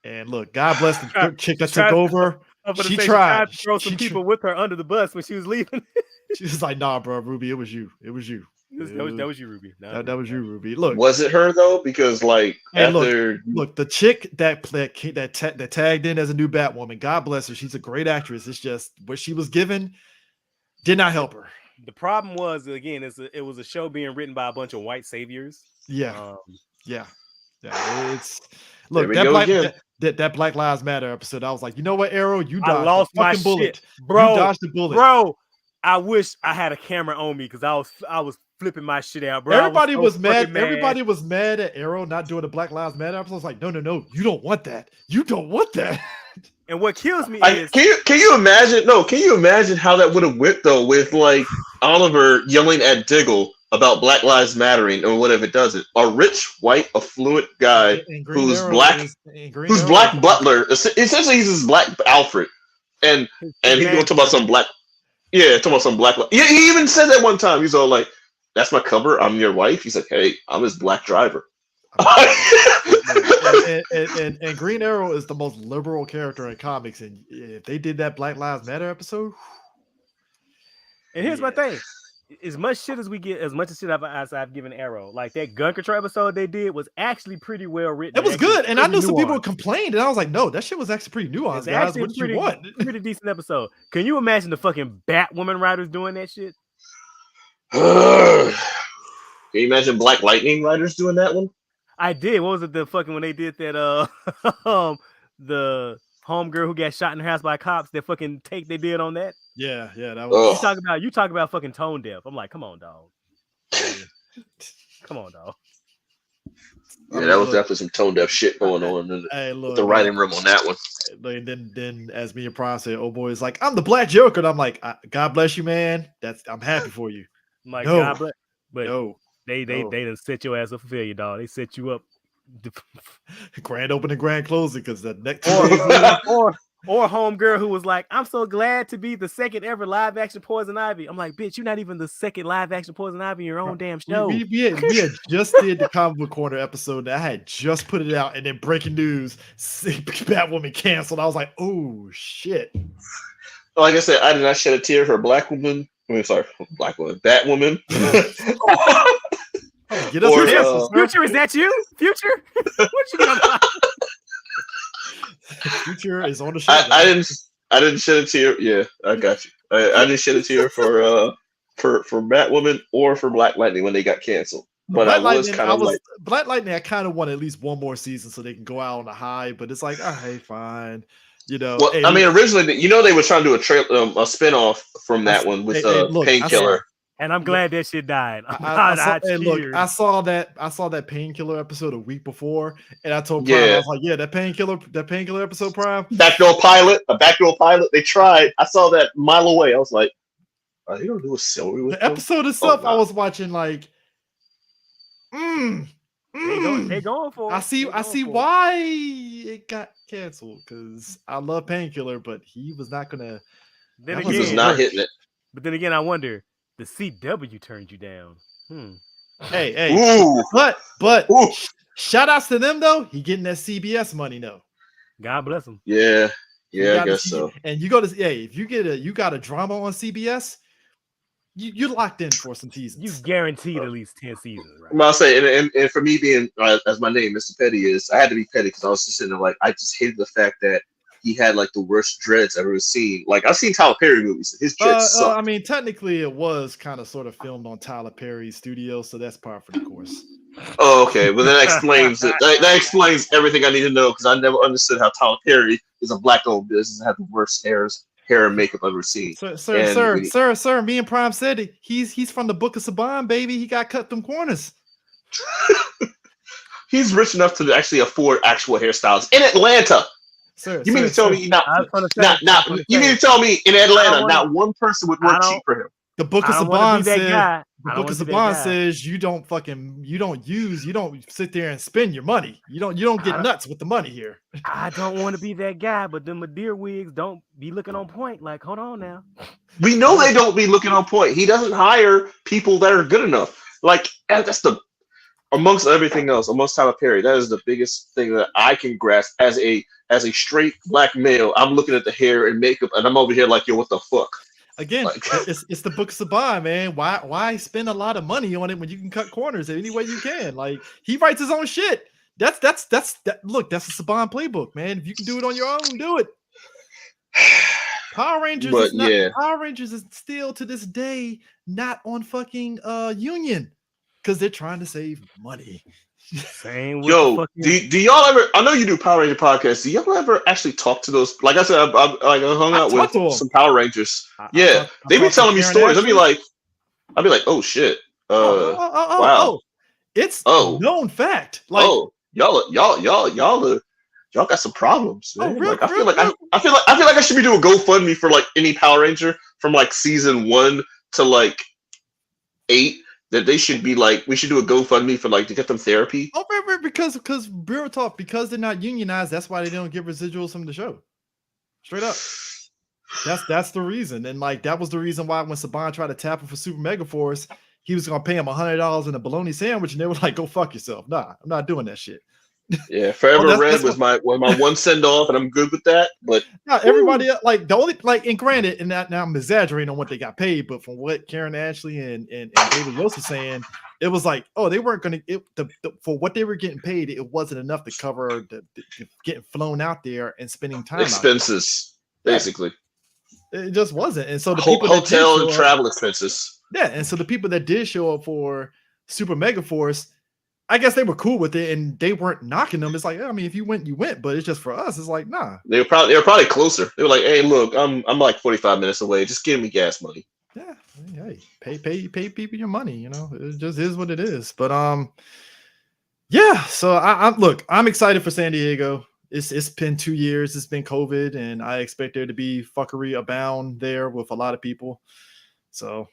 And look, God bless the chick that took over. She tried to throw some people with her under the bus when she was leaving. She was like, nah, bro, Ruby, it was you. That was you, Ruby. That was you, Ruby. Look, was it her though? Because like look, the chick that tagged in as a new Batwoman. God bless her. She's a great actress. It's just what she was given did not help her. The problem was again, it was a show being written by a bunch of white saviors. Yeah. It's look that Black Lives Matter episode. I was like, you know what, Arrow, you dodged I lost the fucking my bullet, shit. Bro. You dodged the bullet, bro. I wish I had a camera on me because I was flipping my shit out, bro. Everybody was mad. Everybody was mad at Arrow not doing the Black Lives Matter episode. I was like, no, you don't want that. You don't want that. And what kills me is can you imagine? No, can you imagine how that would have went though with like Oliver yelling at Diggle about Black Lives Mattering or whatever it does it. A rich, white, affluent guy who's black, Black Butler. Essentially, he's his Black Alfred, and he's gonna talk about some black. Yeah, talking about some black. Yeah, he even said that one time. He's all like, "That's my cover. I'm your wife." He's like, "Hey, I'm his black driver." and Green Arrow is the most liberal character in comics, and if they did that Black Lives Matter episode, and here's my thing: as much shit as we get, as much shit as I've given Arrow, like that gun control episode they did was actually pretty well written. It was good, and I knew some people complained, and I was like, no, that shit was actually pretty nuanced. It's guys, actually what did you want? Pretty decent episode. Can you imagine the fucking Batwoman writers doing that shit? Can you imagine Black Lightning writers doing that one? I did. What was it? The fucking when they did that? The homegirl who got shot in her house by cops. That fucking take they did on that. Yeah, that was. You talk about fucking tone deaf. I'm like, come on, dog. Come on, dog. Yeah, that was definitely some tone deaf shit going on in the writing room on that one. Then as me and Prime said, oh boy, it's like I'm the Black Joker, and I'm like, God bless you, man. I'm happy for you. I'm like, no, God bless, but no. They done set your ass up for failure, dog. They set you up. Grand opening, grand closing, because the next or homegirl who was like, I'm so glad to be the second ever live action Poison Ivy. I'm like, bitch, you're not even the second live action Poison Ivy in your own damn show. We had just did the Comic Book Corner episode that I had just put it out, and then breaking news, Batwoman canceled. I was like, oh shit. Like I said, I did not shed a tear for Batwoman. Batwoman. Get us Future, is that you? Future? What you got? Future is on the show. I didn't shed a tear. Yeah, I got you. I didn't shed a tear for Batwoman or for Black Lightning when they got canceled. But Black Lightning, I kind of want at least one more season so they can go out on a high. But it's like, hey, fine. You know, well, I mean, originally, they were trying to do a spinoff from that one with Painkiller. And I'm glad that shit died. I saw that Painkiller episode a week before, and I told Prime, I was like, yeah, that Painkiller episode, Prime. A backdoor pilot. They tried. I saw that a mile away. I was like, are they gonna do a story with the episode itself? I was watching like, they going for it. I see why it got canceled, because I love Painkiller, but he was not gonna. He was not hitting it. But then again, I wonder. The CW turned you down. Hey. Ooh. But shout outs to them though. He getting that CBS money though. God bless him. Yeah, I guess so. And you go to if you got a drama on CBS, you're locked in for some seasons. You guaranteed at least 10 seasons, right? I'll say, and for me being as my name, Mr. Petty is, I had to be petty because I was just sitting there like I just hated the fact that he had like the worst dreads I've ever seen. Like I've seen Tyler Perry movies. His dreads suck. I mean, technically, it was kind of sort of filmed on Tyler Perry's studio, so that's par for the course. Oh, okay. Well, that explains it. That explains everything I need to know, because I never understood how Tyler Perry is a black-owned business and had the worst hair and makeup I've ever seen. Sir. Me and Prime said it. He's from the Book of Saban, baby. He got cut them corners. He's rich enough to actually afford actual hairstyles in Atlanta. You mean to tell me in Atlanta, not one person would work cheap for him? The Book of Saban says you don't sit there and spend your money. You don't get nuts with the money here. I don't want to be that guy, but the Madeira wigs don't be looking on point. Like, hold on now. We know they don't be looking on point. He doesn't hire people that are good enough. Like, that's amongst everything else, amongst Tyler Perry, that is the biggest thing that I can grasp as a straight black male. I'm looking at the hair and makeup, and I'm over here like, yo, what the fuck? Again, it's the Book of Saban, man. Why spend a lot of money on it when you can cut corners any way you can? Like, he writes his own shit. Look, that's a Saban playbook, man. If you can do it on your own, do it. Power Rangers is still to this day not on fucking Union, because they're trying to save money. Same with do y'all ever? I know you do Power Ranger podcasts. Do y'all ever actually talk to those? Like I said, I hung out with some Power Rangers. They be telling me stories. I'd be like, oh shit. Wow. It's known fact. Like, y'all got some problems, man. I feel like I should be doing GoFundMe for like any Power Ranger from like season 1 to like 8. That they should be like, we should do a GoFundMe for like to get them therapy. Oh, right, because real talk, because they're not unionized, that's why they don't get residuals from the show. Straight up. That's the reason. And like that was the reason why when Saban tried to tap him for Super Mega Force, he was gonna pay him $100 in a bologna sandwich, and they were like, go fuck yourself. Nah, I'm not doing that shit. Yeah, Forever Red was my one send off, and I'm good with that. But everybody like the only and granted, and now I'm exaggerating on what they got paid, but from what Karen Ashley and David Yost was saying, it was like, oh, they weren't going to for what they were getting paid, it wasn't enough to cover the getting flown out there and spending time expenses, basically. It just wasn't, and so the people hotel and travel expenses. Yeah, and so the people that did show up for Super Mega Force, I guess they were cool with it, and they weren't knocking them. It's like, I mean, if you went, you went, but it's just for us. It's like, nah. They were probably closer. They were like, hey, look, I'm like 45 minutes away. Just give me gas money. Yeah, hey, pay people your money. You know, it just is what it is. But yeah. So I'm excited for San Diego. It's been 2 years. It's been COVID, and I expect there to be fuckery abound there with a lot of people. So.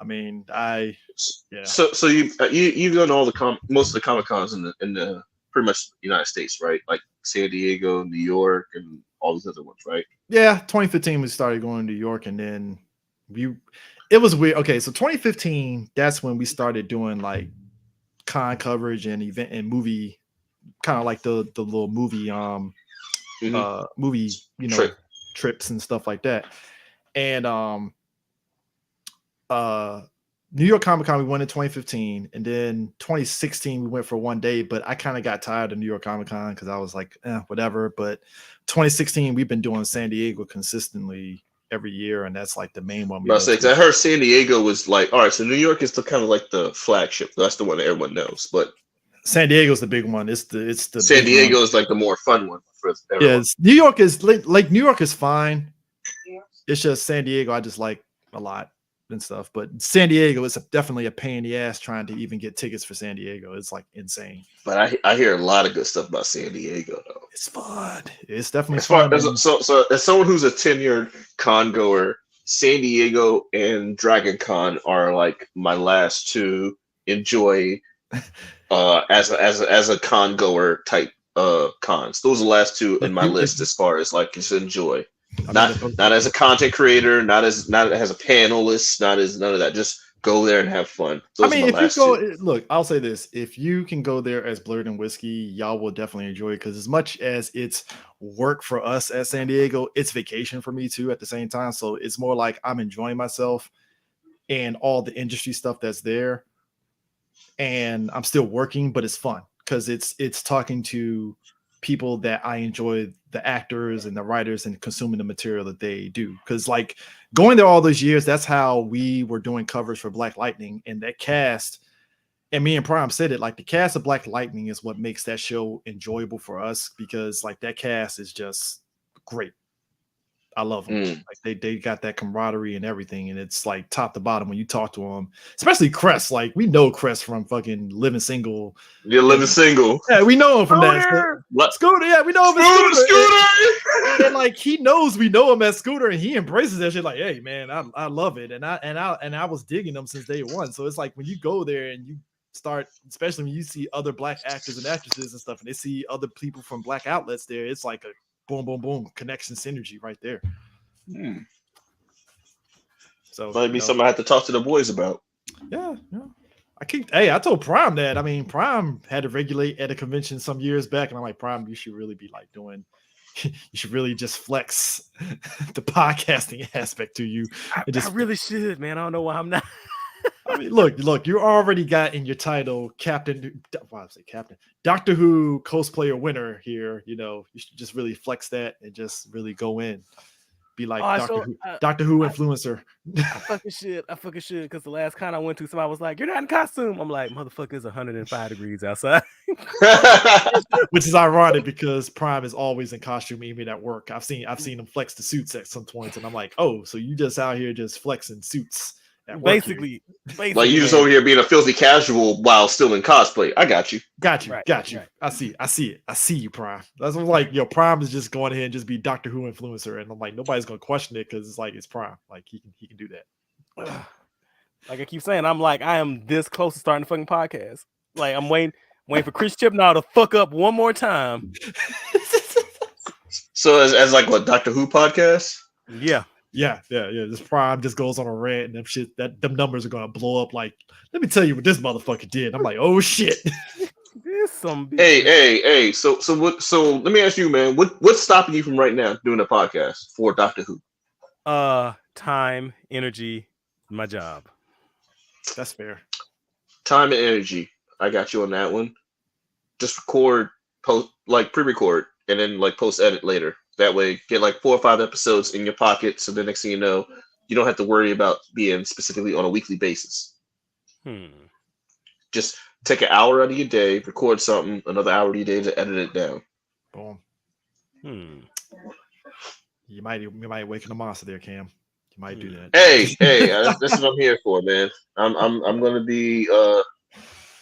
I mean, yeah. So you've done all most of the Comic Cons in the pretty much United States, right? Like San Diego, New York, and all these other ones, right? Yeah, 2015 we started going to New York, and then it was weird. Okay, so 2015, that's when we started doing like con coverage and event and movie, kind of like the little movie movie trips and stuff like that, and New York Comic Con we went in 2015, and then 2016 we went for one day, but I kind of got tired of New York Comic Con because I was like, whatever. But 2016 we've been doing San Diego consistently every year, and that's like the main one. I heard San Diego was like, all right, so New York is the kind of like the flagship. That's the one that everyone knows, but San Diego's the big one. It's the San Diego is like the more fun one for everyone. Yeah, New York is like New York is fine. It's just San Diego I just like a lot and stuff, but San Diego is definitely a pain in the ass trying to even get tickets for San Diego. It's like insane. But I hear a lot of good stuff about San Diego though. It's fun. It's definitely fun. So as someone who's a tenured con goer, San Diego and Dragon Con are like my last two enjoy as a con goer type cons. Those are the last two in my list as far as like just enjoy. Not as a content creator, not as a panelist, not as none of that. Just go there and have fun. Those if you go, look, I'll say this: if you can go there as Blurred and Whiskey, y'all will definitely enjoy it. Because as much as it's work for us at San Diego, it's vacation for me too. At the same time, so it's more like I'm enjoying myself and all the industry stuff that's there, and I'm still working, but it's fun because it's talking to people that I enjoy, the actors and the writers, and consuming the material that they do. Because like going there all those years, that's how we were doing covers for Black Lightning, and that cast, and me and Prime said it, like the cast of Black Lightning is what makes that show enjoyable for us, because like that cast is just great. I love them. Like they got that camaraderie and everything, and it's like top to bottom when you talk to them, especially Crest. Like we know Crest from fucking Living Single. You're Living Single. Yeah, we know him from that. Scooter, yeah, we know him as Scooter. And like he knows we know him as Scooter, and he embraces that shit. Like, hey man, I love it, and I was digging them since day one. So it's like when you go there and you start, especially when you see other Black actors and actresses and stuff, and they see other people from Black outlets there, it's like a boom, boom, boom, connection synergy right there. So might be something I have to talk to the boys about. Yeah. I told Prime that. I mean, Prime had to regulate at a convention some years back, and I'm like, Prime, you should really be like doing. You should really just flex the podcasting aspect to you. I really should, man. I don't know why I'm not. I mean, look, you already got in your title Doctor Who cosplayer winner here. You know, you should just really flex that and just really go in. Be like Doctor Who influencer. I fucking should. Because the last con I went to, somebody was like, "You're not in costume." I'm like, "Motherfucker, it's 105 degrees outside." Which is ironic because Prime is always in costume, even at work. I've seen him flex the suits at some points, and I'm like, "Oh, so you just out here just flexing suits?" Basically, like you just over here being a filthy casual while still in cosplay. I got you. Got you. Right. I see it. I see you, Prime. That's what I'm like, Prime is just going ahead and just be Doctor Who influencer, and I'm like, nobody's gonna question it because it's like it's Prime. Like he can do that. Like I keep saying, I'm like, I am this close to starting a fucking podcast. Like I'm waiting for Chris Chibnall to fuck up one more time. So as like what, Doctor Who podcast? Yeah. This Prime just goes on a rant, and them numbers are gonna blow up. Like, let me tell you what this motherfucker did. I'm like, oh shit. This Hey. So what? So let me ask you, man. What's stopping you from right now doing a podcast for Doctor Who? Time, energy, my job. That's fair. Time and energy. I got you on that one. Just record, pre-record, and then post-edit later. That way, get 4 or 5 episodes in your pocket. So the next thing you know, you don't have to worry about being specifically on a weekly basis. Just take an hour out of your day, record something, another hour of your day to edit it down. Boom. You might waken a monster there, Cam. You might do that. Hey, that's what I'm here for, man. I'm gonna be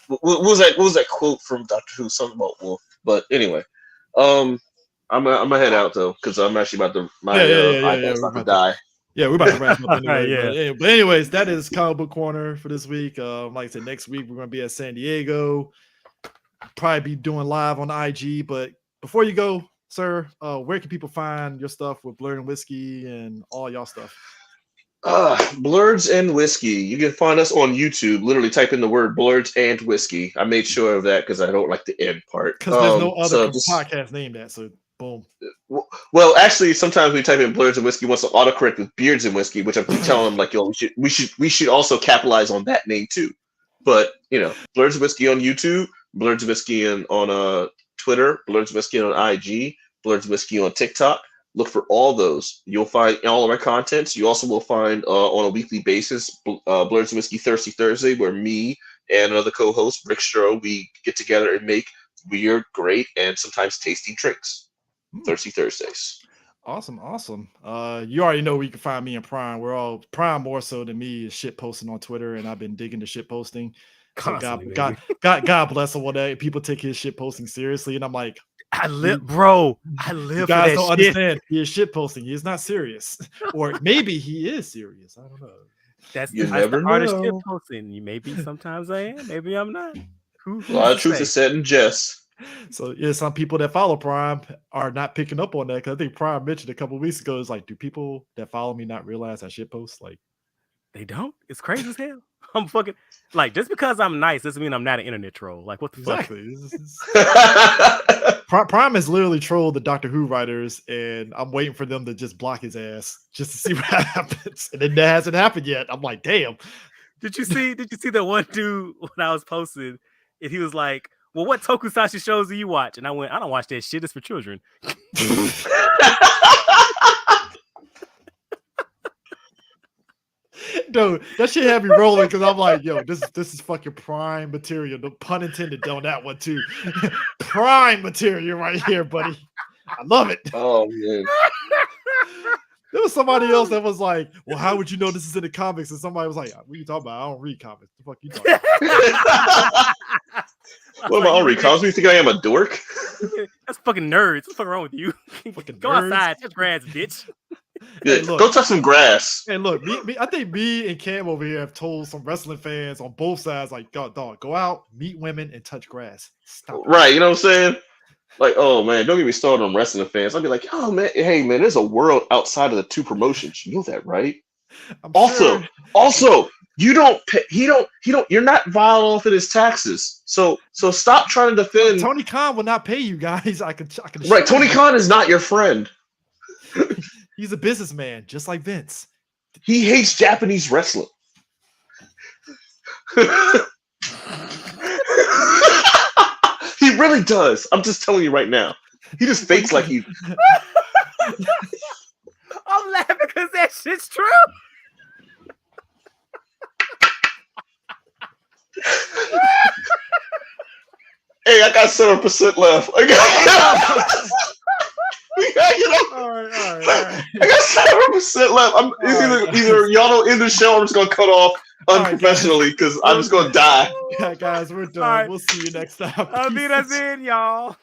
what was that quote from Doctor Who? Something about Wolf. But anyway, I'm gonna head out though because I'm actually about to iPad's about to die. Yeah, we're about to wrap up anyway. Yeah. But anyways, that is Comic Book Corner for this week. Like I said, next week we're gonna be at San Diego. Probably be doing live on IG. But before you go, sir, where can people find your stuff with Blurred and Whiskey and all y'all stuff? Blurreds and Whiskey. You can find us on YouTube. Literally type in the word Blurreds and Whiskey. I made sure of that because I don't like the end part. Because there's no other podcast named that. So boom. Well, actually, sometimes we type in Blurreds and Whiskey wants to autocorrect with Beards and Whiskey, which I'm telling them yo, we should also capitalize on that name too. But Blurreds and Whiskey on YouTube, Blurreds and Whiskey on Twitter, Blurreds and Whiskey on IG, Blurreds and Whiskey on TikTok. Look for all those. You'll find all of our contents. You also will find on a weekly basis Blurreds and Whiskey Thirsty Thursday, where me and another co-host, Rick Stroh, we get together and make weird, great, and sometimes tasty drinks. Thirsty Thursdays. Awesome. You already know where you can find me and Prime. We're all Prime more so than me is shit posting on Twitter, and I've been digging the shit posting. So God bless him. That people take his shit posting seriously, and I'm like, I live you for guys that don't shit. understand. He is shit posting. He is not serious, or maybe he is serious. I don't know. That's You the never hardest know. shit posting. You maybe sometimes I am, maybe I'm not. A lot of truth is said in jest. So yeah, some people that follow Prime are not picking up on that because I think Prime mentioned a couple of weeks ago is do people that follow me not realize I shit post? They don't. It's crazy as hell. I'm fucking just because I'm nice doesn't mean I'm not an internet troll. What the fuck? Prime has literally trolled the Doctor Who writers, and I'm waiting for them to just block his ass just to see what happens. And then that hasn't happened yet. I'm like, damn. Did you see that one dude when I was posting, and he was like, well, what tokusatsu shows do you watch? And I went, I don't watch that shit. It's for children. Dude, that shit had me rolling because I'm like, yo, this is fucking prime material. No pun intended on that one too. Prime material right here, buddy. I love it. Oh man. There was somebody else that was like, well, how would you know this is in the comics? And somebody was like, what are you talking about? I don't read comics. The fuck you talking about? What am I read comics? You think I am a dork? That's fucking nerds. What's wrong with you? Go outside, touch grass, bitch. Yeah, hey, go touch some grass. And look, I think me and Cam over here have told some wrestling fans on both sides, dog, go out, meet women, and touch grass. Stop. Right, you know what I'm saying? Oh man, don't get me started on wrestling fans. I'll be like, oh man, hey man, there's a world outside of the two promotions. You know that, right? Also, you don't pay, you're not filed off of his taxes. So stop trying to defend. Tony Khan will not pay you guys. I can right, Tony Khan is not your friend. He's a businessman, just like Vince. He hates Japanese wrestling. He really does. I'm just telling you right now. He just fakes like he. I'm laughing because that shit's true. Hey, I got 7% left. I got 7% left. Either y'all don't end the show, I'm just gonna cut off unprofessionally because I'm just gonna die. Yeah, guys, we're done. Right. We'll see you next time. I'll be that's in, y'all.